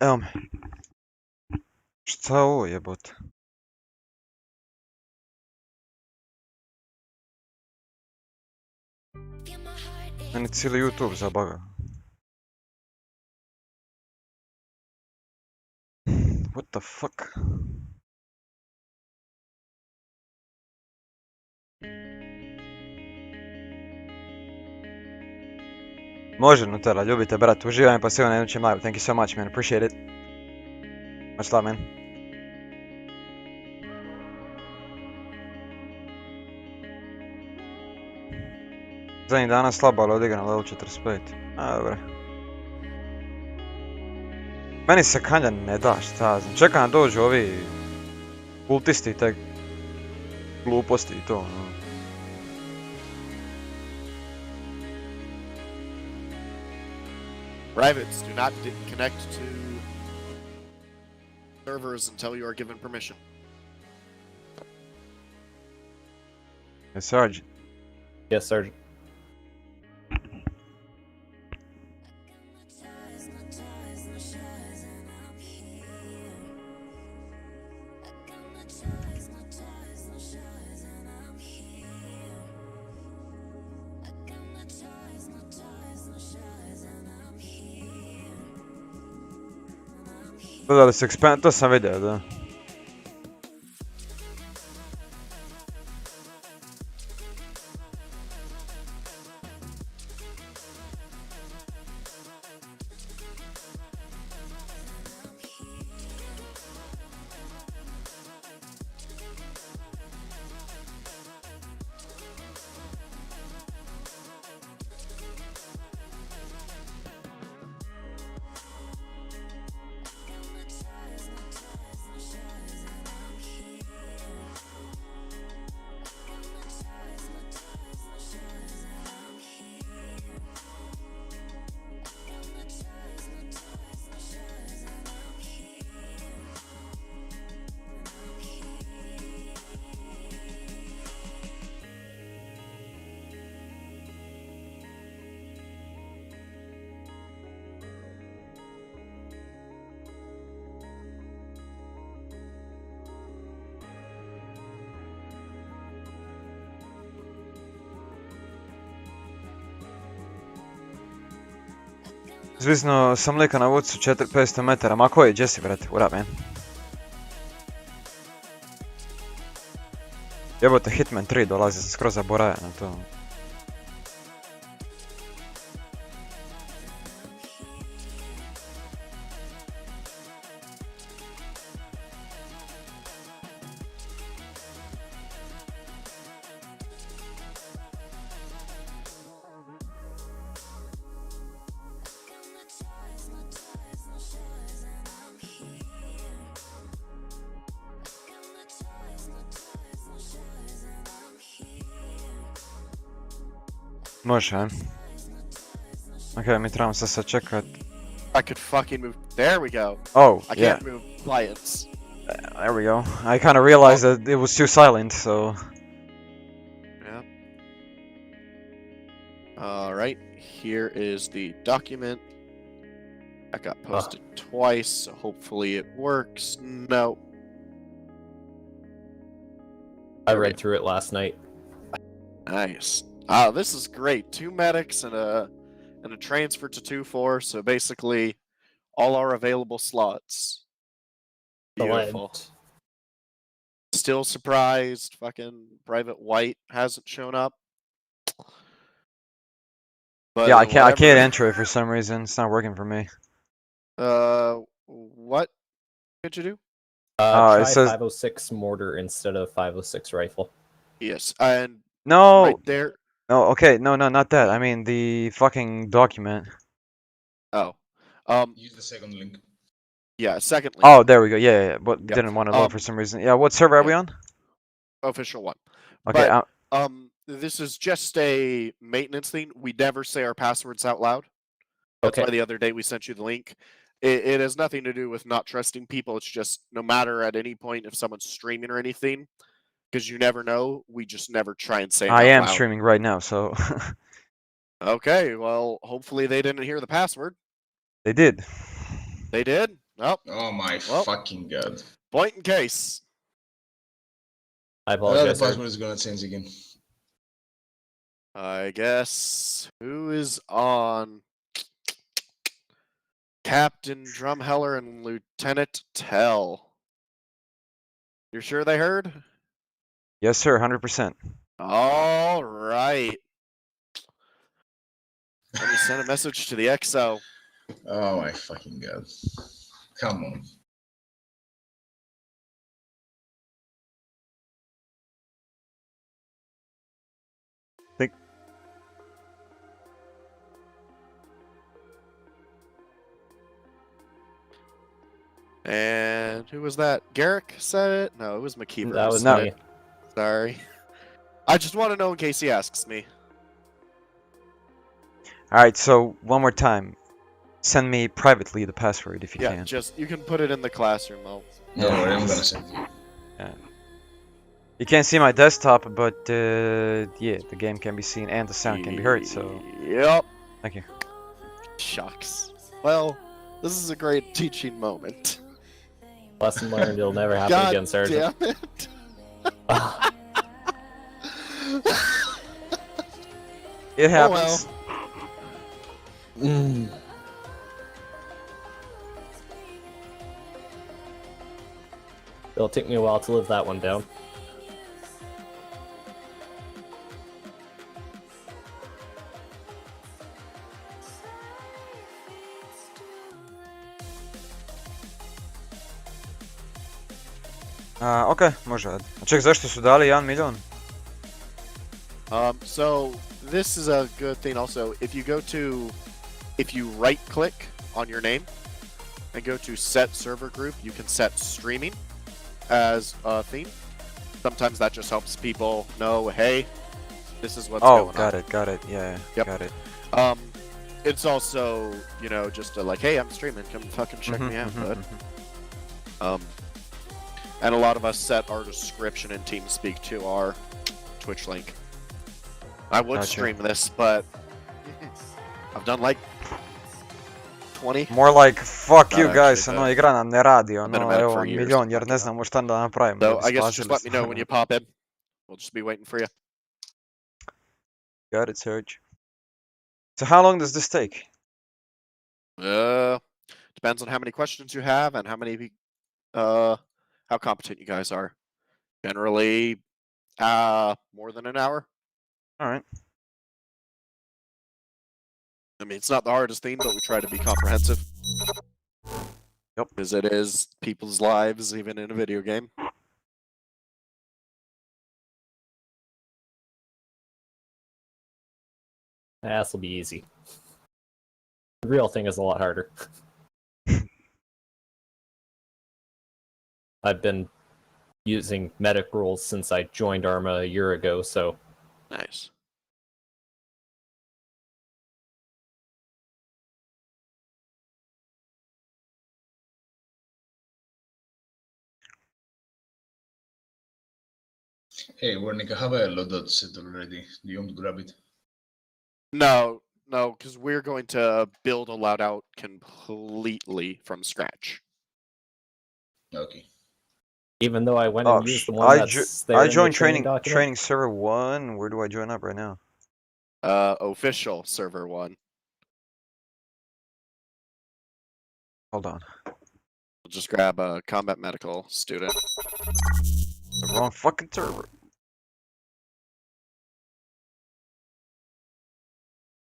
Evo me. Šta je ovo jebote? Meni cijeli YouTube zabaga. What the fuck? Može Nutella, ljubite brat, uživaj pa sigurno idućem live. Thank you so much man, appreciate it. Much love man. Zadnjih dana slabo, ali odigram level 45. A, dobro. Meni se kanja ne da, šta znam. Čekam da dođu ovi kultisti i te gluposti i to. Privates, do not connect to servers until you are given permission. Yes, Sergeant. Yes, Sergeant. Dodali se expand, to sam vidio, da. Zvisno sam lika na vucu 500 metara, ma koji, Jesse brate, ura man. Jebote Hitman 3 dolazi, sam skroz zaboravio na to. Može, a? Ok, mi trebamo sad sačekat. I could fucking move. There we go. Oh, I yeah. can't move clients. There we go. I kinda realized that it was too silent, so... Yeah. Alright, here is the document. I got posted twice, so hopefully it works. No. I read through it last night. Nice. Ah, this is great. 2 medics and a transfer to 2-4, so basically all our available slots. Beautiful. Still surprised fucking Private White hasn't shown up. But yeah, I can't enter it for some reason. It's not working for me. What could you do? Try it says 506 mortar instead of 506 rifle. Yes, and no. right there. No, okay, no, not that. I mean the fucking document. Oh, Use the second link. yeah, second link. Oh, there we go. Yeah. But Yep. didn't want to load for some reason. Yeah, what server are we on? Official 1. Okay. But, this is just a maintenance thing. We never say our passwords out loud. That's Okay. why the other day we sent you the link. It has nothing to do with not trusting people. It's just no matter at any point if someone's streaming or anything, because you never know, we just never try and say it I out am loud. streaming right now, so Okay, well, hopefully they didn't hear the password. they did. They did? Nope. Oh my Well. fucking god. Point in case. I The apologize. password is gonna change again. I guess who is on? Captain Drumheller and Lieutenant Tell. You're sure they heard? Yes, sir, 100%. All right. Let me send a message to the XO. Oh my fucking god. Come on. And who was that? Garrick said it? No, it was McKeever. That was No. me. Sorry. I just want to know in case he asks me. Alright, so one more time. Send me privately the password if you Yeah, can. just you can put it in the classroom. Don't worry, I'm gonna send you. You can't see my desktop, but yeah, the game can be seen and the sound can be heard, so Yep. thank you. Shucks. Well, this is a great teaching moment. Lesson learned, it'll never happen God again, Sergeant. damn it. It happens. It'll take me a while to live that one down. Okej, može. A ček, zašto su dali 1 milion? So this is a good thing also. If you right click on your name and go to set server group, you can set streaming as a theme. Sometimes that just helps people know, hey, this is what's going on. Got it, yeah, Yep. got it. It's also, you know, just a, like, hey, I'm streaming, come fucking check me out, bud. And a lot of us set our description in TeamSpeak to our Twitch link. I would Gotcha. stream this, but I've done like 20. More like, fuck Not you guys, actually, ono, but igra nam ne radi, been a ono, medic evo, for years, milion, jer ne znamo šta da napravimo. So da bi I guess just spasili let me know stvar. when you pop in. We'll just be waiting for you. Got it, Serge. So how long does this take? Depends on how many questions you have and how competent you guys are. Generally, more than an hour. Alright. I mean, it's not the hardest thing, but we try to be comprehensive. Yep. Because it is people's lives, even in a video game. This'll be easy. The real thing is a lot harder. I've been using medic roles since I joined ARMA a year ago, so... Nice. Hey, Wernicke, have a loadout set already. Do you want to grab it? No, because we're going to build a loadout completely from scratch. Okay. Even though I went Oh, and used the one that's there I in the joined training document. training server 1. Where do I join up right now? Official server 1. Hold on. We'll just grab a combat medical student. The wrong fucking server.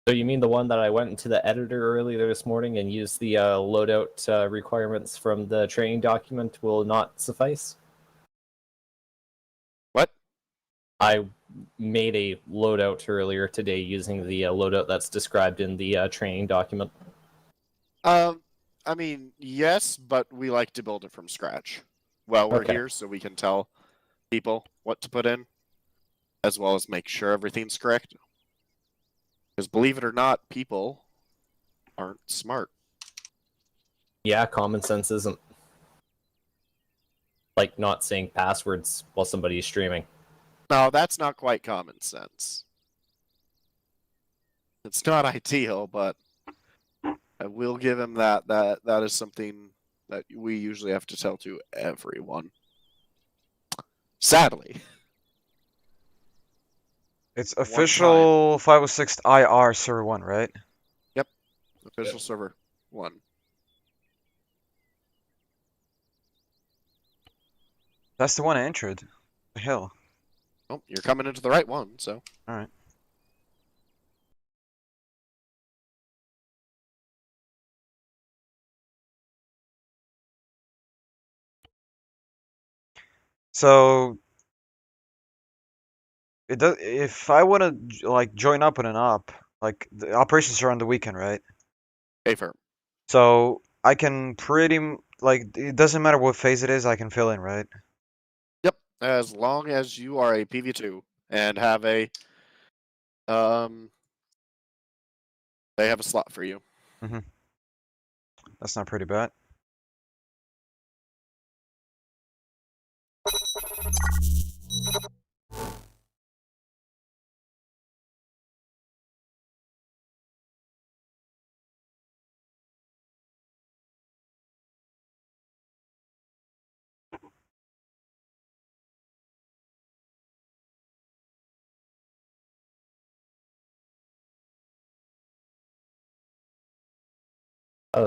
So you mean the one that I went into the editor earlier this morning and used the loadout requirements from the training document will not suffice? What? I made a loadout earlier today using the loadout that's described in the training document. I mean, yes, but we like to build it from scratch. Well, we're here so we can tell people what to put in, as well as make sure everything's correct. Because believe it or not, people aren't smart. Yeah, common sense isn't. Like not saying passwords while somebody's streaming. No, that's not quite common sense. It's not ideal, but I will give him that. That is something that we usually have to tell to everyone. Sadly. It's official 506 IR server 1, right? Yep. Official server 1. That's the one I entered. The hell. Oh, you're coming into the right one, so. Alright. So it does. If I want to like join up with an op, like the operations are on the weekend, right? Firm. So I can like it doesn't matter what phase it is, I can fill in, right? Yep. As long as you are a PV2 and have a they have a slot for you. Mm-hmm. That's not pretty bad.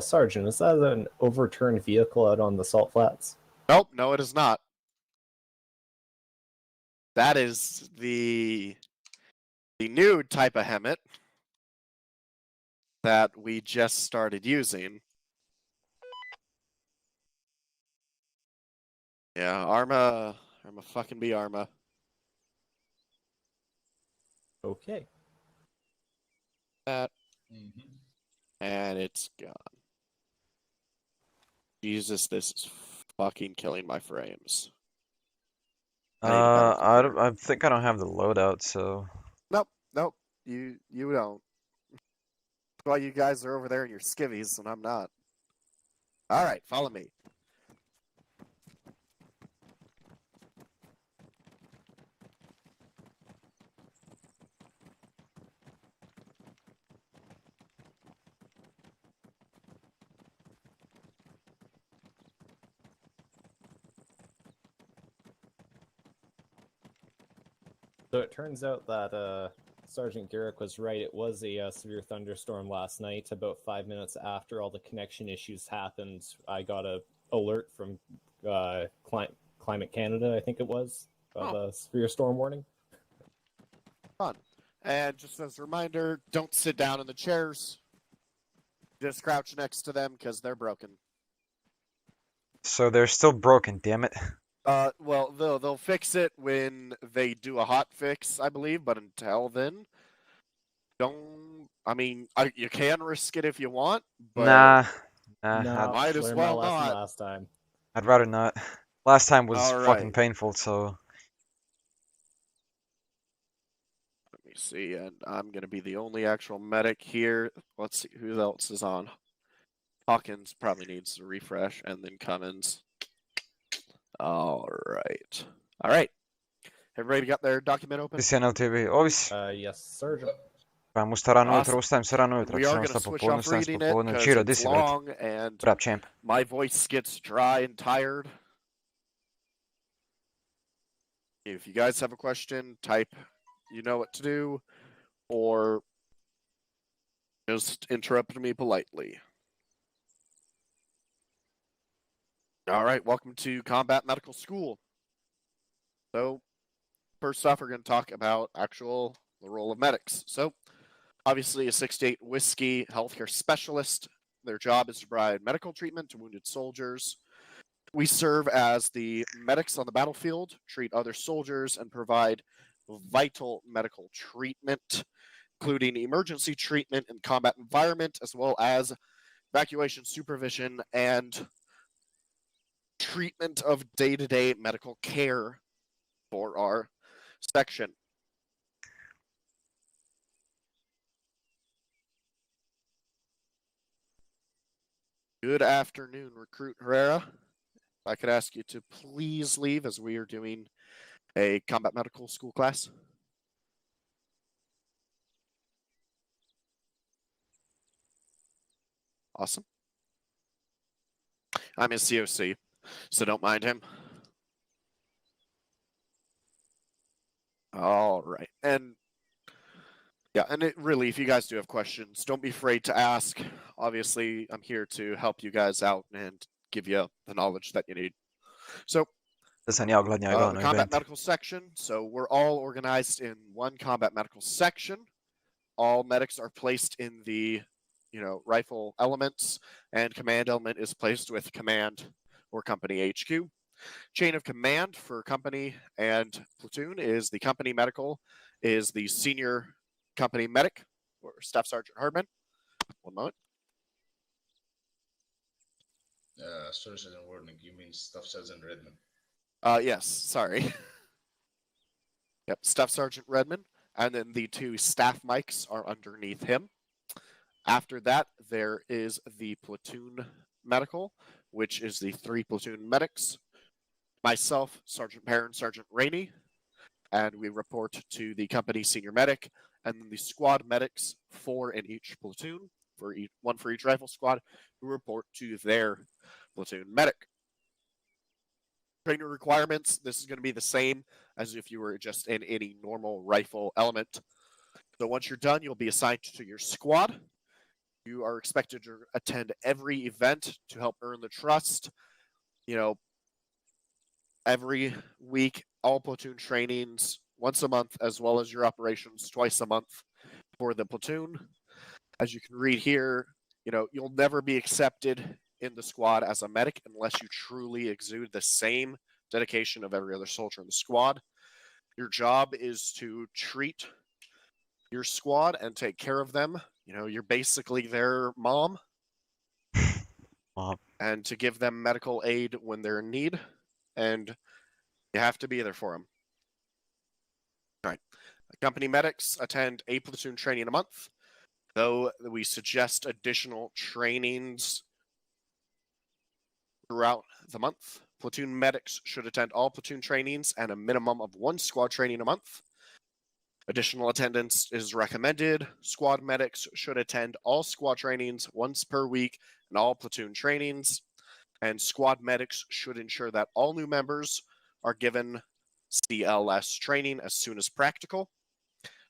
Sergeant, is that an overturned vehicle out on the salt flats? Nope, no, it is not. That is the new type of helmet that we just started using. Yeah, ARMA fucking be ARMA. Okay. That. And it's gone. Jesus, this is fucking killing my frames. I think I don't have the loadout, so. Nope, you don't. That's why you guys are over there in your skivvies and I'm not. Alright, follow me. So it turns out that Sergeant Garrick was right. It was a severe thunderstorm last night. About 5 minutes after all the connection issues happened, I got a alert from Climate Canada, I think it was, of a severe storm warning. Fun. And just as a reminder, don't sit down in the chairs. Just crouch next to them because they're broken. So they're still broken, damn it. Well, they'll fix it when they do a hot fix, I believe. But until then, don't. I mean, you can risk it if you want, but Nah, No, might as learned well my lesson not. last time. I'd rather not. Last time was All fucking right. painful, so. Let me see, and I'm gonna be the only actual medic here. Let's see who else is on. Hawkins probably needs to refresh, and then Cummins. All right. Everybody got their document open? Ti si NLTV, ovis? Yes, Sergeant. Pravimo sta rano Awesome. ujutro, ustajem se rano ujutro, We ako are sam gonna ostao switch popodne, off ustajem se reading it popodne. because Čiro, di it's si, brat? long and Brap, champ. my voice gets dry and tired. If you guys have a question, type, you know what to do, or just interrupt me politely. All right, welcome to Combat Medical School. So, first off, we're going to talk about the role of medics. So, obviously, a 68 whiskey healthcare specialist. Their job is to provide medical treatment to wounded soldiers. We serve as the medics on the battlefield, treat other soldiers, and provide vital medical treatment, including emergency treatment in combat environment, as well as evacuation supervision and treatment of day-to-day medical care for our section. Good afternoon, Recruit Herrera. If I could ask you to please leave as we are doing a combat medical school class. Awesome. I'm his COC, so don't mind him. All right. And yeah, and it really, if you guys do have questions, don't be afraid to ask. Obviously, I'm here to help you guys out and give you the knowledge that you need. So, Da sam ja ogladnja the na combat event. medical section. So we're all organized in one combat medical section. All medics are placed in the, rifle elements, and command element is placed with command or company HQ. Chain of command for company and platoon is the company medical, is the senior company medic, or Staff Sergeant Hardman. One moment. Sorry, Sergeant Warning, you mean Staff Sergeant Redman? Yes, sorry. Yep, Staff Sergeant Redman, and then the 2 staff mics are underneath him. After that, there is the platoon medical, which is the 3 platoon medics. Myself, Sergeant Perrin, Sergeant Rainey, and we report to the company senior medic, and then the squad medics, 4 in each platoon, one for each rifle squad, who report to their platoon medic. Training requirements, this is going to be the same as if you were just in any normal rifle element. So once you're done, you'll be assigned to your squad. You are expected to attend every event to help earn the trust. Every week, all platoon trainings once a month, as well as your operations twice a month for the platoon. As you can read here, you'll never be accepted in the squad as a medic unless you truly exude the same dedication of every other soldier in the squad. Your job is to treat your squad and take care of them. You're basically their mom. Mom. And to give them medical aid when they're in need. And you have to be there for them. All right. Company medics attend a platoon training a month, though we suggest additional trainings throughout the month. Platoon medics should attend all platoon trainings and a minimum of 1 squad training a month. Additional attendance is recommended. Squad medics should attend all squad trainings once per week and all platoon trainings. And squad medics should ensure that all new members are given CLS training as soon as practical.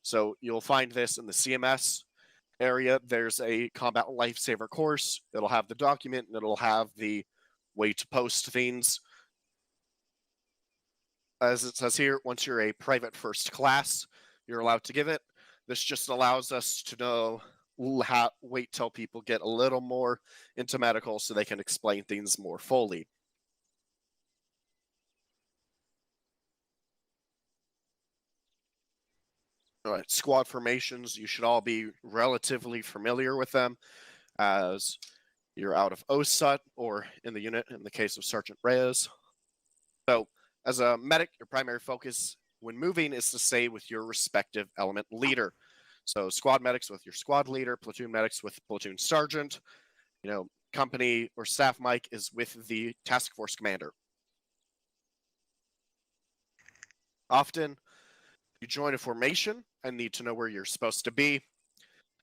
So you'll find this in the CMS area. There's a combat lifesaver course. It'll have the document and it'll have the way to post things. As it says here, once you're a private first class, you're allowed to give it. This just allows us to know, wait till people get a little more into medical so they can explain things more fully. All right, squad formations, you should all be relatively familiar with them as you're out of OSUT or in the unit in the case of Sergeant Reyes. So as a medic, your primary focus when moving is to stay with your respective element leader. So squad medics with your squad leader, platoon medics with platoon sergeant, company or staff mic is with the task force commander. Often you join a formation and need to know where you're supposed to be.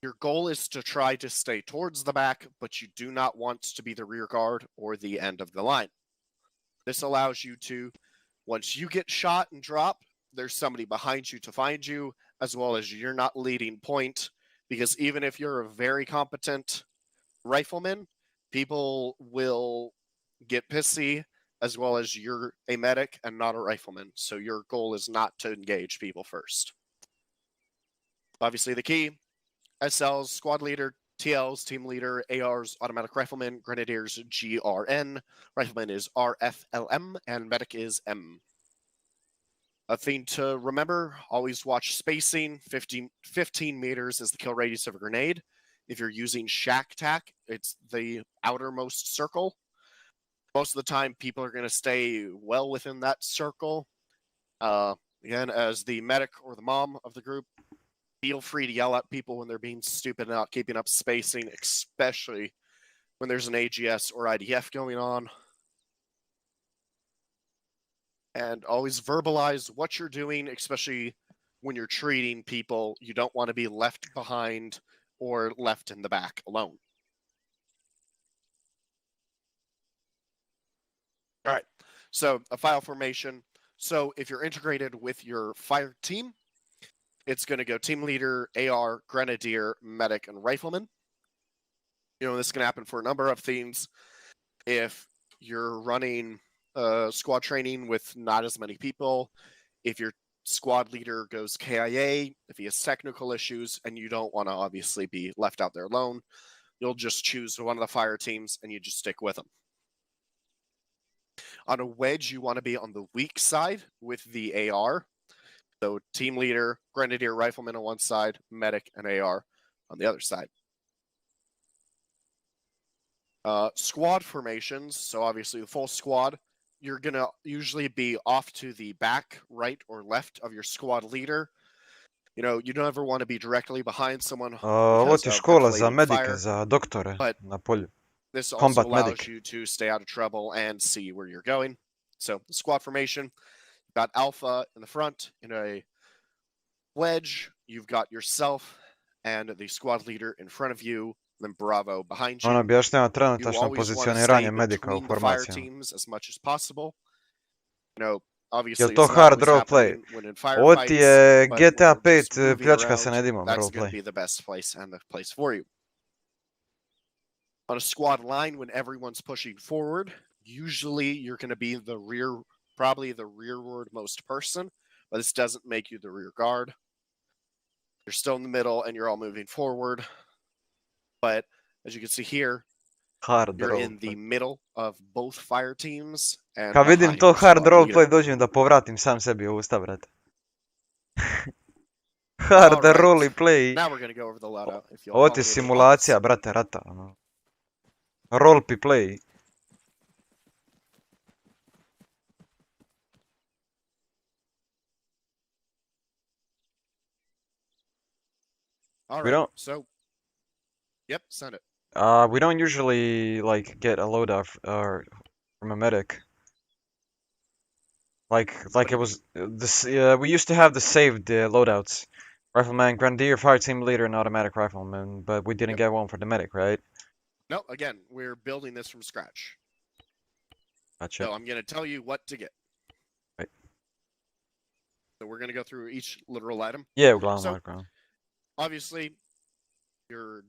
Your goal is to try to stay towards the back, but you do not want to be the rear guard or the end of the line. This allows you to, once you get shot and drop, there's somebody behind you to find you, as well as you're not leading point, because even if you're a very competent rifleman, people will get pissy, as well as you're a medic and not a rifleman. So your goal is not to engage people first. Obviously the key, SLs, squad leader, TLs, team leader, ARs, automatic rifleman, grenadiers, GRN, rifleman is RFLM, and medic is M. A thing to remember, always watch spacing. 15 meters is the kill radius of a grenade. If you're using shack tack, it's the outermost circle. Most of the time, people are going to stay well within that circle. Again, as the medic or the mom of the group, feel free to yell at people when they're being stupid and not keeping up spacing, especially when there's an AGS or IDF going on. And always verbalize what you're doing, especially when you're treating people. You don't want to be left behind or left in the back alone. All right. So a file formation. So if you're integrated with your fire team, it's going to go team leader, AR, grenadier, medic, and rifleman. You know, this can happen for a number of things. If you're running squad training with not as many people, if your squad leader goes KIA, if he has technical issues, and you don't want to obviously be left out there alone, you'll just choose one of the fire teams and you just stick with them. On a wedge, you want to be on the weak side with the AR. So team leader, grenadier, rifleman on one side, medic, and AR on the other side. Squad formations, so obviously the full squad, you're going to usually be off to the back, right, or left of your squad leader. You know, you don't ever want to be directly behind someone. Ovo ti je škola za medike, za doktore na polju. This also Combat allows medic. you to stay out of trouble and see where you're going. So the squad formation, you've got Alpha in the front in a wedge. You've got yourself and the squad leader in front of you, then Bravo behind you. On objašnjava You trenutačno always want to pozicioniranje stay medika u between the fire formacijama. teams as much as possible. You know, obviously Jel to it's not hard always roleplay? happening when in Ovo ti firefights, je but when GTA you're just 5 moving pljačka se around, ne dimom that's going to roleplay. be the best place and the place for you. On a squad line, when everyone's pushing forward, usually you're going to be the rear, probably the rearward most person, but this doesn't make you the rear guard. You're still in the middle and you're all moving forward. But as you can see here, Hard you're in the roleplay. middle of both fire teams and Kad vidim behind to your hard squad roleplay, leader. dođem da povratim sam sebi u usta, brate. Hard Alright. roleplay. Now we're going to go over the LEDA. If you'll Ovo follow ti je me to the simulacija, box. brate, rata. Ono. Roleplay. All We right. don't. So, yep, send it. We don't usually like get a loadout from a medic. Like it was this. We used to have the saved loadouts: rifleman, grenadier, fire team leader, and automatic rifleman. But we didn't get one for the medic, right? No, again, we're building this from scratch. Gotcha. So I'm going to tell you what to get. Right. So we're going to go through each literal item. Yeah, uglavnom So, background. obviously, your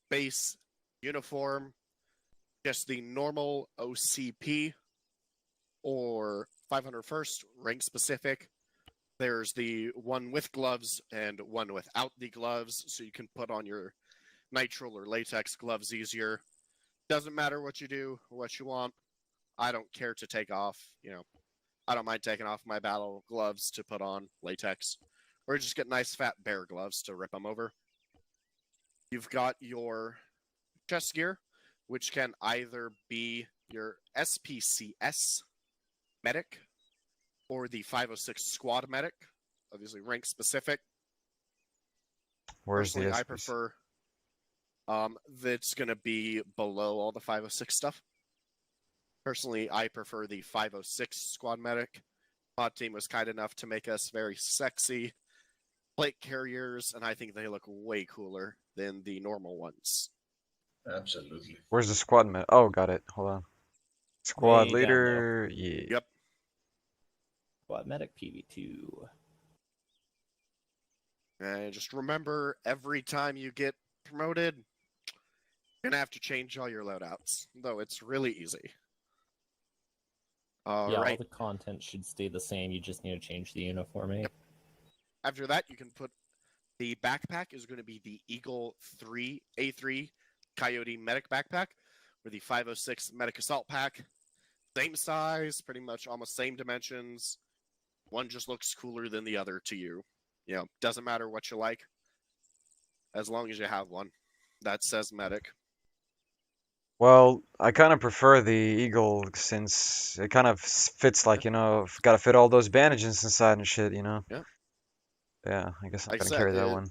base uniform, just the normal OCP or 501st rank specific. There's the one with gloves and one without the gloves, so you can put on your nitrile or latex gloves easier. Doesn't matter what you do or what you want. I don't care to take off, you know, I don't mind taking off my battle gloves to put on latex, or just get nice fat bear gloves to rip them over. You've got your chest gear, which can either be your SPCS medic or the 506 squad medic, obviously rank specific. Where's Personally, the I prefer that's going to be below all the 506 stuff. Personally, I prefer the 506 squad medic. Pod team was kind enough to make us very sexy plate carriers, and I think they look way cooler than the normal ones. Absolutely. Where's the squad med? Oh, got it. Hold on. Squad Way down leader. Yeah. Yep. Squad medic PV2. And just remember, every time you get promoted, you're going to have to change all your loadouts, though it's really easy. Yeah, all Right. the content should stay the same. You just need to change the uniform. Yep. After that, you can put the backpack is going to be the Eagle 3 A3 Coyote Medic backpack, or the 506 Medic Assault Pack. Same size, pretty much almost same dimensions. One just looks cooler than the other to you. You know, doesn't matter what you like, as long as you have one that says Medic. Well, I kind of prefer the Eagle since it kind of fits, like, you know, gotta fit all those bandages inside and shit, you know? Yeah. Yeah, I guess I'm Like I gonna said, carry that one.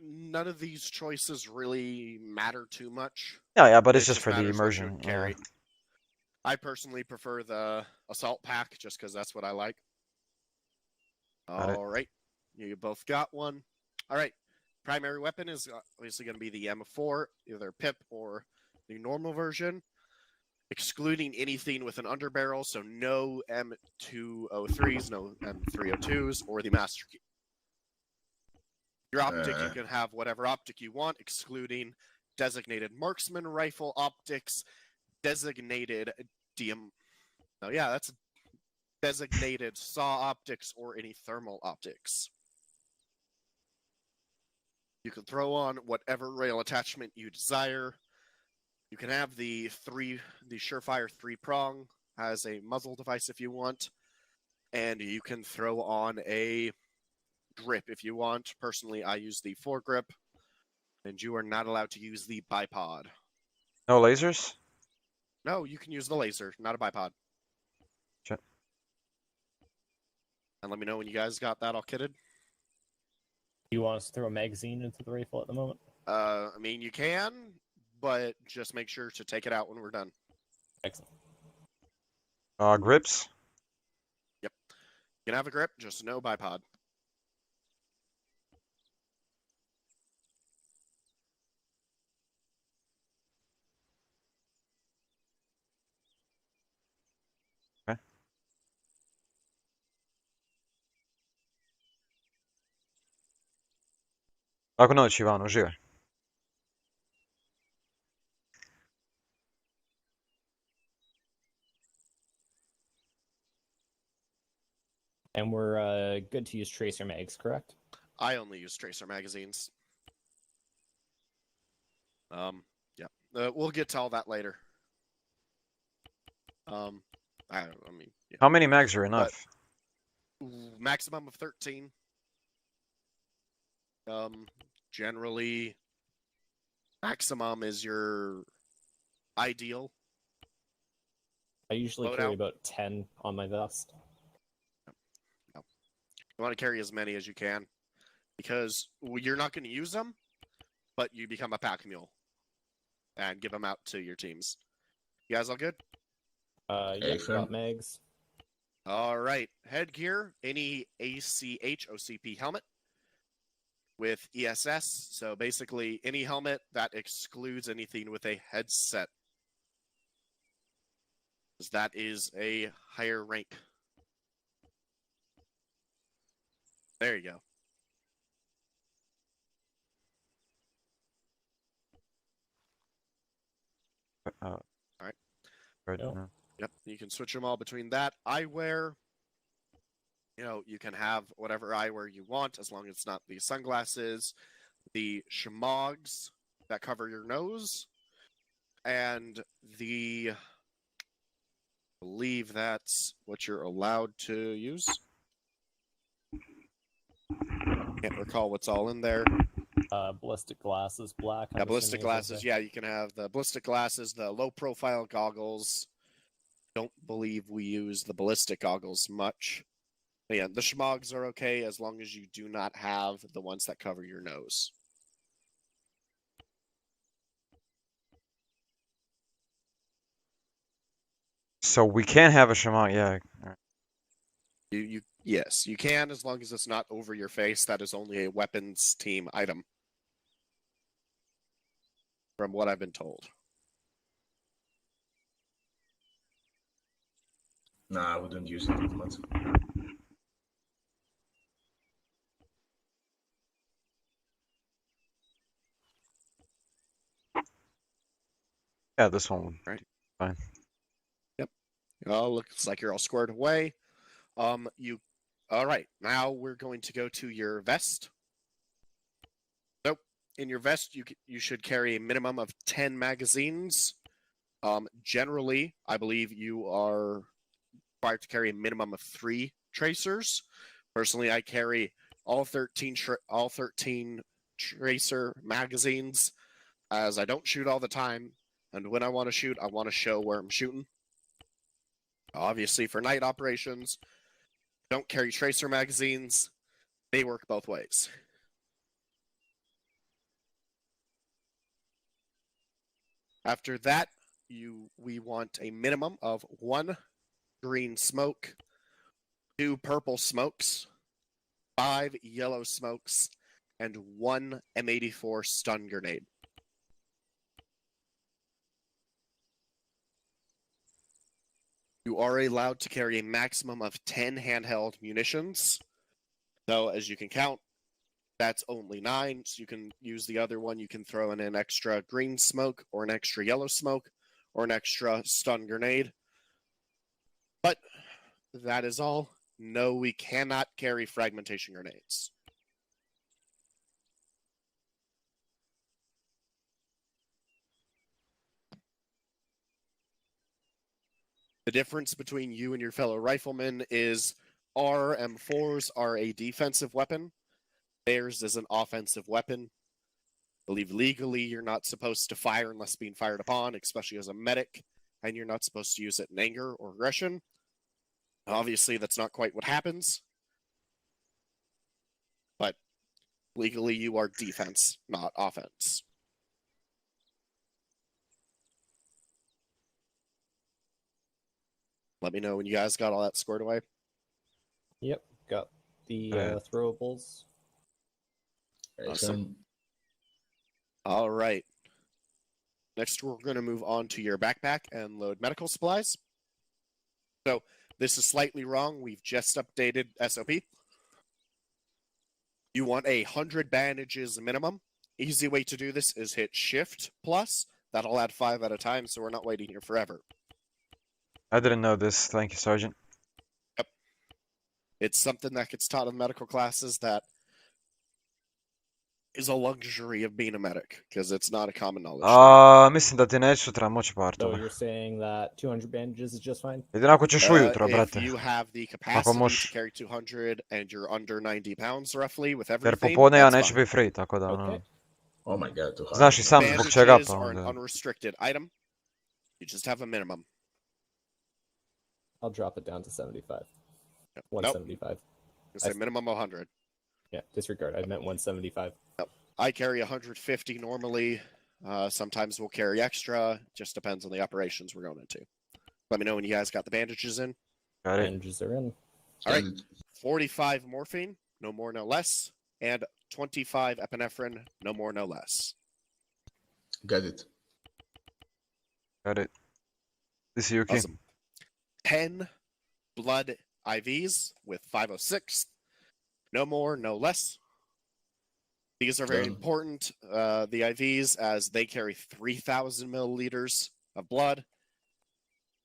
None of these choices really matter too much. Yeah, but it's just for the matters what you immersion. would carry. I personally prefer the assault pack just because that's what I like. Got it. All right, you both got one. All right, primary weapon is obviously going to be the M4, either PIP or the normal version. excluding anything with an underbarrel, so no M203s, no M302s, or the master key. Your optic, you can have whatever optic you want, excluding designated marksman rifle optics, designated designated SAW optics, or any thermal optics. You can throw on whatever rail attachment you desire. You can have the Surefire 3-prong as a muzzle device if you want, and you can throw on a grip if you want. Personally, I use the foregrip, and you are not allowed to use the bipod. No lasers? No, you can use the laser, not a bipod. Check. And let me know when you guys got that all kitted. Do you want us to throw a magazine into the rifle at the moment? I mean, you can, but just make sure to take it out when we're done. Excellent. Grips? Yep. You can have a grip, just no bipod. Okay. Laku noć, Ivano, uživaj. And we're good to use tracer mags, correct? I only use tracer magazines. Yeah. We'll get to all that later. I mean, yeah. How many mags are enough? Maximum of 13. Generally, maximum is your ideal. I usually carry about 10 on my vest. No. You want to carry as many as you can, because you're not going to use them, but you become a pack mule and give them out to your teams. You guys all good? Yeah, got mags. All right. Headgear, any ACH OCP helmet with ESS. So basically any helmet that excludes anything with a headset, because that is a higher rank. There you go. All right. Right. Yep, you can switch them all between that. Eyewear, you can have whatever eyewear you want as long as it's not the sunglasses, the shmogs that cover your nose, and I believe that's what you're allowed to use. Can't recall what's all in there. Ballistic glasses, black. Yeah, ballistic glasses. Yeah, you can have the ballistic glasses, the low-profile goggles. Don't believe we use the ballistic goggles much. But yeah, the shmogs are okay as long as you do not have the ones that cover your nose. So we can have a shemagh, yeah. Yes, you can as long as it's not over your face. That is only a weapons team item, from what I've been told. Nah, I wouldn't use it that much. Yeah, this one would be fine. Yep. Oh, looks like you're all squared away. All right, now we're going to go to your vest. So, in your vest, you should carry a minimum of 10 magazines. Generally, I believe you are required to carry a minimum of 3 tracers. Personally, I carry all 13 tracer magazines, as I don't shoot all the time, and when I want to shoot, I want to show where I'm shooting. Obviously, for night operations, don't carry tracer magazines. They work both ways. After that, we want a minimum of 1 green smoke, 2 purple smokes, 5 yellow smokes, and 1 M84 stun grenade. You are allowed to carry a maximum of 10 handheld munitions. So, as you can count, that's only 9. So you can use the other one. You can throw in an extra green smoke or an extra yellow smoke or an extra stun grenade. But that is all. No, we cannot carry fragmentation grenades. The difference between you and your fellow riflemen is our M4s are a defensive weapon. Theirs is an offensive weapon. I believe legally you're not supposed to fire unless being fired upon, especially as a medic, and you're not supposed to use it in anger or aggression. Obviously, that's not quite what happens. But legally, you are defense, not offense. Let me know when you guys got all that squared away. Yep, got the throwables. Awesome. All right. Next, we're going to move on to your backpack and load medical supplies. So, this is slightly wrong. We've just updated SOP. You want 100 bandages minimum. Easy way to do this is hit Shift plus. That'll add 5 at a time, so we're not waiting here forever. I didn't know this. Thank you, Sergeant. Yep. It's something that gets taught in medical classes that is a luxury of being a medic, because it's not a common knowledge. Mislim da ti neću sutra moći par So toga. you're saying that 200 bandages is just fine? Jedino ako ćeš ujutro, If brate. you have the capacity to carry 200 and you're under 90 pounds roughly with Jer everything, popodne ja that's neću fine. biti free, tako da ono... Okay. Oh my god, too hard. Znaš i sam zbog čega Bandages pa are an onda... unrestricted item. You just have a minimum. I'll drop it down to 75. Nope. 175. You say minimum 100. Yeah, disregard. I meant 175. Nope. I carry 150 normally. Sometimes we'll carry extra. Just depends on the operations we're going into. Let me know when you guys got the bandages in. Got it. Bandages are in. All right. 45 morphine, no more, no less. And 25 epinephrine, no more, no less. Got it. Got it. This is Yuki. Awesome. 10 blood IVs with 506. No more, no less. These are very important, the IVs, as they carry 3,000 milliliters of blood.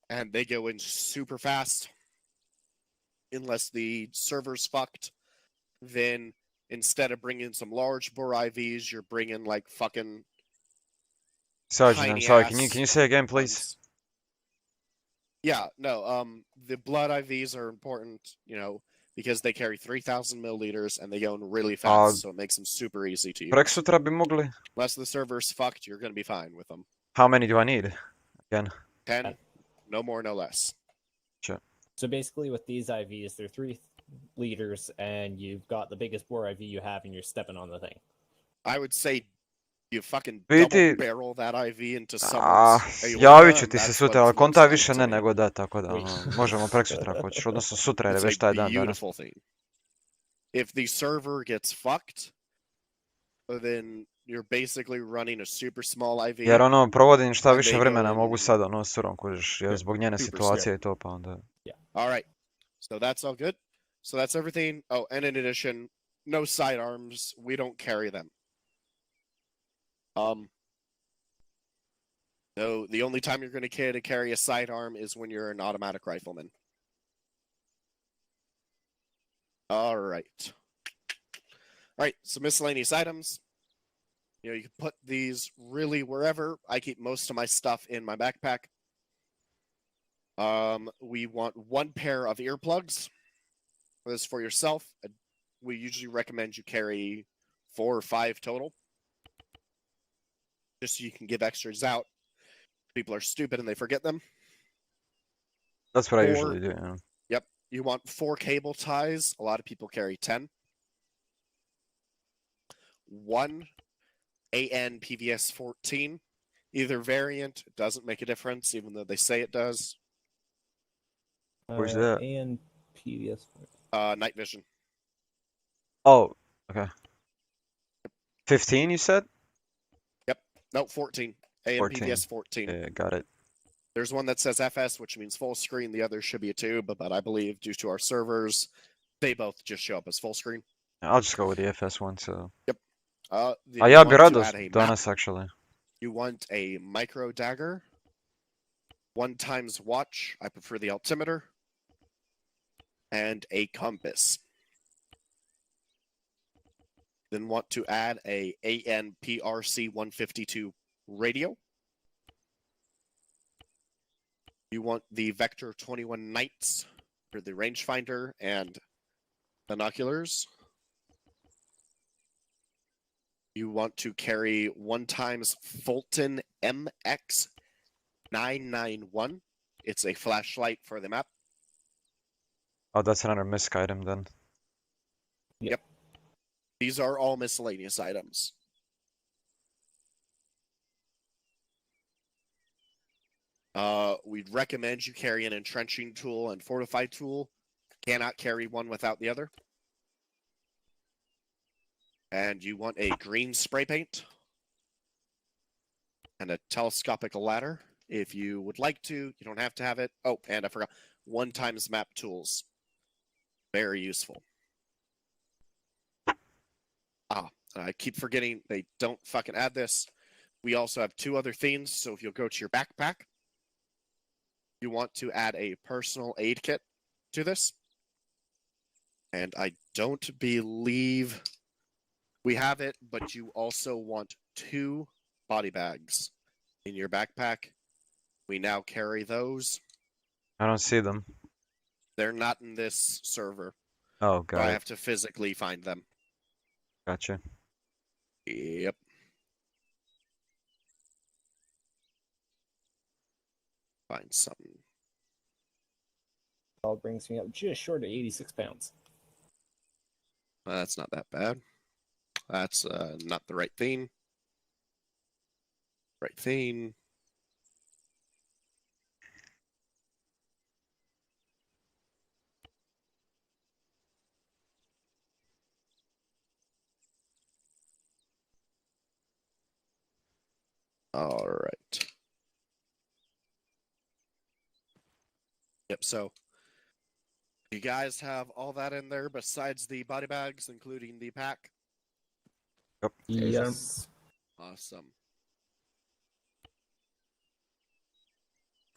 And they go in super fast. Unless the server's fucked, then instead of bringing some large bore IVs, you're bringing like fucking... Sergeant, I'm sorry, can you say again, please? Yeah, no, the blood IVs are important, you know, because they carry 3,000 milliliters and they go in really fast, so it makes them super easy to use. Preksutra bi mogli? Unless the server's fucked, you're going to be fine with them. How many do I need? Again? 10, no more, no less. Sure. So basically with these IVs, they're 3 liters and you've got the biggest bore IV you have and you're stepping on the thing. I would say you fucking Vidi... double barrel that IV into someone's aorta, Javit ću ti and se that's sutra, what ali konta it's više ne to me. nego da, tako da možemo preksutra ako hoćeš, odnosno sutra jer je It's već a taj dan danas. beautiful thing. If the server gets fucked, then you're basically running a super small IV. Jer ono, provodim šta and više they vremena go mogu in sad ono s Surom, kužiš, jer zbog njene super situacije i to pa onda... All right, so that's all good. So that's everything. Oh, and in addition, no sidearms. We don't carry them. So the only time you're going to carry a sidearm is when you're an automatic rifleman. All right. All right, so miscellaneous items. You know, you can put these really wherever. I keep most of my stuff in my backpack. We want 1 pair of earplugs. This is for yourself. We usually recommend you carry 4 or 5 total. Just so you can give extras out. People are stupid and they forget them. That's what I usually do, yeah. Yep. You want 4 cable ties. A lot of people carry 10. 1 AN PVS 14. Either variant, it doesn't make a difference, even though they say it does. Where's that? And PVS. Night vision. Oh, okay. 15 you said? Yep. No, 14. AN 14. PVS 14. Yeah, got it. There's one that says FS, which means full screen. The other should be a tube, but I believe due to our servers, they both just show up as full screen. I'll just go with the FS one, so... A ja bi rado danas, actually. You want a micro dagger, 1x watch, I prefer the altimeter, and a compass. Then want to add a ANPRC 152 radio. You want the Vector 21 Knights for the rangefinder and binoculars. You want to carry 1x Fulton MX991. It's a flashlight for the map. Oh, that's another misc item then. Yep. These are all miscellaneous items. We'd recommend you carry an entrenching tool and fortify tool. Cannot carry one without the other. And you want a green spray paint and a telescopic ladder. If you would like to, you don't have to have it. Oh, and I forgot, 1x map tools. Very useful. I keep forgetting they don't fucking add this. We also have 2 other themes, so if you'll go to your backpack, you want to add a personal aid kit to this. And I don't believe we have it, but you also want 2 body bags in your backpack. We now carry those. I don't see them. They're not in this server. Oh, got I it. have to physically find them. Gotcha. Yep. Find something. All brings me up just short of 86 pounds. That's not that bad. That's not the right thing. Right thing. All right. Yep, so you guys have all that in there besides the body bags, including the pack? Yep. Yes. Awesome.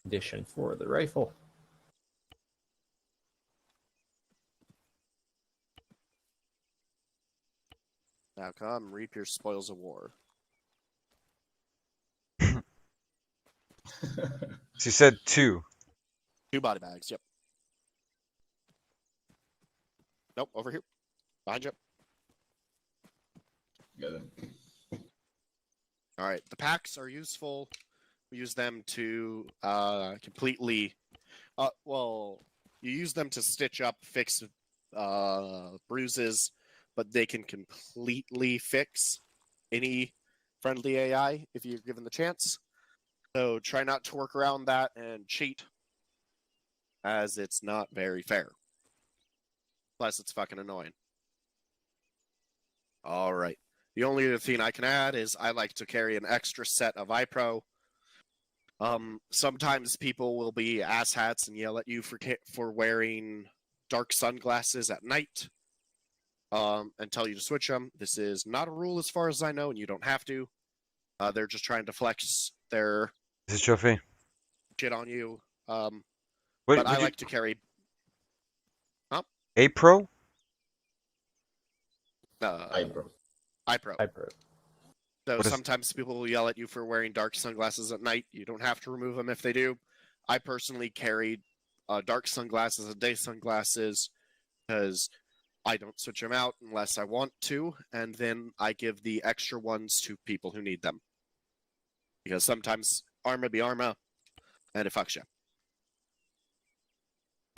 Condition for the rifle. Now come, reap your spoils of war. She said 2. 2 body bags, yep. Nope, over here. Behind you. Got it. Alright, the packs are useful. We use them to completely... well, you use them to stitch up, fix bruises, but they can completely fix any friendly AI if you're given the chance. So try not to work around that and cheat, as it's not very fair. Plus, it's fucking annoying. Alright. The only other thing I can add is I like to carry an extra set of iPro. Sometimes people will be asshats and yell at you for wearing dark sunglasses at night and tell you to switch them. This is not a rule as far as I know, and you don't have to. They're just trying to flex their Is it Trophy? shit on you. Wait, But I like to carry... A Pro? iPro. iPro. iPro. So What is- sometimes people will yell at you for wearing dark sunglasses at night. You don't have to remove them if they do. I personally carry dark sunglasses and day sunglasses because I don't switch them out unless I want to, and then I give the extra ones to people who need them. Because sometimes ARMA be ARMA, and it fucks you.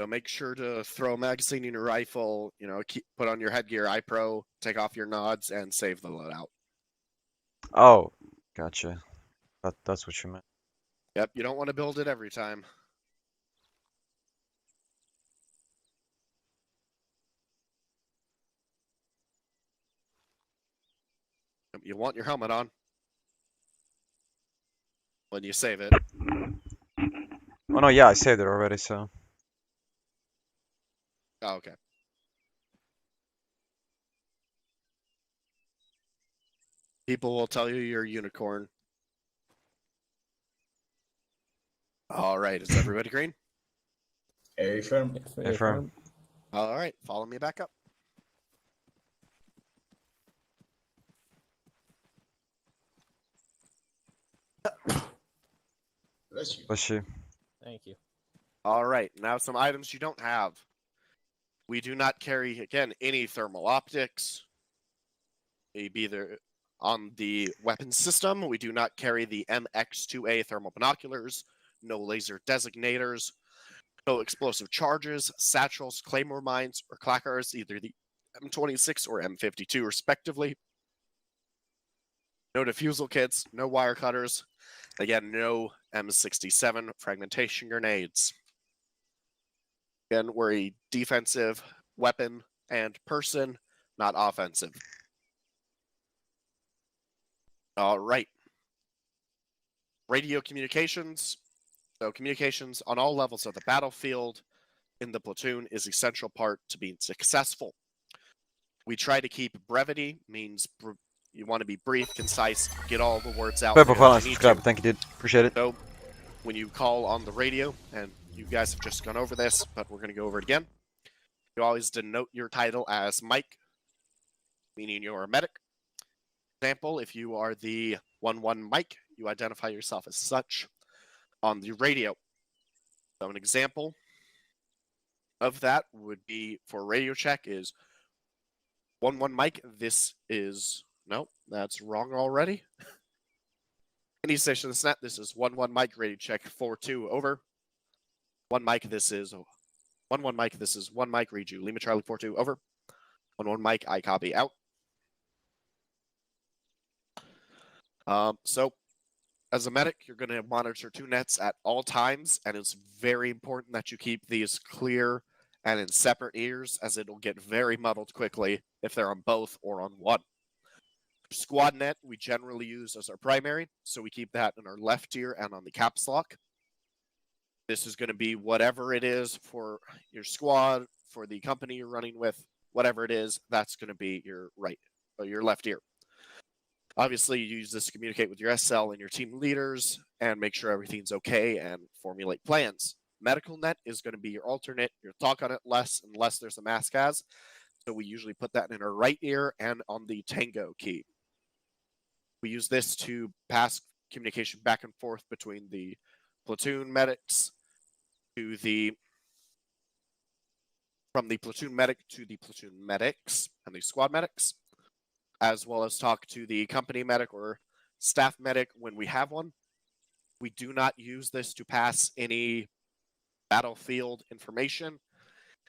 So make sure to throw a magazine in your rifle, you know, put on your headgear, iPro, take off your nods, and save the loadout. Oh, gotcha. That's what you meant. Yep, you don't want to build it every time. You want your helmet on when you save it. Oh no, yeah, I saved it already, so. Oh, okay. People will tell you you're a unicorn. All right, is everybody green? Affirm. Affirm. All right, follow me back up. Bless you. Thank you. All right, now some items you don't have. We do not carry, again, any thermal optics. Maybe either on the weapons system, we do not carry the MX2A thermal binoculars, no laser designators, no explosive charges, satchels, claymore mines, or clackers, either the M26 or M52 respectively. No diffusal kits, no wire cutters. Again, no M67 fragmentation grenades. Again, we're a defensive weapon and person, not offensive. All right. Radio communications. So communications on all levels of the battlefield in the platoon is an essential part to being successful. We try to keep brevity, means you want to be brief, concise, get all the words out. Subscribe. Thank you, dude. Appreciate it. So when you call on the radio, and you guys have just gone over this, but we're going to go over it again. You always denote your title as Mike, meaning you're a medic. For example, if you are the 1-1 Mike, you identify yourself as such on the radio. So an example of that would be for radio check is 1-1 Mike, this is... No, that's wrong already. Any station that's not, this is 1-1 Mike, radio check 4-2, over. 1 Mike, this is 1-1 Mike, this is 1 Mike, read you, Lima Charlie 4-2, over. 1-1 Mike, I copy, out. So, as a medic, you're going to monitor 2 nets at all times, and it's very important that you keep these clear and in separate ears, as it'll get very muddled quickly if they're on both or on one. Squad net, we generally use as our primary, so we keep that in our left ear and on the caps lock. This is going to be whatever it is for your squad, for the company you're running with, whatever it is, that's going to be your right, or your left ear. Obviously, you use this to communicate with your SL and your team leaders and make sure everything's okay and formulate plans. Medical net is going to be your alternate. You'll talk on it less unless there's a mask as. So we usually put that in our right ear and on the tango key. We use this to pass communication back and forth between the platoon medics to the... From the platoon medic to the platoon medics and the squad medics, as well as talk to the company medic or staff medic when we have one. We do not use this to pass any battlefield information.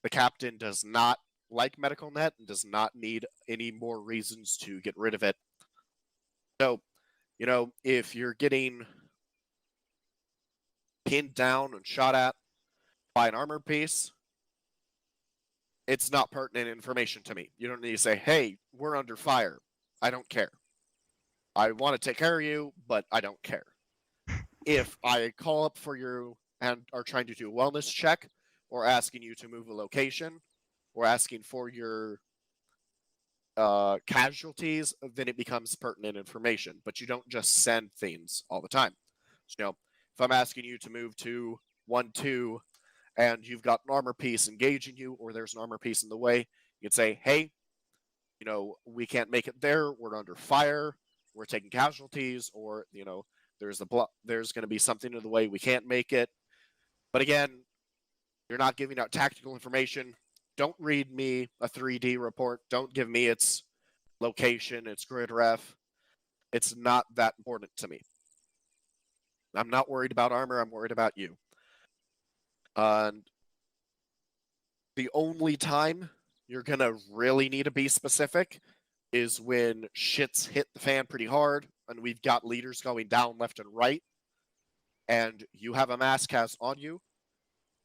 The captain does not like medical net and does not need any more reasons to get rid of it. So, you know, if you're getting pinned down and shot at by an armor piece, it's not pertinent information to me. You don't need to say, hey, we're under fire. I don't care. I want to take care of you, but I don't care. If I call up for you and are trying to do a wellness check, or asking you to move a location, or asking for your casualties, then it becomes pertinent information. But you don't just send things all the time. So, you know, if I'm asking you to move to 1-2, and you've got an armor piece engaging you, or there's an armor piece in the way, you can say, hey, you know, we can't make it there. We're under fire. We're taking casualties, or, you know, there's going to be something in the way. We can't make it. But again, you're not giving out tactical information. Don't read me a 3D report. Don't give me its location, its grid ref. It's not that important to me. I'm not worried about armor. I'm worried about you. And the only time you're going to really need to be specific is when shit's hit the fan pretty hard and we've got leaders going down left and right and you have a mass cast on you.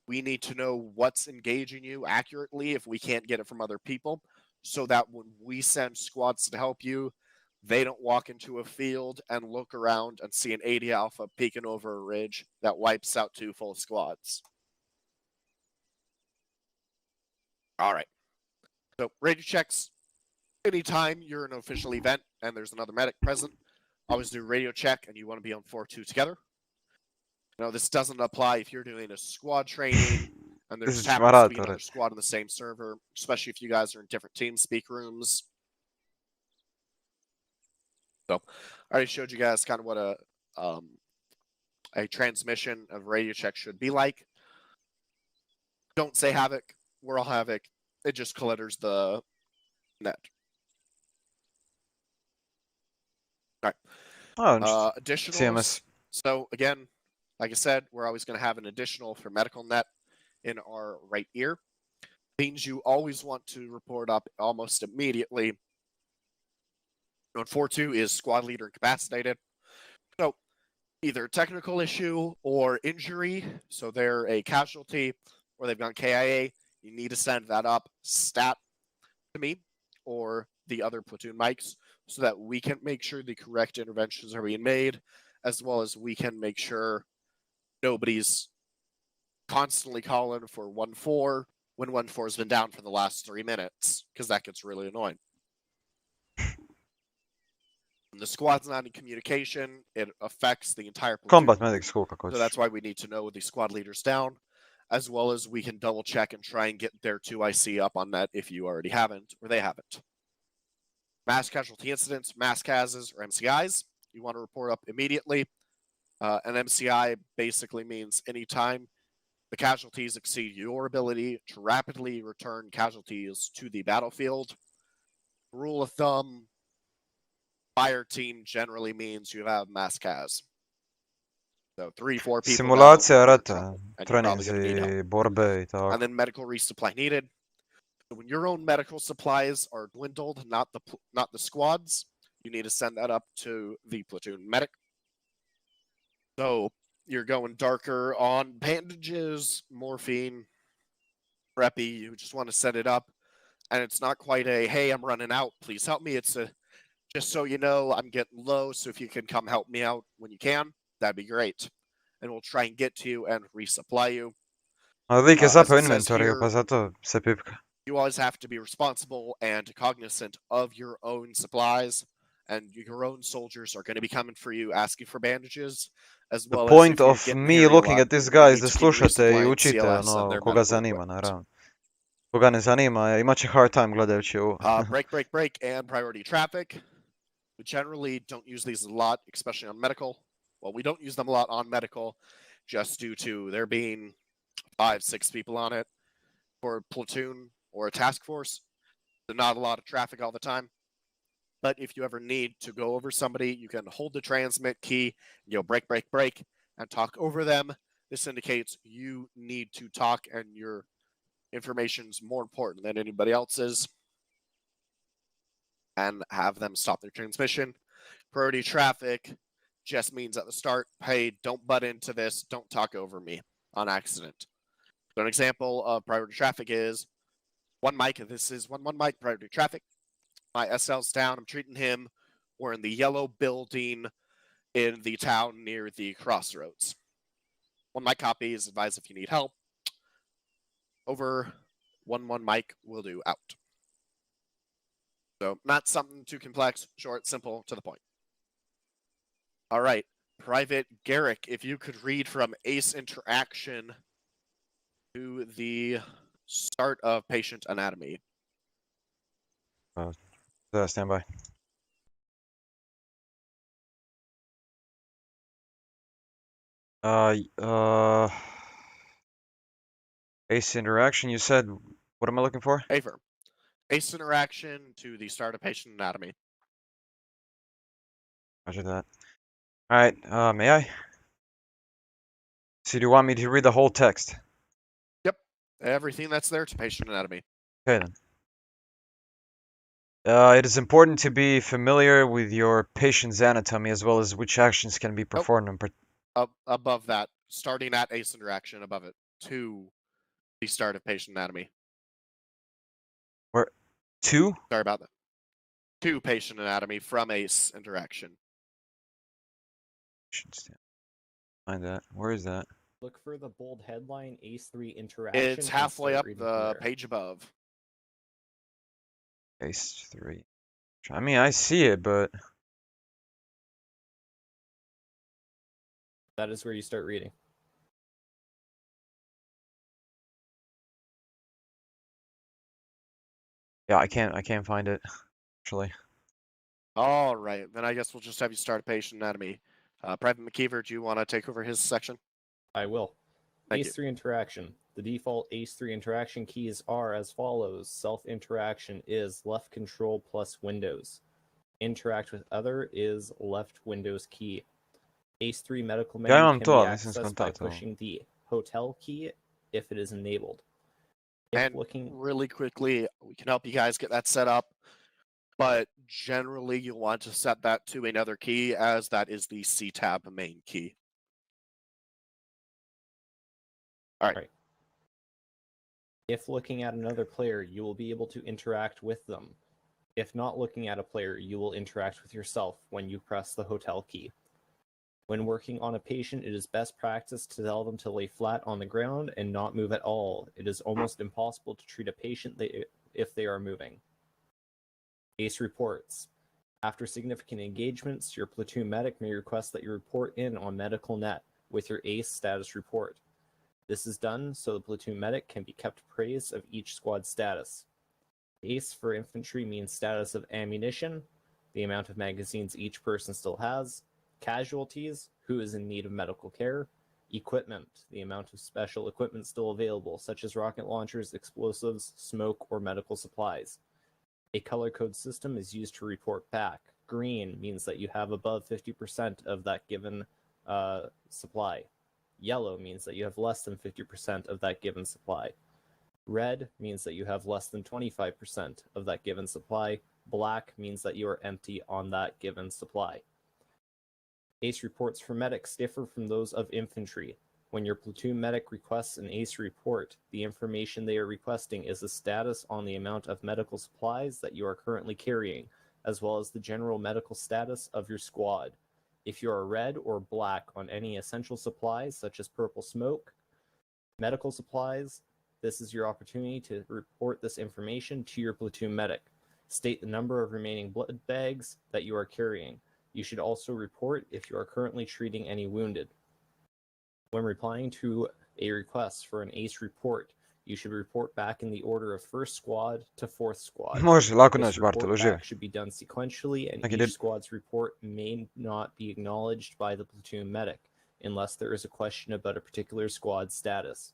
We need to know what's engaging you accurately if we can't get it from other people, so that when we send squads to help you, they don't walk into a field and look around and see an 80 Alpha peeking over a ridge that wipes out 2 full squads. All right. So radio checks. Anytime you're in an official event and there's another medic present, always do radio check and you want to be on 4-2 together. You know, this doesn't apply if you're doing a squad training and there's is happens to be barato, another squad on the same server, especially if you guys are in different team speak rooms. So I already showed you guys kind of what a transmission of radio check should be like. Don't say Havoc. We're all Havoc. It just clutters the net. All right. Oh, Additionals. CMS. So again, like I said, we're always going to have an additional for medical net in our right ear. Means you always want to report up almost immediately. On 4-2 is squad leader incapacitated. So either technical issue or injury. So they're a casualty or they've gone KIA. You need to send that up stat to me or the other platoon mics so that we can make sure the correct interventions are being made, as well as we can make sure nobody's constantly calling for 1-4 when 1-4 has been down for the last 3 minutes, because that gets really annoying. When the squad's not in communication, it affects the entire platoon. Combat medic school, kako So that's why we need to know the squad leaders down, as well as we can double check and try and get their 2IC up on net if you already haven't, or they haven't. Mass casualty incidents, mass CASs, or MCIs, you want to report up immediately. An MCI basically means anytime the casualties exceed your ability to rapidly return casualties to the battlefield. Rule of thumb, fire team generally means you have mass CAS. So 3-4 people. Simulacija rata, treninzi, borbe I tako. And then medical resupply needed. So when your own medical supplies are dwindled, not the squads, you need to send that up to the platoon medic. So you're going darker on bandages, morphine, preppy. You just want to set it up, and it's not quite a hey, I'm running out, please help me. It's a just so you know, I'm getting low, so if you can come help me out when you can, that'd be great. And we'll try and get to you and resupply you. Lik je zapao inventory, pa zato se pipka. You always have to be responsible and cognizant of your own supplies, and your own soldiers are going to be coming for you, asking for bandages, as well as The point of me looking at this guy is da slušate I učite koga zanima, naravno. Koga ne zanima, imat će hard time gledajući ovo. Break, and priority traffic. We generally don't use these a lot, especially on medical. Well, we don't use them a lot on medical, just due to there being 5-6 people on it. For a platoon or a task force, there's not a lot of traffic all the time. But if you ever need to go over somebody, you can hold the transmit key, break, and talk over them. This indicates you need to talk and your information's more important than anybody else's. And have them stop their transmission. Priority traffic just means at the start, hey, don't butt into this, don't talk over me on accident. So an example of priority traffic is one mic. This is 1-1 mic, priority traffic. My SL's down, I'm treating him. We're in the yellow building in the town near the crossroads. 1 mic copy is advised if you need help. Over 1-1 mic will do out. So not something too complex, short, simple, to the point. All right, Private Garrick, if you could read from ACE interaction to the start of patient anatomy. Stand by. ACE interaction, you said, what am I looking for? Affirm. ACE interaction to the start of patient anatomy. Roger that. Alright, may I? So do you want me to read the whole text? Yep, everything that's there to patient anatomy. Okay then. It is important to be familiar with your patient's anatomy as well as which actions can be performed. Above that, starting at ACE interaction, above it, to the start of patient anatomy. Where? 2? Sorry about that. to patient anatomy from ACE interaction. Find that. Where is that? Look for the bold headline ACE3 interaction. It's and halfway start up reading from the there. page above. Case 3. I mean, I see it, but That is where you start reading. yeah, I can't find it actually. All right, then I guess we'll just have you start patient anatomy. Private McKeever, do you want to take over his section? I will. Thank ACE3 interaction. The default ACE3 interaction keys are as follows. Self-interaction is left control plus Windows. Interact with other is left Windows key. ACE3 medical menu Ja, can be to, nisam accessed by skontao. pushing the hotel key if it is enabled. If And looking, really quickly, we can help you guys get that set up, but generally you'll want to set that to another key, as that is the C-tab main key. All right. if looking at another player, you will be able to interact with them. If not looking at a player, you will interact with yourself when you press the hotel key. When working on a patient, it is best practice to tell them to lay flat on the ground and not move at all. It is almost impossible to treat a patient if they are moving. ACE reports. After significant engagements, your platoon medic may request that you report in on medical net with your ACE status report. This is done so the platoon medic can be kept appraised of each squad status. ACE for infantry means status of ammunition, the amount of magazines each person still has, casualties, who is in need of medical care, equipment, the amount of special equipment still available, such as rocket launchers, explosives, smoke, or medical supplies. A color code system is used to report back. Green means that you have above 50% of that given supply. Yellow means that you have less than 50% of that given supply. Red means that you have less than 25% of that given supply. Black means that you are empty on that given supply. ACE reports for medics differ from those of infantry. When your platoon medic requests an ACE report, the information they are requesting is a status on the amount of medical supplies that you are currently carrying, as well as the general medical status of your squad. If you are red or black on any essential supplies, such as purple smoke, medical supplies, this is your opportunity to report this information to your platoon medic. State the number of remaining blood bags that you are carrying. You should also report if you are currently treating any wounded. When replying to a request for an ACE report, you should report back in the order of first squad to fourth squad. Može, lako This naći, Bartolo, report živi. back should be done sequentially, and Like you each did. squad's report may not be acknowledged by the platoon medic unless there is a question about a particular squad status.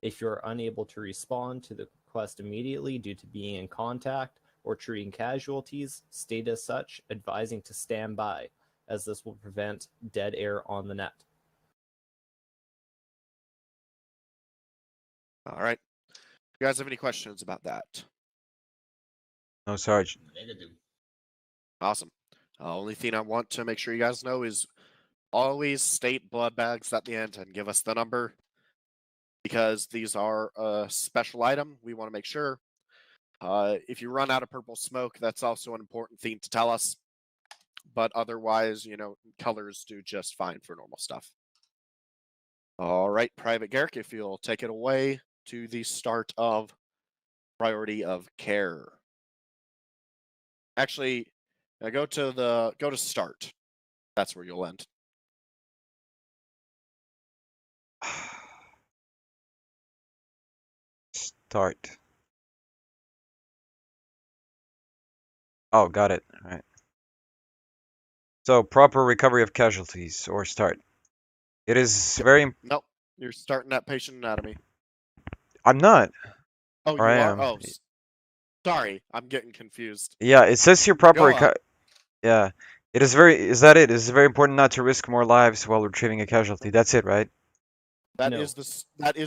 If you are unable to respond to the request immediately due to being in contact or treating casualties, state as such, advising to stand by, as this will prevent dead air on the net. All right. You guys have any questions about that? No, Sarge. Awesome. Only thing I want to make sure you guys know is always state blood bags at the end and give us the number, because these are a special item. We want to make sure. If you run out of purple smoke, that's also an important thing to tell us. But otherwise, you know, colors do just fine for normal stuff. All right, Private Garrick, if you'll take it away to the start of priority of care. Actually, go to start. That's where you'll end. Start. Oh, got it. All right. So, proper recovery of casualties, or start. It is very... Nope, you're starting at patient anatomy. I'm not. Oh, you Or I are? am. Oh, sorry, I'm getting confused. Yeah, it says here proper Go on. Yeah. It is very... Is that it? It is very important not to risk more lives while retrieving a casualty. That's it, right? That No. is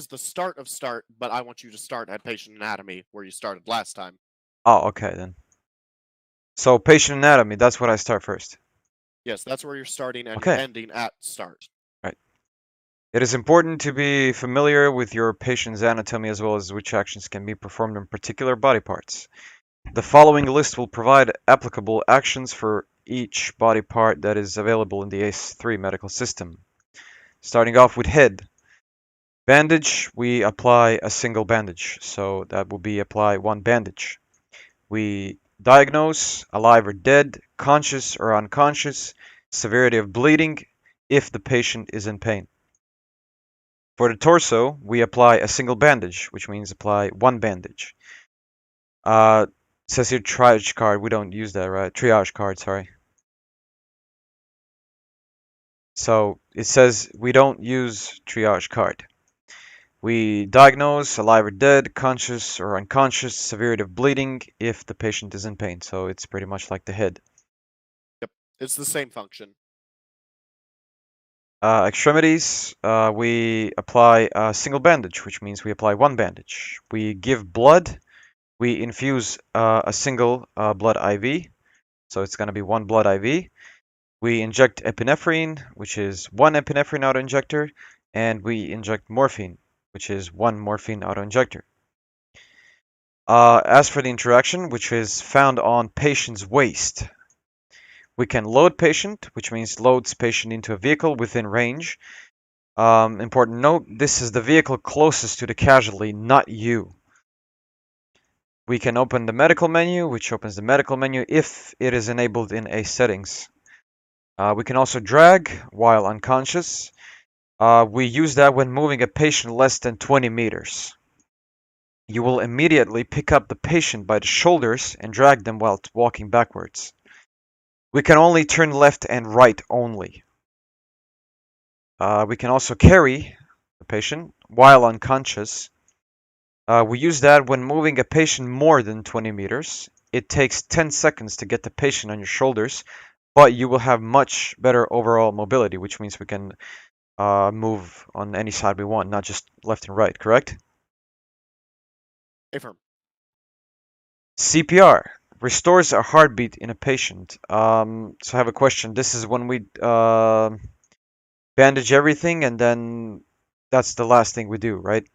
the start of start, but I want you to start at patient anatomy where you started last time. Oh, okay then. So, patient anatomy, that's what I start first. Yes, that's where you're starting and Okay. you're ending at start. Right. It is important to be familiar with your patient's anatomy as well as which actions can be performed on particular body parts. The following list will provide applicable actions for each body part that is available in the ACE3 medical system. Starting off with head. Bandage, we apply a single bandage, so that will be apply one bandage. We diagnose alive or dead, conscious or unconscious, severity of bleeding if the patient is in pain. For the torso, we apply a single bandage, which means apply one bandage. It says here triage card, we don't use that, right? Triage card, sorry. So it says we don't use triage card. We diagnose alive or dead, conscious or unconscious, severity of bleeding if the patient is in pain. So it's pretty much like the head. Yep, it's the same function. Extremities, we apply a single bandage, which means we apply one bandage. We give blood, we infuse a single blood IV, so it's going to be one blood IV. We inject epinephrine, which is one epinephrine autoinjector, and we inject morphine, which is one morphine autoinjector. As for the interaction, which is found on patient's waist, we can load patient, which means loads patient into a vehicle within range. Important note, this is the vehicle closest to the casualty, not you. We can open the medical menu, which opens the medical menu if it is enabled in ACE settings. We can also drag while unconscious. We use that when moving a patient less than 20 meters. You will immediately pick up the patient by the shoulders and drag them while walking backwards. We can only turn left and right only. We can also carry the patient while unconscious. We use that when moving a patient more than 20 meters. It takes 10 seconds to get the patient on your shoulders, but you will have much better overall mobility, which means we can move on any side we want, not just left and right, correct? Affirm. CPR restores a heartbeat in a patient. So I have a question. This is when we bandage everything and then that's the last thing we do, right?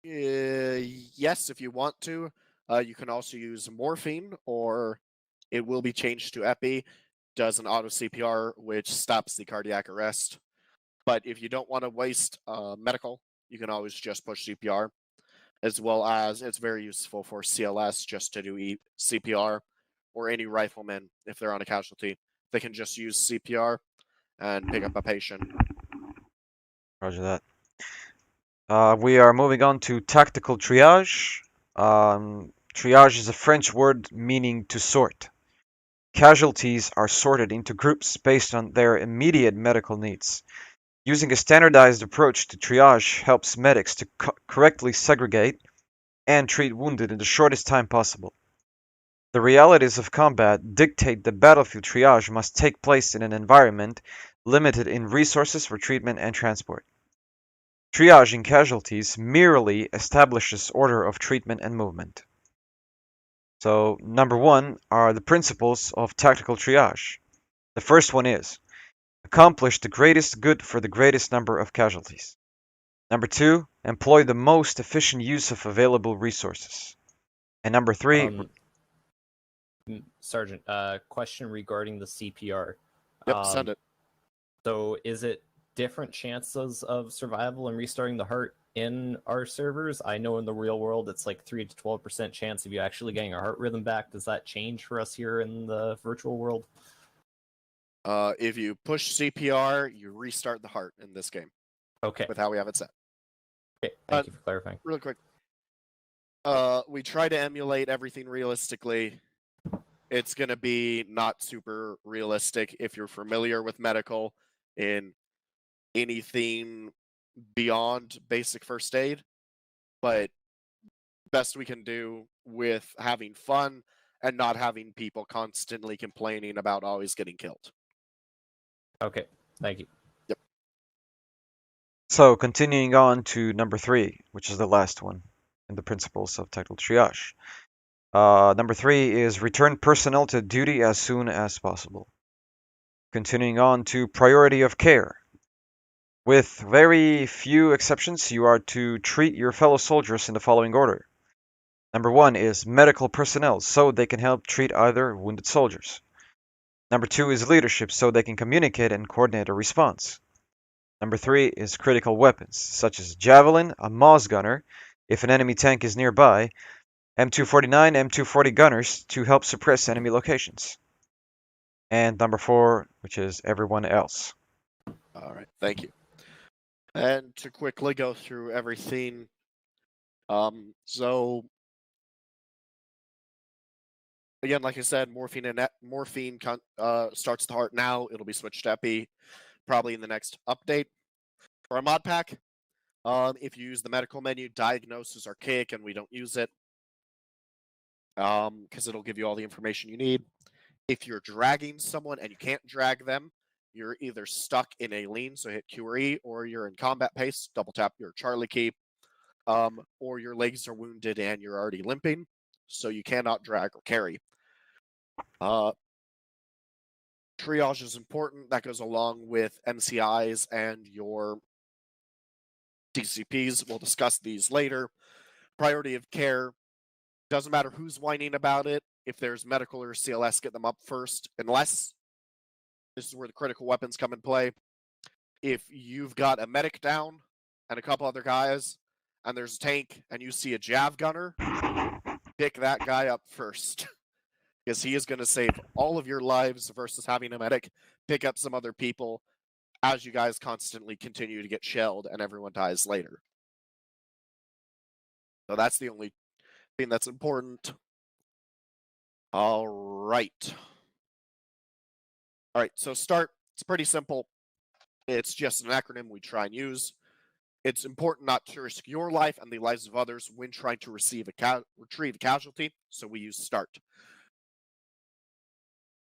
Yes, if you want to. You can also use morphine, or it will be changed to epi. Does an auto CPR, which stops the cardiac arrest. But if you don't want to waste medical, you can always just push CPR. As well as it's very useful for CLS just to do CPR, or any rifleman if they're on a casualty. They can just use CPR and pick up a patient. Roger that. We are moving on to tactical triage. Triage is a French word meaning to sort. Casualties are sorted into groups based on their immediate medical needs. Using a standardized approach to triage helps medics to correctly segregate and treat wounded in the shortest time possible. The realities of combat dictate that battlefield triage must take place in an environment limited in resources for treatment and transport. Triaging casualties merely establishes order of treatment and movement. So, number one are the principles of tactical triage. The first one is accomplish the greatest good for the greatest number of casualties. Number two, employ the most efficient use of available resources. And number three... Sergeant, question regarding the CPR. Yep, send it. So is it different chances of survival and restarting the heart in our servers? I know in the real world it's like 3 to 12% chance of you actually getting a heart rhythm back. Does that change for us here in the virtual world? If you push CPR, you restart the heart in this game. Okay. With how we have it set. Okay, thank you for clarifying. Real quick. We try to emulate everything realistically. It's going to be not super realistic if you're familiar with medical in anything beyond basic first aid. But best we can do with having fun and not having people constantly complaining about always getting killed. Okay, thank you. Yep. So, continuing on to number 3, which is the last one in the principles of tactical triage. Number 3 is return personnel to duty as soon as possible. Continuing on to priority of care. With very few exceptions, you are to treat your fellow soldiers in the following order. Number 1 is medical personnel, so they can help treat other wounded soldiers. Number 2 is leadership, so they can communicate and coordinate a response. Number 3 is critical weapons, such as javelin, a Moss gunner, if an enemy tank is nearby, M249, M240 gunners to help suppress enemy locations. And number 4, which is everyone else. All right, thank you. And to quickly go through everything, so again, like I said, morphine starts the heart now. It'll be switched to epi probably in the next update. For a mod pack, if you use the medical menu, diagnose is archaic and we don't use it because it'll give you all the information you need. If you're dragging someone and you can't drag them, you're either stuck in a lean, so hit Q or E, or you're in combat pace, double tap your Charlie key, or your legs are wounded and you're already limping, so you cannot drag or carry. Triage is important. That goes along with MCIs and your DCPs. We'll discuss these later. Priority of care. Doesn't matter who's whining about it. If there's medical or CLS, get them up first. Unless, this is where the critical weapons come in play. If you've got a medic down and a couple other guys, and there's a tank, and you see a Jav gunner, pick that guy up first. Because he is going to save all of your lives versus having a medic pick up some other people as you guys constantly continue to get shelled and everyone dies later. So that's the only thing that's important. All right. All right, so START, it's pretty simple. It's just an acronym we try and use. It's important not to risk your life and the lives of others when trying to retrieve a casualty, so we use START.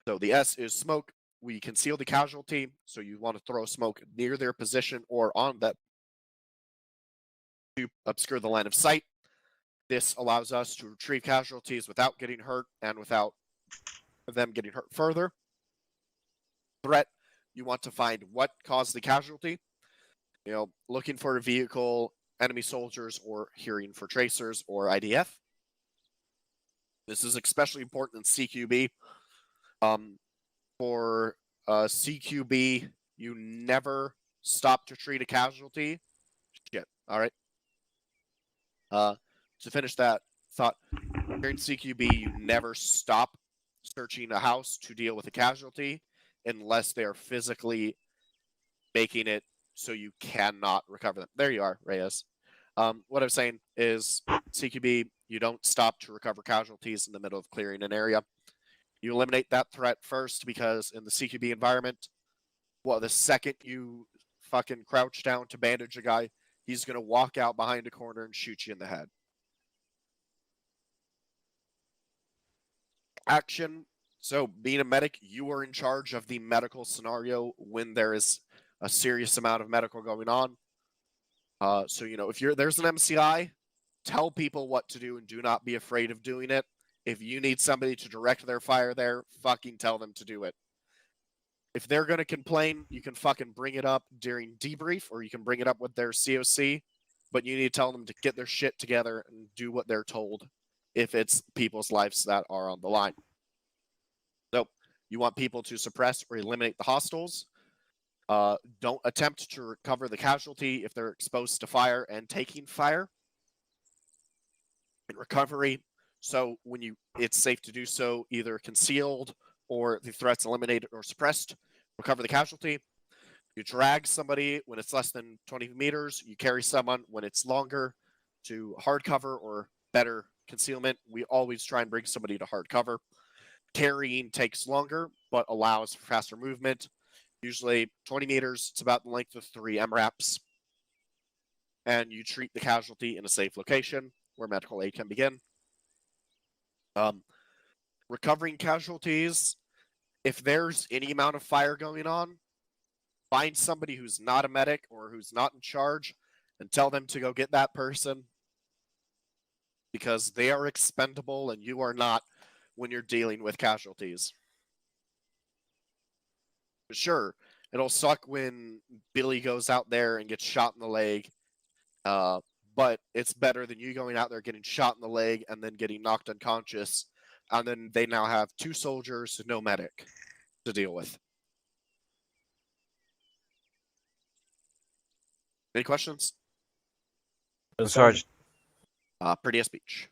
So the S is smoke. We conceal the casualty, so you want to throw smoke near their position or on that to obscure the line of sight. This allows us to retrieve casualties without getting hurt and without them getting hurt further. Threat, you want to find what caused the casualty. You know, looking for a vehicle, enemy soldiers, or hearing for tracers or IDF. This is especially important in CQB. For CQB, you never stop to treat a casualty. Shit, all right. To finish that thought, during CQB, you never stop searching a house to deal with a casualty unless they are physically making it so you cannot recover them. There you are, Reyes. What I'm saying is CQB, you don't stop to recover casualties in the middle of clearing an area. You eliminate that threat first because in the CQB environment, well, the second you fucking crouch down to bandage a guy, he's going to walk out behind a corner and shoot you in the head. Action. So being a medic, you are in charge of the medical scenario when there is a serious amount of medical going on. So, you know, if there's an MCI, tell people what to do and do not be afraid of doing it. If you need somebody to direct their fire there, fucking tell them to do it. If they're going to complain, you can fucking bring it up during debrief, or you can bring it up with their COC, but you need to tell them to get their shit together and do what they're told if it's people's lives that are on the line. So, you want people to suppress or eliminate the hostiles. Don't attempt to recover the casualty if they're exposed to fire and taking fire. In recovery, so when it's safe to do so, either concealed or the threat's eliminated or suppressed, recover the casualty. You drag somebody when it's less than 20 meters. You carry someone when it's longer to hard cover or better concealment. We always try and bring somebody to hard cover. Carrying takes longer, but allows for faster movement. Usually 20 meters, it's about the length of 3 MRAPs. And you treat the casualty in a safe location where medical aid can begin. Recovering casualties, if there's any amount of fire going on, find somebody who's not a medic or who's not in charge and tell them to go get that person, because they are expendable and you are not when you're dealing with casualties. Sure, it'll suck when Billy goes out there and gets shot in the leg, but it's better than you going out there getting shot in the leg and then getting knocked unconscious, and then they now have 2 soldiers, no medic to deal with. Any questions? Sarge. Prettiest speech.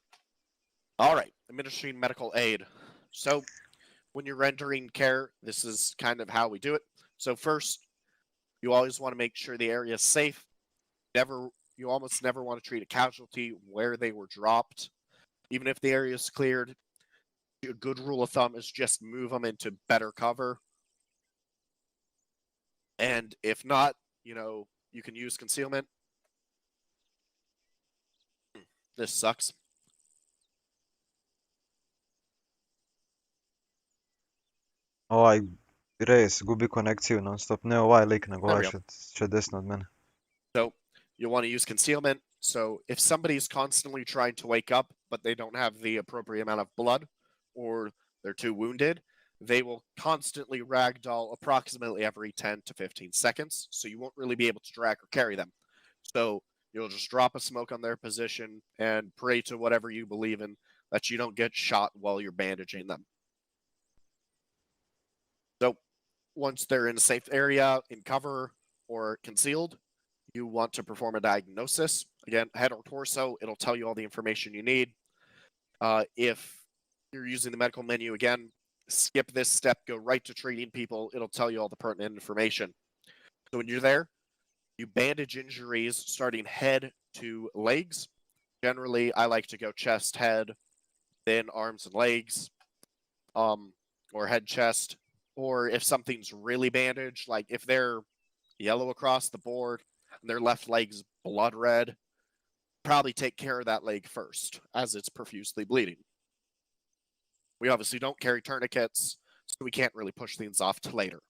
All right, administering medical aid. So, when you're rendering care, this is kind of how we do it. So first, you always want to make sure the area is safe. You almost never want to treat a casualty where they were dropped. Even if the area is cleared, a good rule of thumb is just move them into better cover. And if not, you know, you can use concealment. This sucks. Ovaj Reyes gubi konekciju non stop, ne ovaj lik, nego ovaj što je desno od mene. So, you'll want to use concealment. So, if somebody's constantly trying to wake up, but they don't have the appropriate amount of blood, or they're too wounded, they will constantly ragdoll approximately every 10 to 15 seconds, so you won't really be able to drag or carry them. So, you'll just drop a smoke on their position and pray to whatever you believe in that you don't get shot while you're bandaging them. So, once they're in a safe area, in cover, or concealed, you want to perform a diagnosis. Again, head or torso, it'll tell you all the information you need. If you're using the medical menu again, skip this step, go right to treating people. It'll tell you all the pertinent information. So when you're there, you bandage injuries starting head to legs. Generally, I like to go chest, head, then arms and legs, or head, chest. Or if something's really bandaged, like if they're yellow across the board and their left leg's blood red, probably take care of that leg first, as it's profusely bleeding. We obviously don't carry tourniquets, so we can't really push things off to later.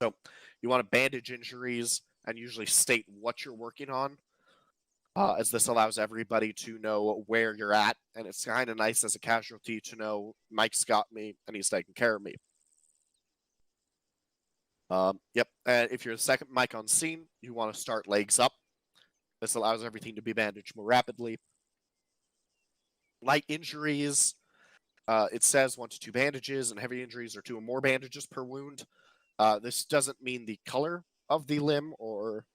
So you want to bandage injuries and usually state what you're working on, as this allows everybody to know where you're at, and it's kind of nice as a casualty to know Mike's got me and he's taking care of me. Yep, and if you're the second Mike on scene, you want to start legs up. This allows everything to be bandaged more rapidly. Light injuries, it says 1 to 2 bandages, and heavy injuries are 2 or more bandages per wound. This doesn't mean the color of the limb or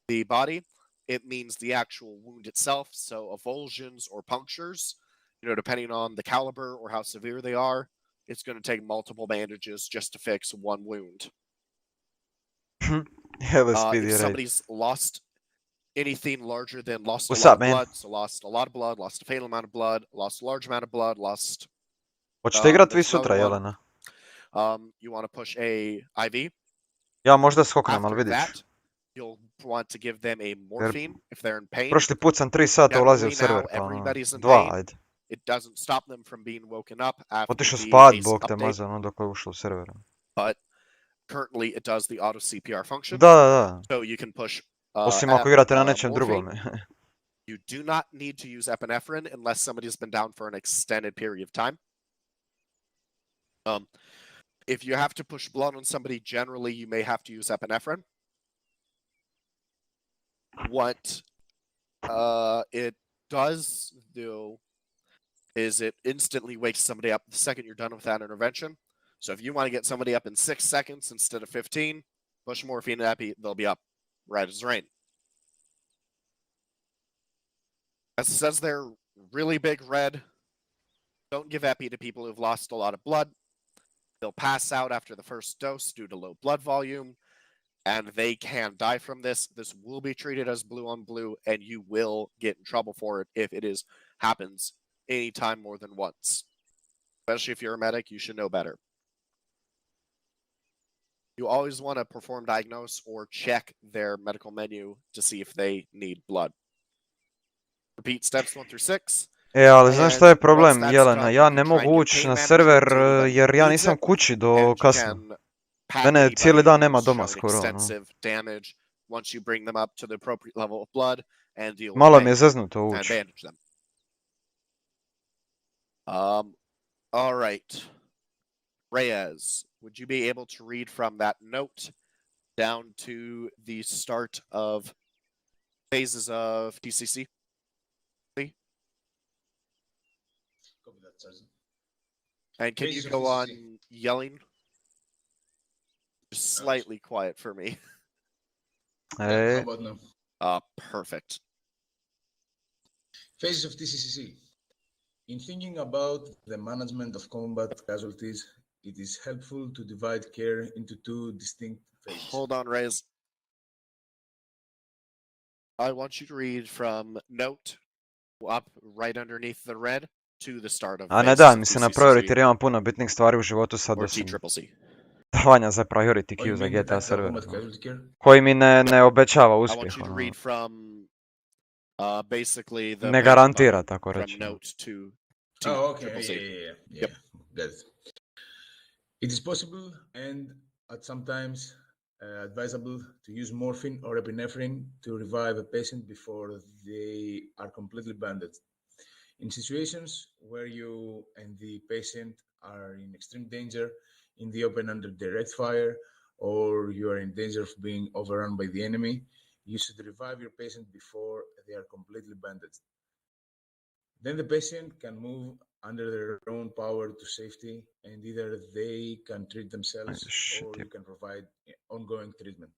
the body. It means the actual wound itself. So avulsions or punctures, you know, depending on the caliber or how severe they are, it's going to take multiple bandages just to fix 1 wound. If somebody's lost anything larger than lost a lot of blood, so lost a lot of blood, lost a fatal amount of blood, lost a large amount of blood, lost... Hoćete igrat vi sutra, Jelena? You want to push a IV. Ja možda skoknem, ali vidiš. You'll want to give them a morphine if they're in pain. Prošli put sam 3 sata ulazio u server, pa ono, 2, ajde. It doesn't stop them from being woken up after Otišao the spad, base bog te update, mazano, dok je ušao u server. But currently it does the auto CPR function. Da. So you can push Osim ako igrate na nečem drugome. You do not need to use epinephrine unless somebody's been down for an extended period of time. If you have to push blood on somebody, generally you may have to use epinephrine. What it does, though, is it instantly wakes somebody up the second you're done with that intervention. So if you want to get somebody up in 6 seconds instead of 15, push morphine and epi, they'll be up right as rain. As it says they're really big red. Don't give epi to people who've lost a lot of blood. They'll pass out after the first dose due to low blood volume, and they can die from this. This will be treated as blue on blue, and you will get in trouble for it if it happens anytime more than once. Especially if you're a medic, you should know better. You always want to perform diagnose or check their medical menu to see if they need blood. Repeat steps 1 through 6. Ali znaš šta je problem, Jelena? Ja ne mogu ući na server jer ja nisam kući do kasno. Mene cijeli dan nema doma skoro. Malo mi je zeznuto ući. All right. Reyes, would you be able to read from that note down to the start of Phases of TCC. Copy that, Sergeant. And can you Phases of go on TCC. yelling? Just slightly quiet for me. Yeah, how about now? Perfect. Phases of TCCC. In thinking about the management of combat casualties, it is helpful to divide care into two distinct phases. Hold on, Reyes. I want you to read from note up right underneath the red to the start of A ne phases da of mi se na TCCC priority jer imam puno bitnih stvari u životu sad or osim TCCC. davanja za priority Oh, you queue za mean the GTA tactical server. combat casualty care? Koji mi ne obećava I uspjeh. want you to ono. read from basically the Ne menu garantira, button tako from reći. note to Oh, okay. TCCC. Yeah. Yep. Got it. It is possible and at sometimes advisable to use morphine or epinephrine to revive a patient before they are completely bandaged. In situations where you and the patient are in extreme danger in the open under direct fire, or you are in danger of being overrun by the enemy, you should revive your patient before they are completely bandaged. Then the patient can move under their own power to safety, and either they can treat themselves or you can provide ongoing treatment.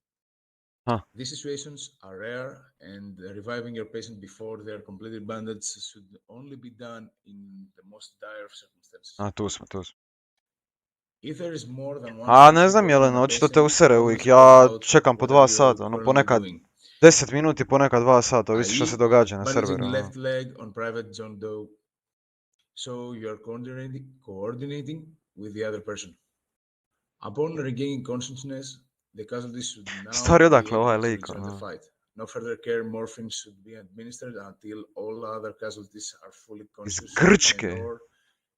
These situations are rare, and reviving your patient before they are completely bandaged should only be done in the most dire of circumstances. Tu smo. If there is more than one A ne patient znam, working on Jelena, a očito te patient, usere always uvijek. call Ja out čekam po what 2 are you sata, ono currently ponekad doing. 10 minuti, ponekad 2 sata, ovisi što se događa na Bandaging serveru. left leg on private John Doe, so you are coordinating with the other person. Upon regaining consciousness, the casualty should now Stari, be odakle ovaj able to lik, rejoin the ono. fight. No further care morphine should be administered until all other casualties are fully conscious Grčke. and or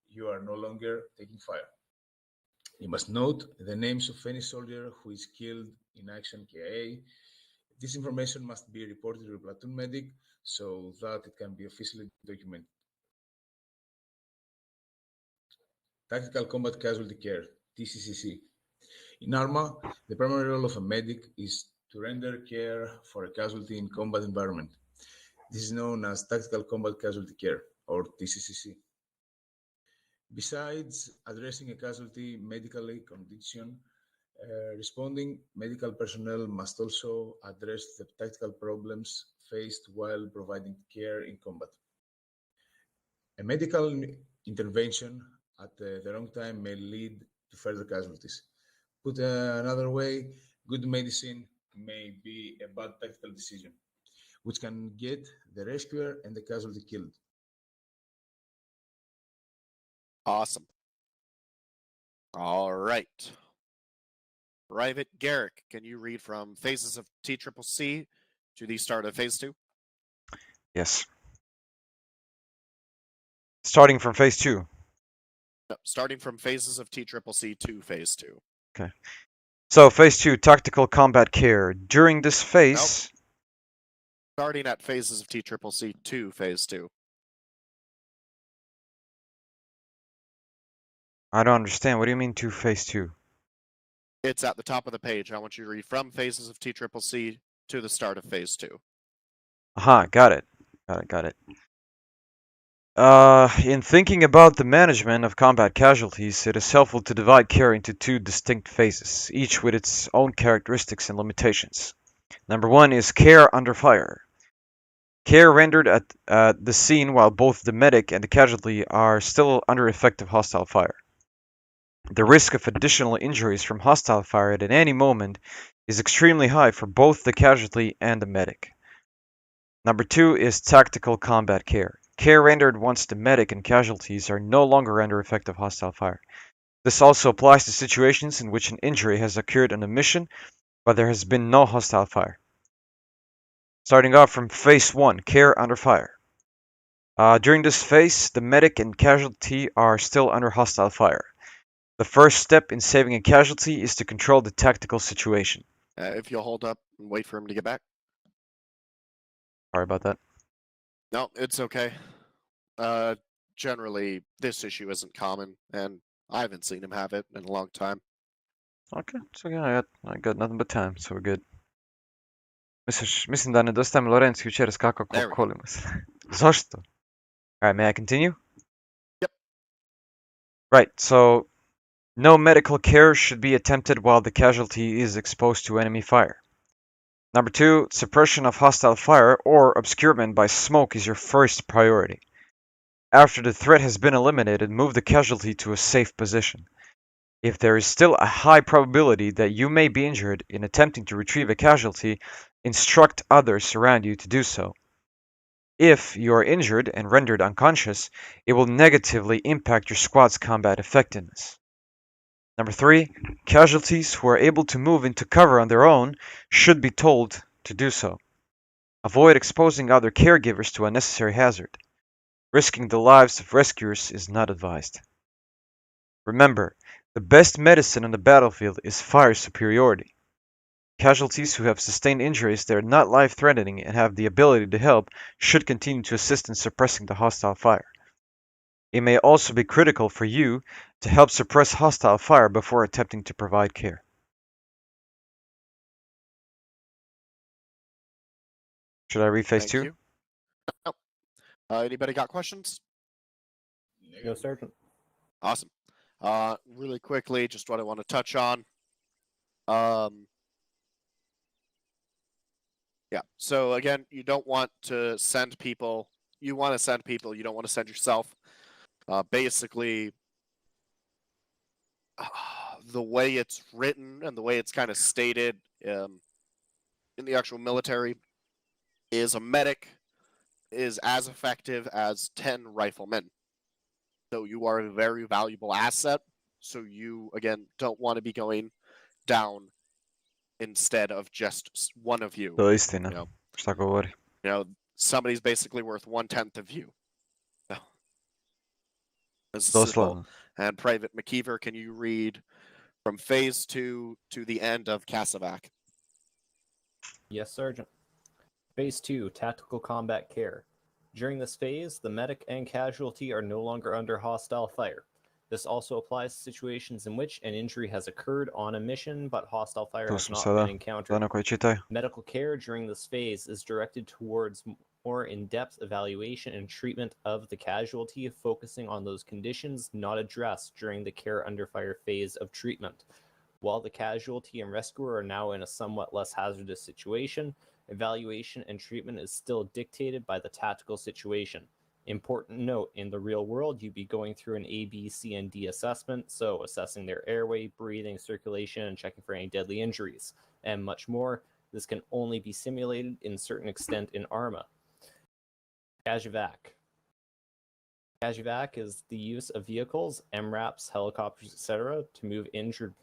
you are no longer taking fire. You must note the names of any soldier who is killed in action KIA. This information must be reported to the platoon medic so that it can be officially documented. Tactical Combat Casualty Care, TCCC. In ARMA, the primary role of a medic is to render care for a casualty in combat environment. This is known as Tactical Combat Casualty Care, or TCCC. Besides addressing a casualty medically condition, responding medical personnel must also address the tactical problems faced while providing care in combat. A medical intervention at the wrong time may lead to further casualties. Put another way, good medicine may be a bad tactical decision, which can get the rescuer and the casualty killed. Awesome. All right. Private Garrick, can you read from phases of TCCC to the start of phase 2? Yes. Starting from phase 2. No, starting from phases of TCCC to phase 2. Okay. So, phase 2, Tactical Combat Care. During this phase... Nope. Starting at phases of TCCC to phase 2. I don't understand. What do you mean to phase 2? It's at the top of the page. I want you to read from phases of TCCC to the start of phase 2. Aha, got it. Got it. In thinking about the management of combat casualties, it is helpful to divide care into two distinct phases, each with its own characteristics and limitations. Number 1 is care under fire. Care rendered at the scene while both the medic and the casualty are still under effective hostile fire. The risk of additional injuries from hostile fire at any moment is extremely high for both the casualty and the medic. Number 2 is tactical combat care. Care rendered once the medic and casualties are no longer under effective hostile fire. This also applies to situations in which an injury has occurred on a mission, but there has been no hostile fire. Starting off from phase 1, care under fire. During this phase, the medic and casualty are still under hostile fire. The first step in saving a casualty is to control the tactical situation. If you'll hold up and wait for him to get back. Sorry about that. No, it's okay. Generally, this issue isn't common, and I haven't seen him have it in a long time. Okay, so yeah, I got nothing but time, so we're good. Mislim da nedostaje mi Lorenz jučeras kako There we go. kolima se. Zašto? Alright, may I continue? Yep. Right, so no medical care should be attempted while the casualty is exposed to enemy fire. Number 2, suppression of hostile fire or obscurement by smoke is your first priority. After the threat has been eliminated, move the casualty to a safe position. If there is still a high probability that you may be injured in attempting to retrieve a casualty, instruct others around you to do so. If you are injured and rendered unconscious, it will negatively impact your squad's combat effectiveness. Number 3, casualties who are able to move into cover on their own should be told to do so. Avoid exposing other caregivers to unnecessary hazard. Risking the lives of rescuers is not advised. Remember, the best medicine on the battlefield is fire superiority. Casualties who have sustained injuries that are not life-threatening and have the ability to help should continue to assist in suppressing the hostile fire. It may also be critical for you to help suppress hostile fire before attempting to provide care. Should I read phase Thank 2? you. Nope. Anybody got questions? No, Sergeant. Awesome. Really quickly, just what I want to touch on. Yeah, so again, you don't want to send people. You want to send people, you don't want to send yourself. Basically, the way it's written and the way it's kind of stated in the actual military is a medic is as effective as 10 riflemen. So you are a very valuable asset. So you, again, don't want to be going down instead of just one of you. To je istina. You know, Šta govori? you know, somebody's basically worth 1/10 of you. So, this is simple. Doslovno. And Private McKeever, can you read from phase 2 to the end of Kasavac? Yes, Sergeant. Phase 2, Tactical Combat Care. During this phase, the medic and casualty are no longer under hostile fire. This also applies to situations in which an injury has occurred on a mission, but hostile fire Tu has smo not sada, been encountered. za one koji čitaju. Medical care during this phase is directed towards more in-depth evaluation and treatment of the casualty, focusing on those conditions not addressed during the care under fire phase of treatment. While the casualty and rescuer are now in a somewhat less hazardous situation, evaluation and treatment is still dictated by the tactical situation. Important note, in the real world, you'd be going through an A, B, C, and D assessment, so assessing their airway, breathing, circulation, and checking for any deadly injuries, and much more. This can only be simulated in certain extent in ARMA. CIJELI. CIJELI is the use of vehicles, MRAPs, helicopters, etc. to move injured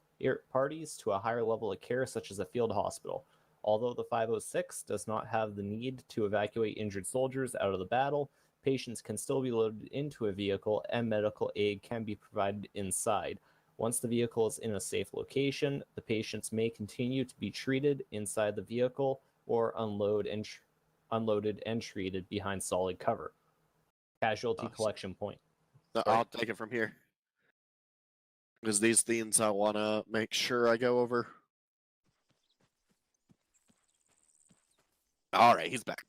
parties to a higher level of care, such as a field hospital. Although the 506 does not have the need to evacuate injured soldiers out of the battle, patients can still be loaded into a vehicle and medical aid can be provided inside. Once the vehicle is in a safe location, the patients may continue to be treated inside the vehicle or unloaded and treated behind solid cover. Casualty collection point. No, I'll take it from here. Because these things I want to make sure I go over. All right, he's back.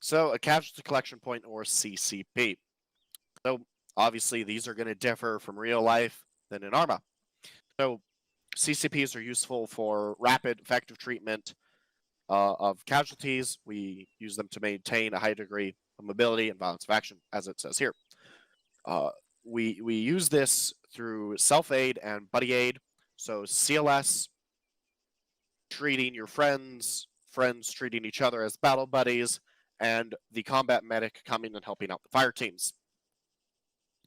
So, a casualty collection point, or CCP. So, obviously, these are going to differ from real life than in ARMA. So, CCPs are useful for rapid, effective treatment of casualties. We use them to maintain a high degree of mobility and violence of action, as it says here. We use this through self-aid and buddy aid. So, CLS, treating your friends, friends treating each other as battle buddies, and the combat medic coming and helping out the fire teams.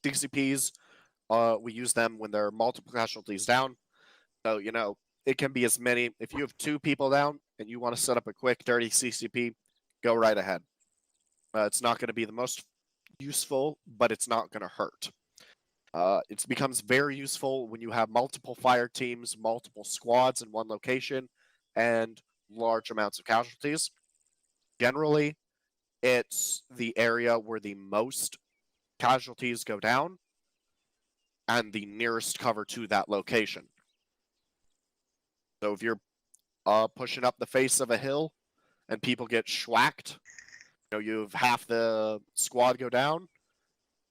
CCPs, we use them when there are multiple casualties down. So, you know, it can be as many. If you have 2 people down and you want to set up a quick, dirty CCP, go right ahead. It's not going to be the most useful, but it's not going to hurt. It becomes very useful when you have multiple fire teams, multiple squads in one location, and large amounts of casualties. Generally, it's the area where the most casualties go down and the nearest cover to that location. So if you're pushing up the face of a hill and people get schwacked, you have half the squad go down,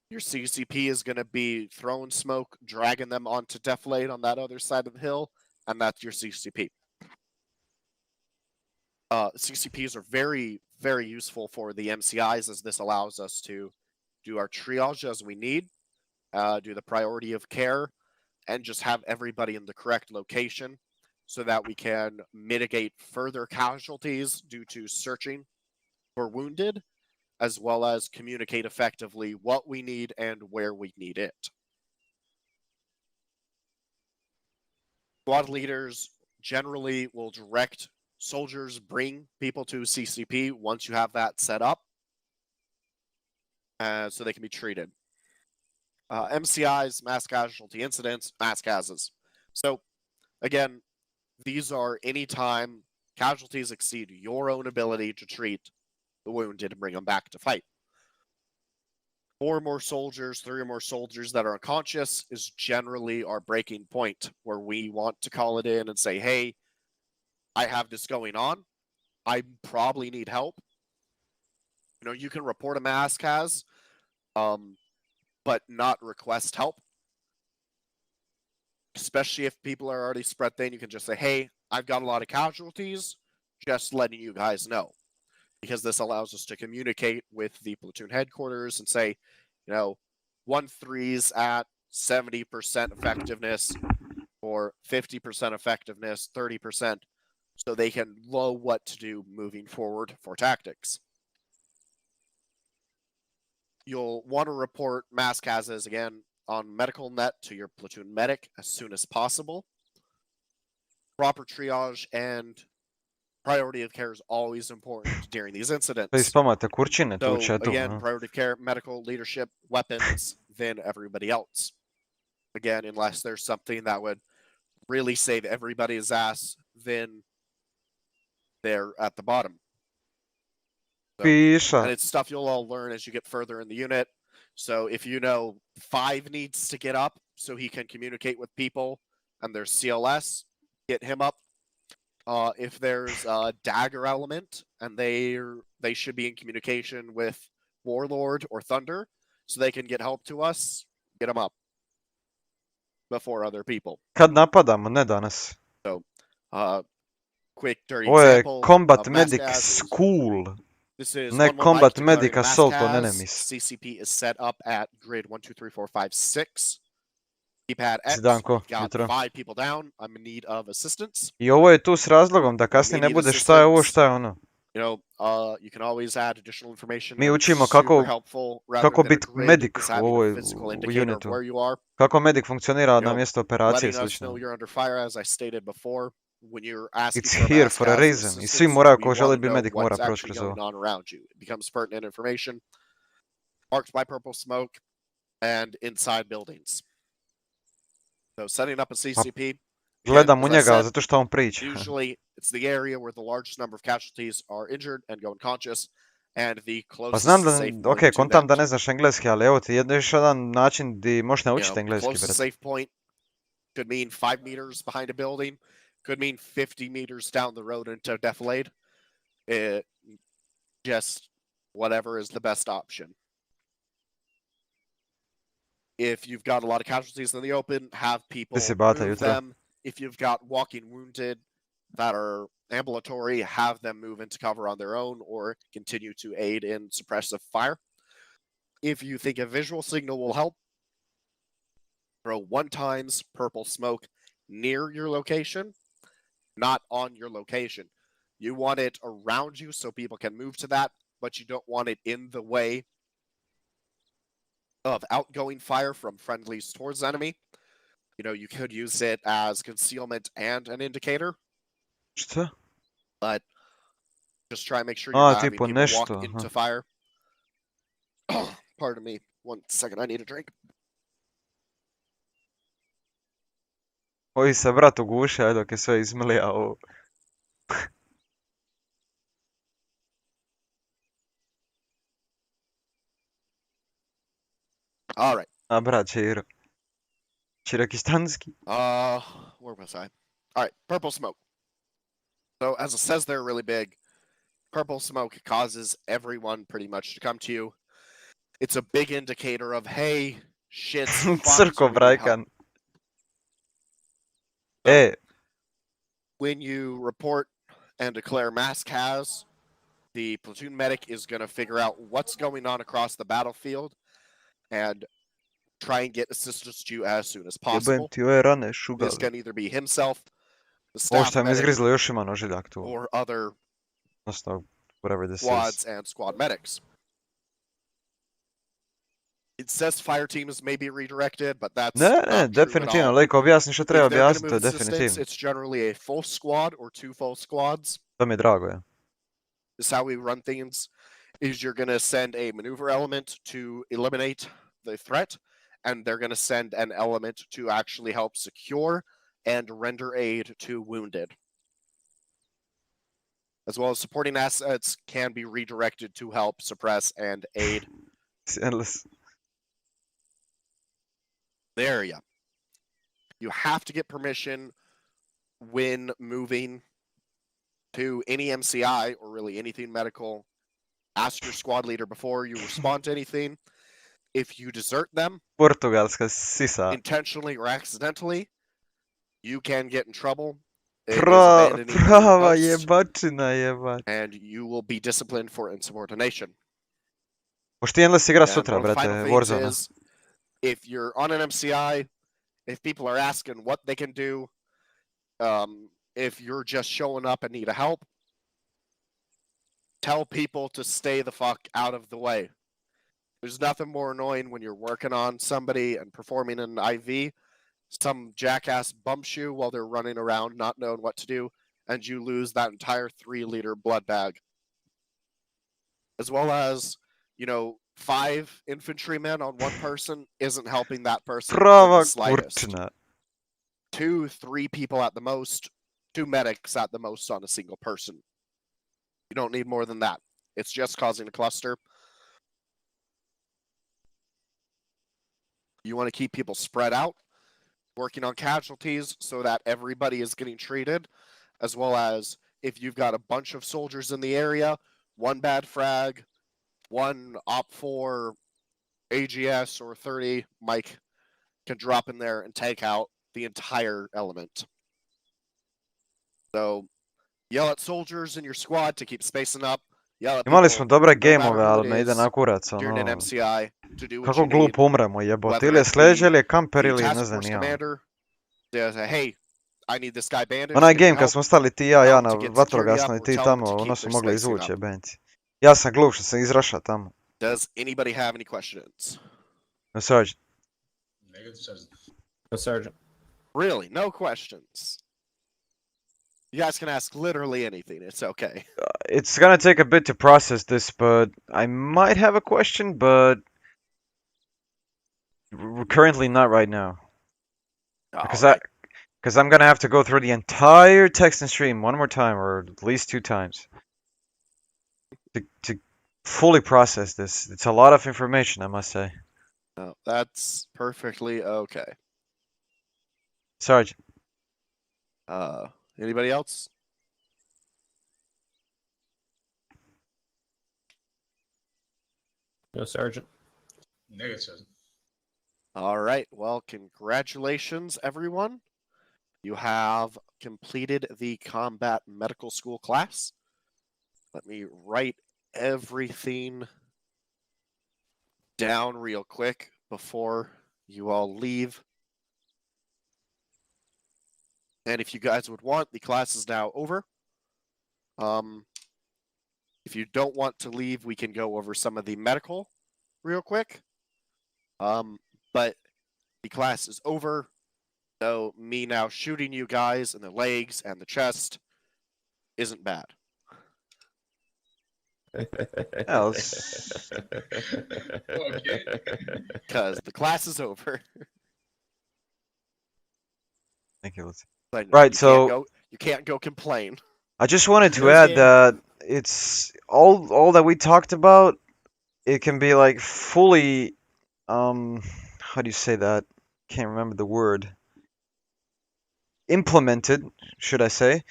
your CCP is going to be throwing smoke, dragging them onto deflate on that other side of the hill, and that's your CCP. CCPs are very, very useful for the MCIs, as this allows us to do our triage as we need, do the priority of care, and just have everybody in the correct location so that we can mitigate further casualties due to searching for wounded, as well as communicate effectively what we need and where we need it. Squad leaders generally will direct soldiers, bring people to CCP once you have that set up, so they can be treated. MCIs, mass casualty incidents, mass cases. So, again, these are anytime casualties exceed your own ability to treat the wounded and bring them back to fight. 4 or more soldiers, 3 or more soldiers that are unconscious is generally our breaking point, where we want to call it in and say, hey, I have this going on. I probably need help. You can report a mass cas, but not request help. Especially if people are already spread thin, you can just say, hey, I've got a lot of casualties, just letting you guys know. Because this allows us to communicate with the platoon headquarters and say, 1-3's at 70% effectiveness or 50% effectiveness, 30%, so they can know what to do moving forward for tactics. You'll want to report mass cases again on medical net to your platoon medic as soon as possible. Proper triage and priority of care is always important during these incidents. Spamate kurčine tu So, u chatu. again, priority of care, medical, leadership, weapons, then everybody else. Again, unless there's something that would really save everybody's ass, then they're at the bottom. So, Piša. and it's stuff you'll all learn as you get further in the unit. So if 5 needs to get up so he can communicate with people and there's CLS, get him up. If there's a dagger element and they should be in communication with Warlord or Thunder so they can get help to us, get them up before other people. Kad napadamo, ne danas. So, quick dirty Ovo je example Combat of Medic mass gas is- School. This is Ne 1-1 Combat Mike regarding Medic mass Assault on cas. Enemies. CCP is set up at grid 1, 2, 3, 4, 5, 6. Keypad X, Zdanko, we've got jutro. 5 people down. I'm in need of assistance. I ovo je tu s razlogom da kasnije ne bude šta je ovo, šta je ono. You can always add additional information. Mi učimo Super kako helpful, rather kako than a biti grid, medic is u having a ovoj physical u indicator of unitu. where you are. Kako medic funkcionira na know, mjesto operacije i Letting us slično. know you're under fire, as I stated before. When you're asking It's for here mass for a gas reason. I svi assistance, moraju, we ko want želi to biti know medic, mora what's proći actually kroz going ovo. on around you. It becomes pertinent information marked by purple smoke and inside buildings. So setting up a CCP. Gledam u as I njega said, zato što on priča. Usually, it's the area where the largest number of casualties are injured and go unconscious, and the Pa closest znam da, safe ok, point to kontam da that. ne znaš engleski, ali evo ti još jedan način di možeš naučiti engleski, Closest brate. safe point could mean 5 meters behind a building, could mean 50 meters down the road into defilade. Just whatever is the best option. If you've got a lot of casualties in the open, have people Ti si bata move jutro. them. If you've got walking wounded that are ambulatory, have them move into cover on their own or continue to aid in suppressive fire. If you think a visual signal will help, throw 1 times purple smoke near your location, not on your location. You want it around you so people can move to that, but you don't want it in the way of outgoing fire from friendlies towards enemy. You could use it as concealment and an indicator. Šta? But just try and make sure you're not having tipo people nešto, walk into aha. fire. Pardon me. 1 second, I need a drink. Ovi se brat uguše, dok je sve izmlija ovo. All right. A brat, Čiro. Čirakistanski. Where was I? All right, purple smoke. So as it says there really big, purple smoke causes everyone pretty much to come to you. It's a big indicator of, hey, shit's fucked, Crko, we need help. brajkan. So, E, when you report and declare mass CAS, the platoon medic is going to figure out what's going on across the battlefield and try and get assistance to you as soon as jebem possible. ti ove rane This šugale. can either be himself, the Ovo staff što mi medic, izgrizlo još ima nožiljak tu. or other Odnosno, whatever this squads is. and squad medics. It says fire teams may be redirected, but that's Ne, not true at definitivno, all. Lejko objasni što treba If they're going to objasniti, to move je assistance, definitivno. it's generally a full squad or 2 full squads. To mi je drago, ja. This is how we run things. Is you're going to send a maneuver element to eliminate the threat, and they're going to send an element to actually help secure and render aid to wounded. As well as supporting assets can be redirected to help suppress and aid. It's endless. There you go. You have to get permission when moving to any MCI or really anything medical. Ask your squad leader before you respond to anything. If you desert them, Portugalska sisa. intentionally or accidentally, you can get in trouble. It is abandoning your Prava post, jebačina jebat. and you will be disciplined for insubordination. Pošto ti endless igra And sutra, one of the brate, final things Warzone. is, if you're on an MCI, if people are asking what they can do, if you're just showing up and need a help, tell people to stay the fuck out of the way. There's nothing more annoying when you're working on somebody and performing an IV. Some jackass bumps you while they're running around not knowing what to do, and you lose that entire 3-liter blood bag. As well as, 5 infantrymen on one person isn't helping that person in Prava the slightest. kurčina. 2, 3 people at the most, 2 medics at the most on a single person. You don't need more than that. It's just causing a cluster. You want to keep people spread out, working on casualties so that everybody is getting treated, as well as if you've got a bunch of soldiers in the area, 1 bad frag, 1 OP4 AGS or 30 Mike can drop in there and take out the entire element. So yell at soldiers in your squad to keep spacing up. Yell at Imali people, smo dobre no gameove, matter who ali it me ide is, na kurac, during an ono. MCI to do what Kako you need. glupo umremo, jebot. Whether Ili je it be sleđe, ili je kamper, The ili ne task znam force ni ja. commander says, hey, I need this guy bandaged. Onaj can you game kad help? smo stali ti i ja Help na to get security vatrogasnoj up or ti tell them to tamo, keep ono su their mogli spacing izvući, up. jebenci. Ja sam glup što sam izrašao tamo. Does anybody have any questions? No, Sergeant. Negative, Sergeant. No, Sergeant. Really, no questions. You guys can ask literally anything. It's okay. It's gonna take a bit to process this, but I might have a question, but currently not right now. Because I'm gonna have to go through the entire text and stream one more time, or at least 2 times, to fully process this. It's a lot of information, I must say. No, that's perfectly okay. Sergeant. Anybody else? No, Sergeant. Negative, Sergeant. All right. Well, congratulations, everyone. You have completed the combat medical school class. Let me write everything down real quick before you all leave. And if you guys would want, the class is now over. If you don't want to leave, we can go over some of the medical real quick. But the class is over. So me now shooting you guys in the legs and the chest isn't bad. Else. Okay. Because the class is over. Thank you. But Right, you so- you can't go complain. I just wanted to Those add games- that it's all that we talked about. It can be like fully, how do you say that? Can't remember the word. Implemented, should I say,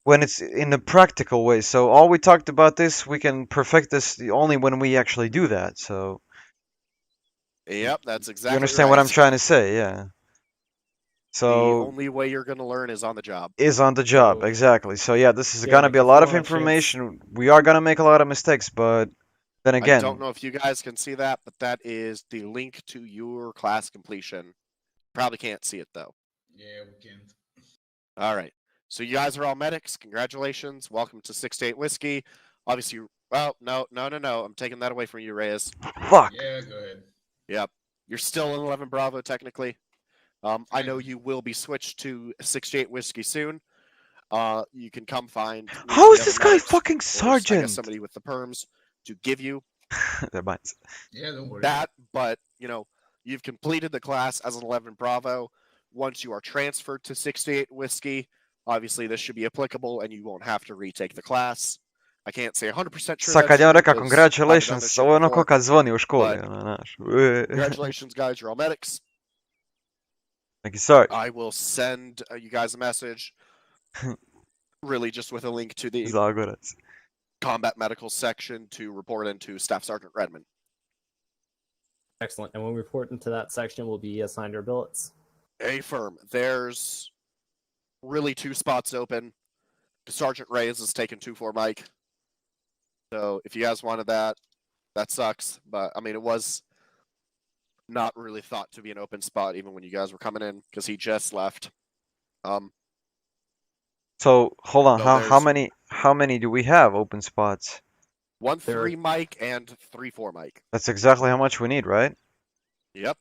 when it's in a practical way. So all we talked about this, we can perfect this only when we actually do that. So Yep, that's exactly you understand what I'm trying to say, yeah. The So only way you're going to learn is on the job. is on the job, So- exactly. So yeah, this is Yeah, gonna like, be a if lot you of want a chance- information. We are gonna make a lot of mistakes, but then I again, don't know if you guys can see that, but that is the link to your class completion. Probably can't see it though. Yeah, we can't. All right. So you guys are all medics. Congratulations. Welcome to 68 Whiskey. Obviously, well, no. I'm taking that away from you, Reyes. fuck. Yeah, go ahead. Yep. You're still in 11 Bravo, technically. I know you will be switched to 68 Whiskey soon. You can come find... How is the this other guy medics, fucking or I sergeant? guess somebody with the perms to give you Never mind. Yeah, don't worry. that, but, you know, you've completed the class as an 11 Bravo. Once you are transferred to 68 Whiskey, obviously this should be applicable and you won't have to retake the class. I can't say 100% sure Sad kad that's je on true, rekao 'cause congratulations, I've ovo je done ono this ko shit kad zvoni u školi, but- ono, znaš. Congratulations, guys, you're all medics. Thank you, sorry. I will send you guys a message, really just with a link to the Zagorac. combat medical section to report into Staff Sergeant Redmond. Excellent. And when we report into that section, we'll be assigned our billets. Affirm. There's really 2 spots open. Sergeant Reyes is taking 2-4 Mike. So if you guys wanted that, that sucks. But I mean, it was not really thought to be an open spot even when you guys were coming in because he just left. So hold on, So how many do we have open spots? 1-3 Mike and 3-4 Mike. That's exactly how much we need, right? Yep.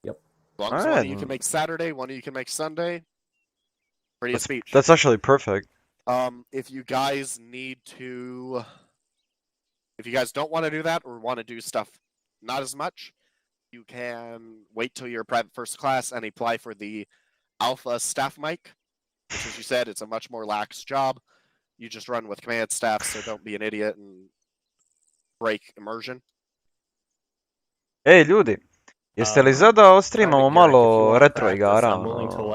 Yep. As long as Alright. one of you can make Saturday, one of you can make Sunday. Pretty a speech. That's actually perfect. If you guys need to, if you guys don't want to do that or want to do stuff not as much, you can wait till you're private first class and apply for the Alpha staff mic. Which, as you said, it's a much more lax job. You just run with command staff, so don't be an idiot and break immersion. Ej, ljudi, jeste li za da streamamo malo retro igara?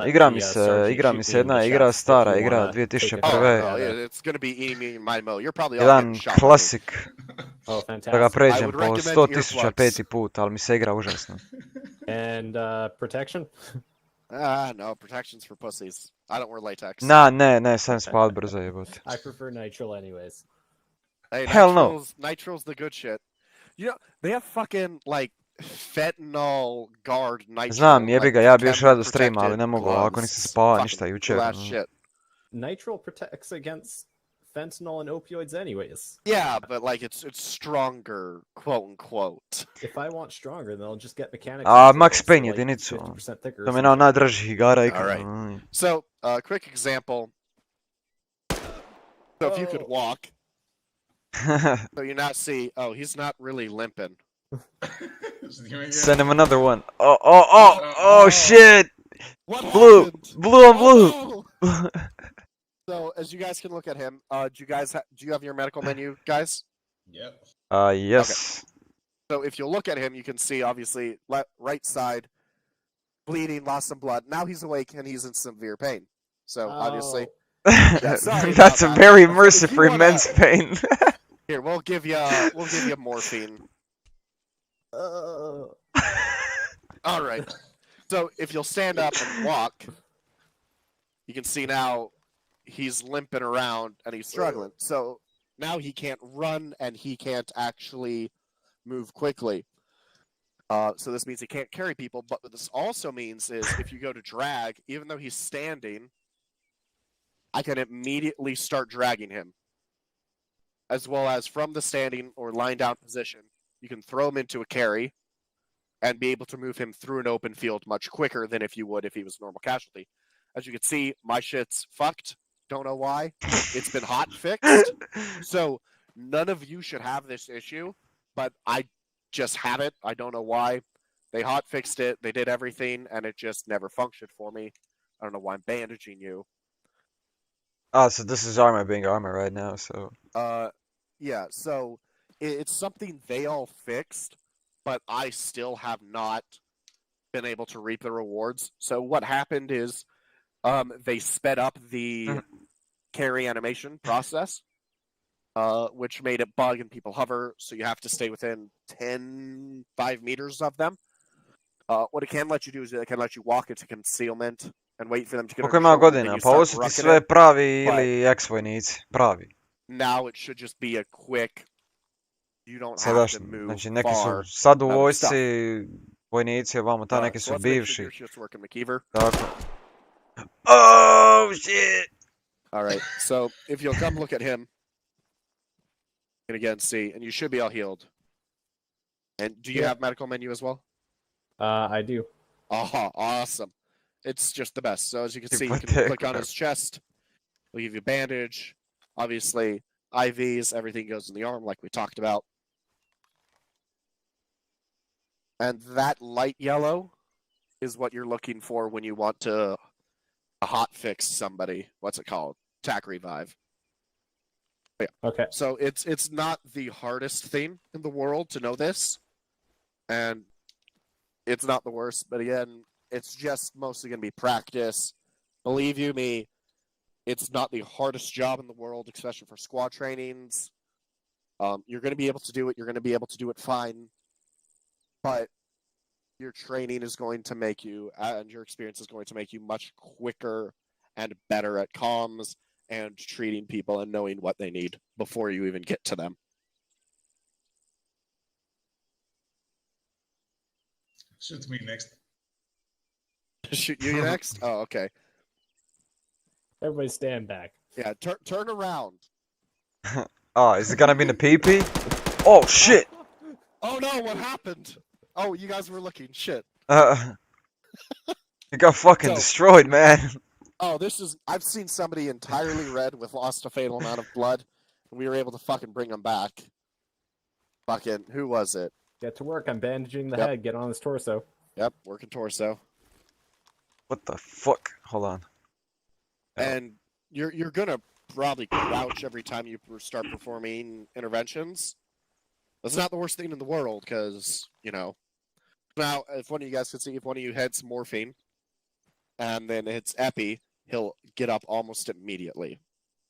Igra mi se jedna igra stara, igra 2001. It's gonna be eating me in my mo. You're probably all Jedan getting shot. klasik. Oh, Da ga fantastic. pređem po 100.000 peti put, ali mi se igra užasno. And protection? No, protection's for pussies. I don't wear latex. Ne, sam spavat brzo jebote. I prefer nitrile anyways. Hey, Hell no. Nitral's the good shit. You know, they have fucking, like, fentanyl guard nitrile. Znam, jebi ga, ja bi još rado chemical streama, ali protected ne mogu, gloves. ako nisam spavao ništa Fucking jučer. last shit. Nitrile protects against fentanyl and opioids anyways. Yeah, but, like, it's stronger, quote unquote. If I want stronger, then I'll just get mechanics. A into Max it, so, Payne like, jedinicu. 50% thicker or To mi je something. najdražih igara ikada. Alright. So, quick example. So if you could walk, so you not see, oh, he's not really limping. Send him another one. Oh shit! What Blue! happened? Blue on blue! Oh! So as you guys can look at him, do you have your medical menu, guys? Yep. Yes. So if you look at him, you can see obviously right side bleeding, lost some blood. Now he's awake and he's in severe pain. So obviously, sorry That's a about that. very If you merciful wanna- immense pain. here we'll give you morphine. All right. So if you'll stand up and walk, you can see now he's limping around and he's struggling. So now he can't run and he can't actually move quickly. So this means he can't carry people. But what this also means is if you go to drag, even though he's standing, I can immediately start dragging him. As well as from the standing or lying down position, you can throw him into a carry and be able to move him through an open field much quicker than if you would if he was a normal casualty. As you can see, my shit's fucked. Don't know why. It's been hot fixed. So none of you should have this issue, but I just have it. I don't know why. They hot fixed it. They did everything, and it just never functioned for me. I don't know why I'm bandaging you. Oh, so this is ARMA being ARMA right now, so... Yeah, so it's something they all fixed, but I still have not been able to reap the rewards. So what happened is they sped up the carry animation process, which made it bug and people hover, so you have to stay within 5 meters of them. What it can let you do is it can let you walk into concealment and wait for them to get Koliko on ima your shoulder, godina? then you Pa start ovo su ti rucking sve it. pravi but- ili ex-vojnici? Pravi. Now it should just be a quick, you don't have to Sadašnji. move Znači neki su far. sad u out of vojsci, stuff. vojnici, ovamo ta neki So su let's make sure bivši. your shit's working, McKeever. Tako. Oh shit! All right, so if you'll come look at him, and again see, and you should be all healed. And do you Yeah. have medical menu as well? I do. Oh, awesome. It's just the best. So as you can see, you can Pathetic, click on man. his chest. We'll give you bandage. Obviously, IVs, everything goes in the arm like we talked about. And that light yellow is what you're looking for when you want to hot fix somebody. What's it called? Tac revive. Okay. So it's not the hardest thing in the world to know this, and it's not the worst. But again, it's just mostly going to be practice. Believe you me, it's not the hardest job in the world, especially for squad trainings. You're going to be able to do it. You're going to be able to do it fine, but your training is going to make you, and your experience is going to make you much quicker and better at comms and treating people and knowing what they need before you even get to them. Shoot me next. Shoot you next? Oh, okay. Everybody stand back. Yeah, turn around. Oh, is it gonna be in the PP? Oh shit! Oh no, what happened? Oh, you guys were looking. Shit. You got fucking So- destroyed, man. Oh, this is... I've seen somebody entirely red with lost a fatal amount of blood, and we were able to fucking bring them back. Fucking... Who was it? Get to work. I'm bandaging the Yep. head. Get on his torso. Yep, working torso. What the fuck? Hold on. And you're gonna probably crouch every time you start performing interventions. That's not the worst thing in the world, because, you know... Now, if one of you guys can see, if one of you hits morphine, and then hits epi, he'll get up almost immediately.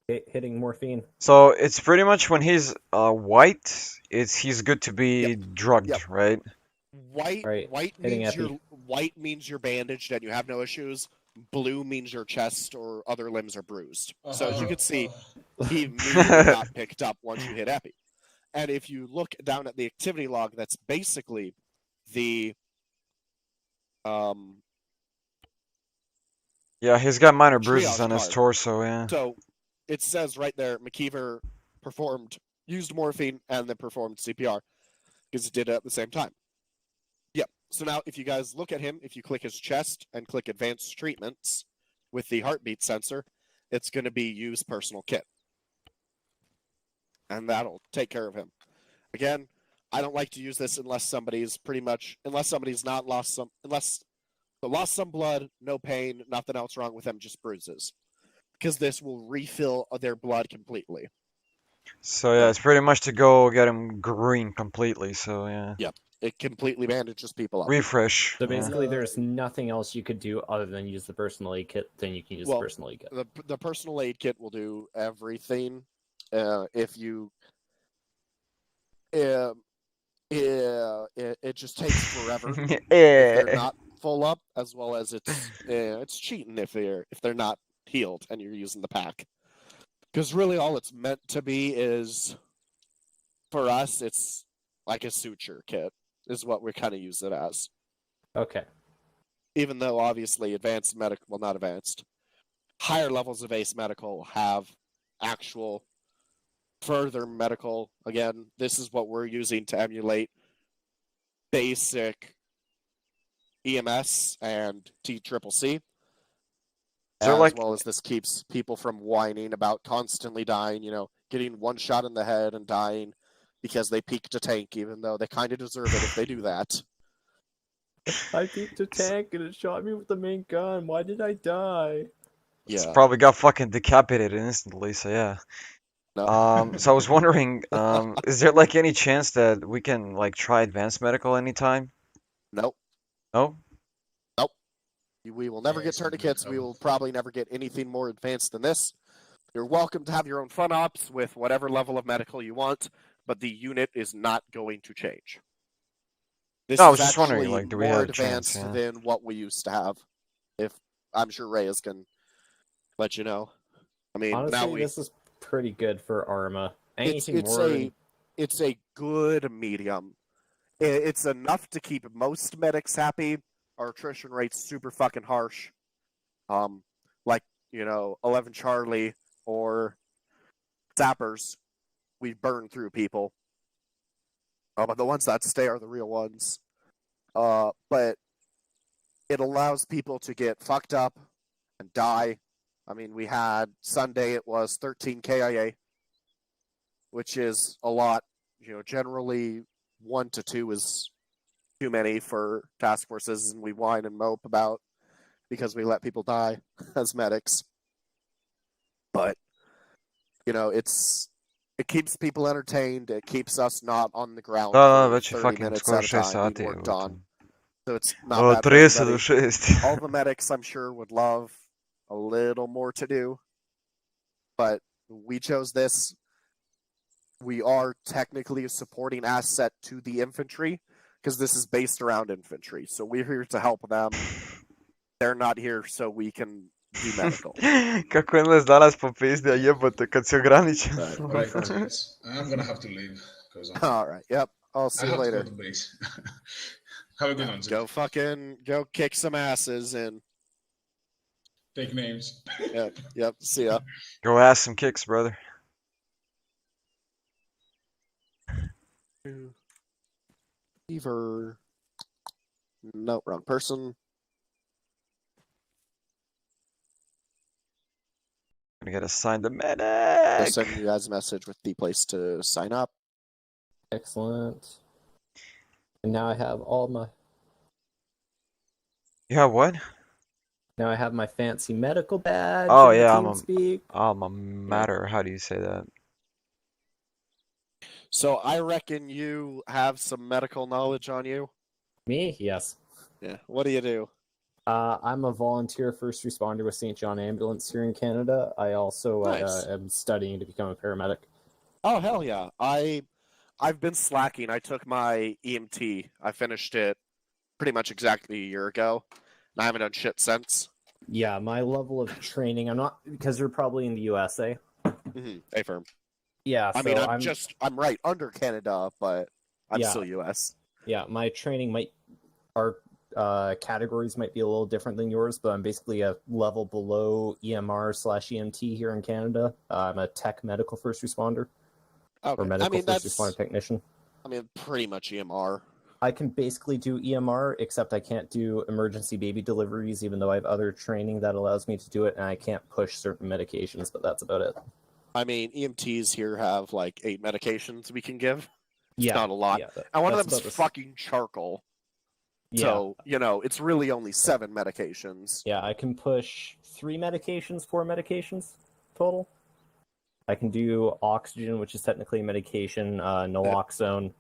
Hitting morphine. So it's pretty much when he's white, he's good to be drugged, Yep. right? White Right, white hitting means epi. white means you're bandaged and you have no issues. Blue means your chest or other limbs are bruised. So as you can see, he immediately got picked up once you hit epi. And if you look down at the activity log, that's basically the Yeah, he's got minor bruises Triage on his card. torso, yeah. So it says right there, McKeever used morphine and then performed CPR because he did it at the same time. Yep. So now if you guys look at him, if you click his chest and click advanced treatments with the heartbeat sensor, it's going to be use personal kit. And that'll take care of him. Again, I don't like to use this unless somebody's not lost some blood, no pain, nothing else wrong with them, just bruises. Because this will refill their blood completely. So yeah, it's pretty much to go get him green completely, so yeah. Yep. It completely bandages people up. Refresh. So yeah. basically, there's nothing else you could do other than use the personal aid kit. Then you can use the Well, personal aid kit. The personal aid kit will do everything. If you... it just takes forever if they're not full up, as well as it's cheating if they're not healed and you're using the pack. Because really all it's meant to be is, for us, it's like a suture kit, is what we kind of use it as. Okay. Even though obviously higher levels of ACE medical have actual further medical. Again, this is what we're using to emulate basic EMS and TCCC. So, As well as this keeps people from whining about constantly dying, getting one shot in the head and dying because they peeked a tank, even though they kind of deserve it if they do that. I peeked a tank and it shot me with the main gun. Why did I die? It's Yeah. probably got fucking decapitated instantly, so yeah. No. So I was wondering, is there like any chance that we can like try advanced medical anytime? Nope. No? We will never get tourniquets. We will probably never get anything more advanced than this. You're welcome to have your own front ops with whatever level of medical you want, but the unit is not going to change. This No, I is was just wondering, actually like, do we more have a chance, advanced yeah. than what we used to have. If I'm sure Reyes can let you know. I mean, Honestly, now this is pretty good for ARMA. Anything it's more it's a good medium. It's enough to keep most medics happy. Our attrition rate's super fucking harsh. Like, 11 Charlie or Zappers, we burn through people. But the ones that stay are the real ones. But it allows people to get fucked up and die. I mean, we had Sunday, it was 13 KIA, which is a lot. Generally 1 to 2 is too many for task forces, and we whine and mope about because we let people die as medics. But, it keeps people entertained. It keeps us not on the ground Da, for već je 30 fucking minutes skoro at a 6 time sati. being worked on. So it's not O, bad for 30 do everybody. 6. All the medics, I'm sure, would love a little more to do. But we chose this. We are technically a supporting asset to the infantry because this is based around infantry. So we're here to help them. They're not here so we can do medical. Kako je les danas popizdio, jebote, kad se ograničen. Right, guys. I'm gonna have to leave because All right. Yep. I'll see I you have to later. go to base. Have a good one. Go kick some asses and take names. Yep. See ya. Go ass some kicks, brother. Beaver. No, wrong person. Gonna get assigned a I'll medic. send you guys a message with the place to sign up. excellent. And now I have all my You have what? now I have my fancy medical badge. Oh in the yeah, TeamSpeak. alma mater. How do you say that? So I reckon you have some medical knowledge on you. Me? Yes. Yeah. What do you do? I'm a volunteer first responder with St. John Ambulance here in Canada. I also Nice. am studying to become a paramedic. Oh hell yeah! I've been slacking. I took my EMT. I finished it pretty much exactly a year ago, and I haven't done shit since. Yeah, my level of training, I'm not, because you're probably in the USA. A-firm. Yeah, I so mean, I'm right under Canada, but I'm Yeah. still US. Yeah, my training our categories might be a little different than yours, but I'm basically a level below EMR/EMT here in Canada. I'm a tech medical first responder. Okay. Or medical first that's responder technician. pretty much EMR. I can basically do EMR, except I can't do emergency baby deliveries, even though I have other training that allows me to do it, and I can't push certain medications, but that's about it. I mean, EMTs here have like 8 medications we can give. It's Yeah, not a lot. yeah, and one of that's them's about the- fucking charcoal. Yeah. So, it's really only 7 medications. Yeah, I can push 4 medications total. I can do oxygen, which is technically a medication, naloxone,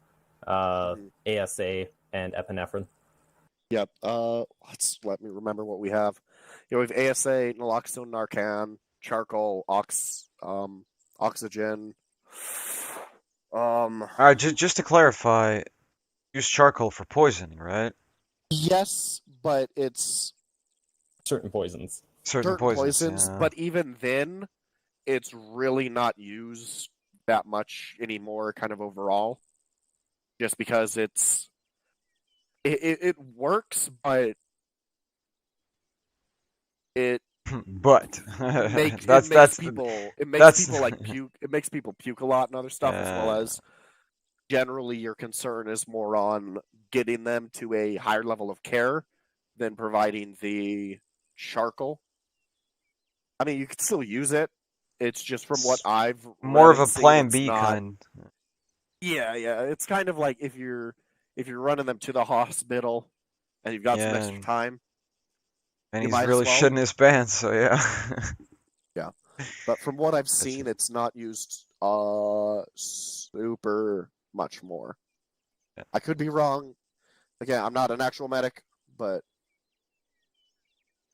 ASA, and epinephrine. Yep. Let me remember what we have. We have ASA, naloxone, Narcan, charcoal, oxygen. Alright, just to clarify, use charcoal for poisoning, right? Yes, but it's certain poisons. Certain poisons, yeah. But even then, it's really not used that much anymore, kind of overall. Just because it works, but it makes people like puke. It makes people puke a lot and other stuff, as well as generally your concern is more on getting them to a higher level of care than providing the charcoal. I mean, you can still use it. It's just from what I've more of a seen, plan it's B not... kind. Yeah. It's kind of like if you're running them to the hospital and you've got some extra time. And he's really shitting his pants, so yeah. Yeah. But from what I've seen, it's not used super much more. Yeah. I could be wrong. Again, I'm not an actual medic, but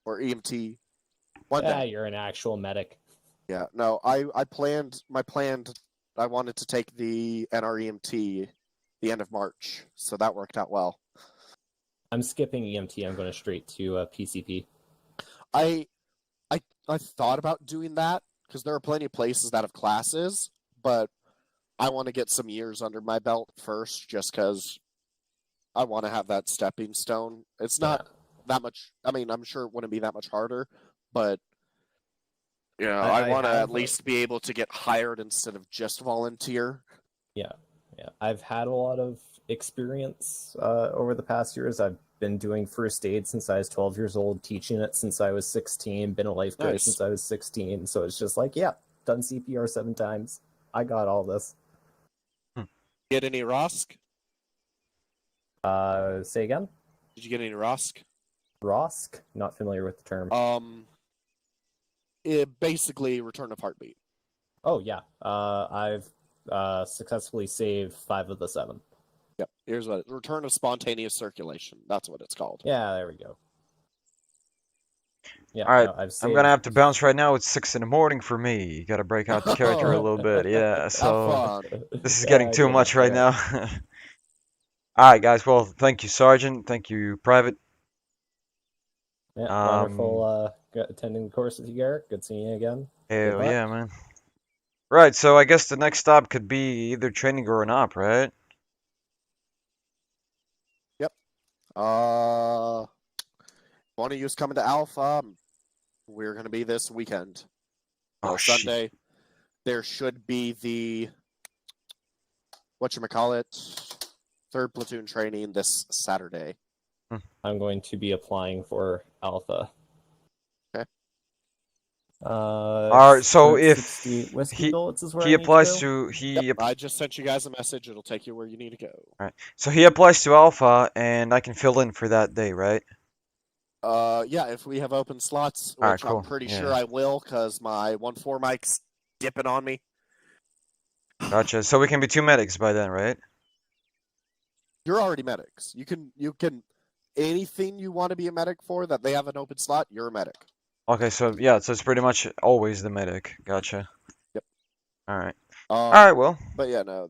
or EMT. You're an actual medic. Yeah, no, I wanted to take the NREMT the end of March, so that worked out well. I'm skipping EMT. I'm going straight to PCP. I thought about doing that because there are plenty of places that have classes, but I want to get some years under my belt first, just because I want to have that stepping stone. It's not that much. I mean, I'm sure it wouldn't be that much harder, but you know, I want to at least be able to get hired instead of just volunteer. Yeah. I've had a lot of experience over the past years. I've been doing first aid since I was 12 years old, teaching it since I was 16, been a lifeguard since I was 16. So it's just like, yeah, done CPR 7 times. I got all this. Get any ROSC? Say again? Did you get any ROSC? ROSC? Not familiar with the term. It basically return of heartbeat. Oh, yeah. I've successfully saved 5 of the 7. Yep. Here's what return of spontaneous circulation. That's what it's called. Yeah, there we go. Yeah. All right, no, I'm gonna have to bounce right now. It's 6 in the morning for me. You gotta break out the character a little bit. Yeah. So this is getting too much right now. All right, guys. Well, thank you, Sergeant. Thank you, Private. Yeah, wonderful attending the course with you, Garrett. Good seeing you again. Hell yeah, man. Right, so I guess the next stop could be either training or an op, right? Yep. One of you is coming to Alpha. We're going to be this weekend. Oh, Sunday. shit. There should be the whatchamacallit 3rd platoon training this Saturday. I'm going to be applying for Alpha. Okay. Alright, so if he applies to I just sent you guys a message. It'll take you where you need to go. Alright, so he applies to Alpha, and I can fill in for that day, right? Yeah, if we have open slots, which Alright, cool. I'm pretty sure I will, because my 1-4 mic's dipping on me. Gotcha. So we can be 2 medics by then, right? You're already medics. You can anything you want to be a medic for that they have an open slot, you're a medic. Okay, so yeah, so it's pretty much always the medic. Gotcha. Yep. Alright. Alright, well. But yeah, no,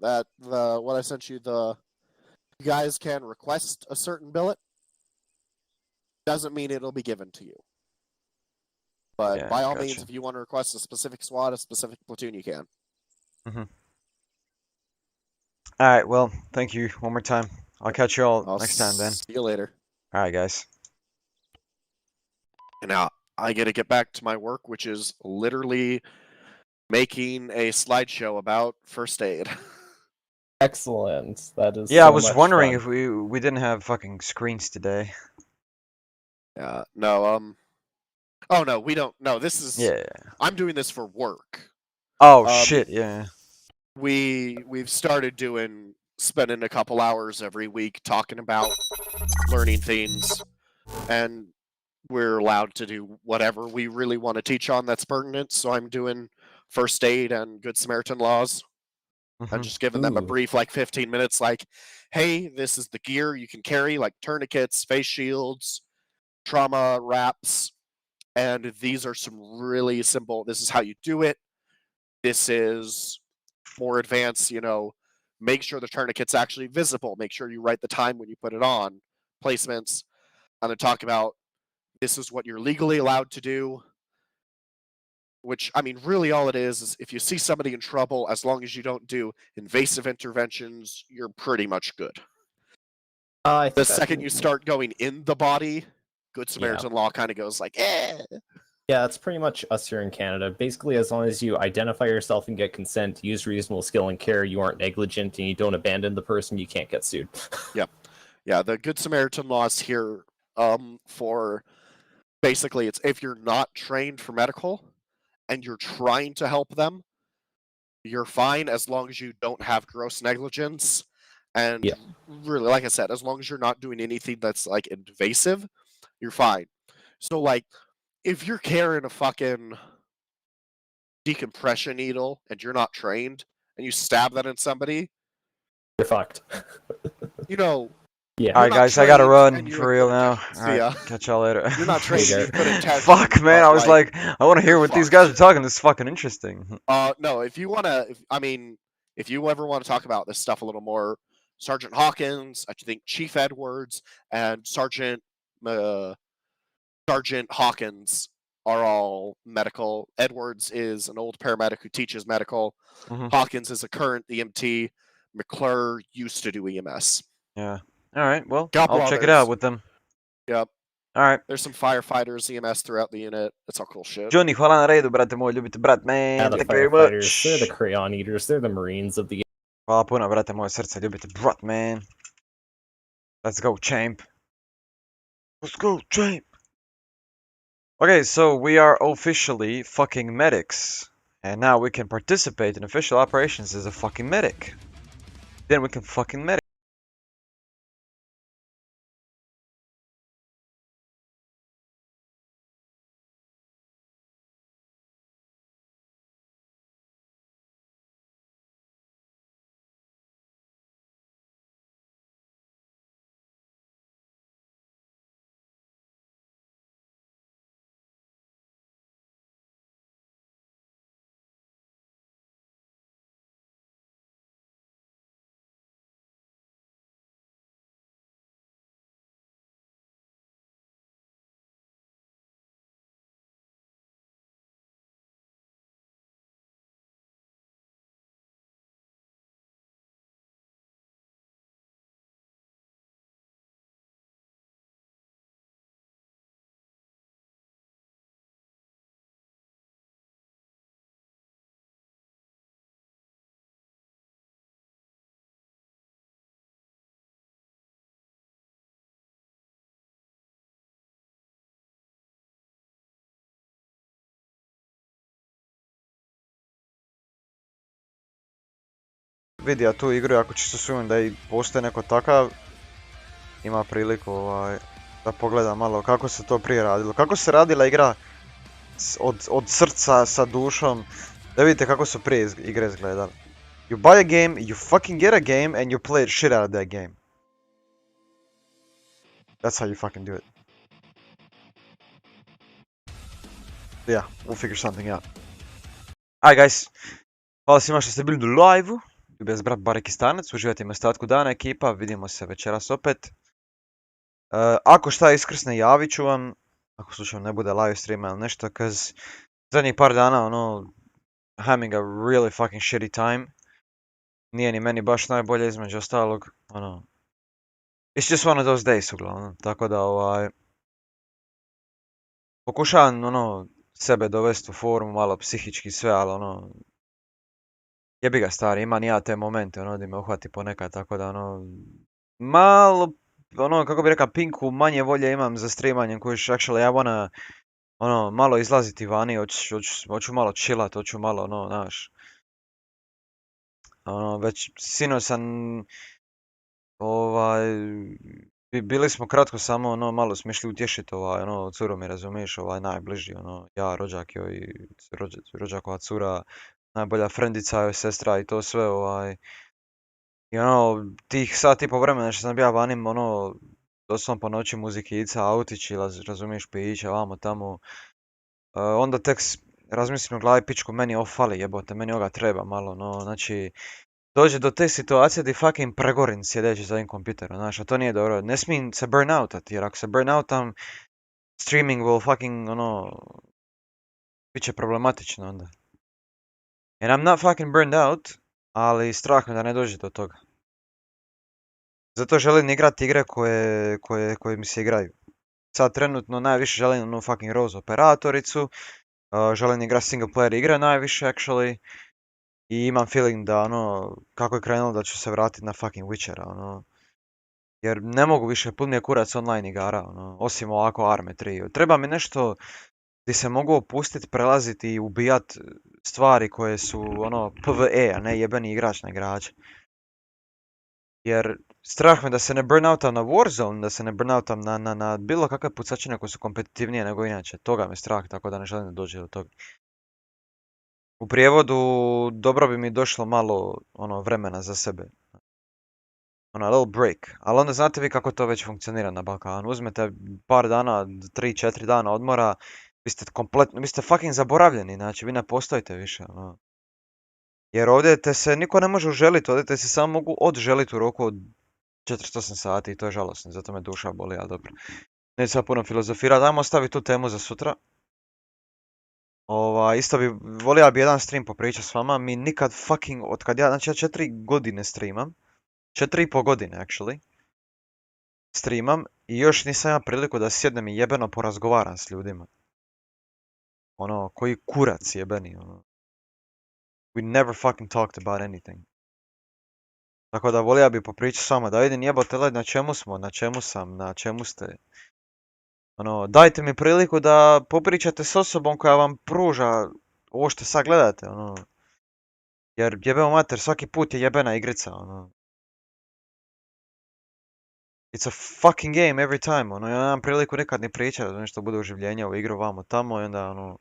what I sent you, you guys can request a certain billet. Doesn't mean it'll be given to you. But Yeah, by all gotcha. means, if you want to request a specific SWAT, a specific platoon, you can. Alright, well, thank you one more time. I'll catch you all next time then. See you later. Alright, guys. And now I get to get back to my work, which is literally making a slideshow about first aid. Excellent. That is. Yeah, so I was much wondering fun. if we didn't have fucking screens today. Yeah, no, oh no, we don't. No, this is. Yeah. I'm doing this for work. Oh shit, yeah. We've started spending a couple hours every week talking about learning things, and we're allowed to do whatever we really want to teach on that's pertinent. So I'm doing first aid and Good Samaritan laws. I'm just giving them a brief, 15 minutes, hey, this is the gear you can carry, like tourniquets, face shields, trauma wraps, and these are some really simple, this is how you do it. This is more advanced, make sure the tourniquet's actually visible, make sure you write the time when you put it on, placements. I'm going to talk about this is what you're legally allowed to do, which, I mean, really all it is if you see somebody in trouble, as long as you don't do invasive interventions, you're pretty much good. The second you start going in the body, Good Samaritan law kind of goes eh. Yeah, that's pretty much us here in Canada. Basically, as long as you identify yourself and get consent, use reasonable skill and care, you aren't negligent, and you don't abandon the person, you can't get sued. Yep. Yeah, the Good Samaritan laws here for basically it's if you're not trained for medical and you're trying to help them, you're fine as long as you don't have gross negligence. And really, like I said, as long as you're not doing anything that's invasive, you're fine. So if you're carrying a fucking decompression needle and you're not trained and you stab that in somebody, you're fucked. Yeah. Alright, not guys, I gotta trained, run and you for real couldn't now. test- see Alright, ya. catch y'all later. You're not trained, you couldn't test Fuck, them, man, but, I was like, I wanna hear you're what these guys are fucked. talking. This is fucking interesting. No, if you wanna, if you ever want to talk about this stuff a little more, Sergeant Hawkins, I think Chief Edwards, and Sergeant Hawkins are all medical. Edwards is an old paramedic who teaches medical. Hawkins is a current EMT. McClure used to do EMS. Yeah. Alright, well, Couple I'll check it others. out with them. Yep. Alright. There's some firefighters, EMS throughout the unit. It's all cool shit. Johnny, hvala na redu, brate moj, ljubite brat, man. Yeah, the Thank you very firefighters, much. they're the crayon eaters, they're the Marines of the Hvala puno, brate moje srce, ljubite brat, man. Let's go, champ. Let's go, champ. Okay, so we are officially fucking medics. And now we can participate in official operations as a fucking medic. Then we can fucking medic. Vidi, ja tu igru, ako čisto sumnjam da i postoji neko takav, ima priliku da pogleda malo kako se to prije radilo. Kako se radila igra od srca sa dušom, da vidite kako su prije igre izgledale. You buy a game, you fucking get a game, and you play the shit out of that game. That's how you fucking do it. Yeah, we'll figure something out. Alright guys, hvala svima što ste bili u live-u. Ljubez brat Barekistanac, uživajte im ostatku dana ekipa, vidimo se večeras opet. Ako šta iskrsne javit ću vam, ako slučajno ne bude live streama ili nešto, cause zadnjih par dana having a really fucking shitty time. Nije ni meni baš najbolje između ostalog, it's just one of those days uglavnom, tako da pokušavam sebe dovesti u formu, malo psihički sve, ali jebi ga stari, imam ja te momente, di me uhvati ponekad, tako da malo, kako bi rekao, pinku manje volje imam za streamanjem, kojiš, actually, ja wanna, malo izlaziti vani, hoću malo chillat, hoću malo, znaš, već sinoć sam, bili smo kratko samo, malo smo išli utješiti, curu mi razumiješ, najbliži, ja, rođak joj, rođakova cura, najbolja frendica joj, sestra i to sve, i tih sat i po vremena što sam bio vani, doslovno po noći muzikica, autići, razumiješ, pića, vamo tamo, onda tek razmislim u glavi, pičku, meni ovo fali, jebote, meni ovoga treba malo, znači, dođe do te situacije di fucking pregorim sjedeći za ovim kompjuterom, znaš, a to nije dobro, ne smijem se burn outati, jer ako se burn outam, streaming will fucking, bit će problematično onda. And I'm not fucking burned out, ali strah me da ne dođe do toga. Zato želim igrati igre koje mi se igraju. Sad trenutno najviše želim fucking Rose operatoricu, želim igrati single player igre najviše actually, i imam feeling da kako je krenulo da ću se vratiti na fucking Witchera, jer ne mogu više, pun mi je kurac online igara, osim ovako ARME 3. Treba mi nešto gdje se mogu opustiti, prelaziti i ubijat stvari koje su PvE, a ne jebeni igrač na igrače. Jer strah me da se ne burnoutam na Warzone, da se ne burnoutam na bilo kakve pucačine koje su kompetitivnije nego inače. Toga me strah, tako da ne želim da dođe do toga. U prijevodu, dobro bi mi došlo malo vremena za sebe. Ono, a little break. Ali onda znate vi kako to već funkcionira na Balkanu. Uzmete par dana, 3-4 dana odmora, vi ste fucking zaboravljeni, znači vi ne postojite više, ono. Jer ovdje te se niko ne može uželiti, ovdje te se samo mogu odželiti u roku od 48 sati i to je žalosno, zato me duša boli, ali dobro. Neću sad puno filozofirati, dajmo ostaviti tu temu za sutra. Isto volio bi jedan stream popričati s vama, mi nikad fucking, znači ja 4 godine streamam, 4,5 godine actually, streamam i još nisam imao priliku da sjednem i jebeno porazgovaram s ljudima. Ono, koji kurac jebeni, ono. We never fucking talked about anything. Tako da volio bi popričati s vama, da vidim jebote led na čemu smo, na čemu sam, na čemu ste. Ono, dajte mi priliku da popričate s osobom koja vam pruža ovo što sad gledate, ono. Jer jebemo mater, svaki put je jebena igrica, ono. It's a fucking game every time, ono, ja nemam priliku nikad ni pričati, da nešto bude uživljenje u igru vamo tamo i onda, ono.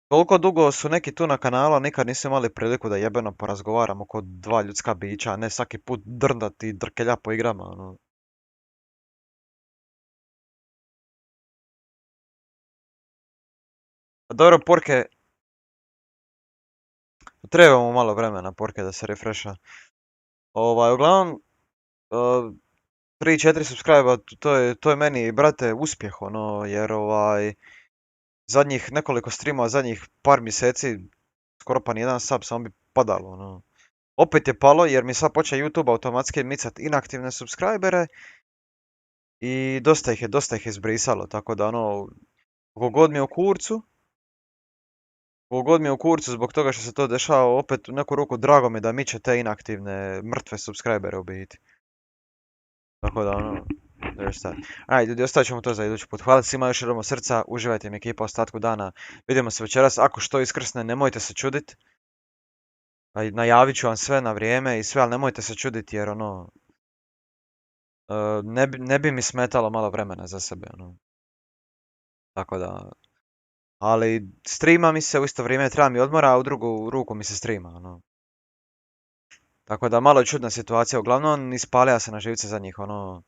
Toliko dugo su neki tu na kanalu, a nikad nisu imali priliku da jebeno porazgovaramo oko dva ljudska bića, a ne svaki put drndati i drkelja po igrama, ono. Dobro, Porke, trebamo malo vremena, Porke, da se refresha. Uglavnom, 3-4 subscribe, to je meni, brate, uspjeh, ono, jer zadnjih nekoliko streamova, zadnjih par mjeseci, skoro pa nijedan sub, samo bi padalo, ono. Opet je palo, jer mi sad počne YouTube automatski micat inaktivne subscribere i dosta ih je izbrisalo, tako da, ono, kogod mi je u kurcu zbog toga što se to dešava, opet u neku ruku drago mi da miče te inaktivne, mrtve subscribere u biti. Tako da, ono, there's that. Ajde, ljudi, ostavit ćemo to za idući put. Hvala svima još jednom od srca, uživajte mi ekipa ostatku dana. Vidimo se večeras, ako što iskrsne, nemojte se čudit. Najavit ću vam sve na vrijeme i sve, ali nemojte se čuditi jer, ono, ne bi mi smetalo malo vremena za sebe, ono. Tako da, ali streama mi se u isto vrijeme, treba mi odmora, a u drugu ruku mi se streama, ono. Tako da malo je čudna situacija, uglavnom ispalija se na živce za njih, ono,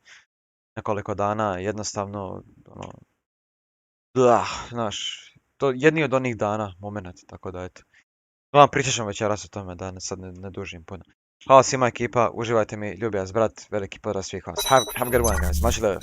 nekoliko dana, jednostavno, ono, znaš, to jedni od onih dana, moment, tako da eto. Uglavnom pričat ćemo večeras o tome, da sad ne dužim puno. Hvala svima ekipa, uživajte mi, ljubi vas brat, veliki pozdrav svih vas. Have a good one guys, much love.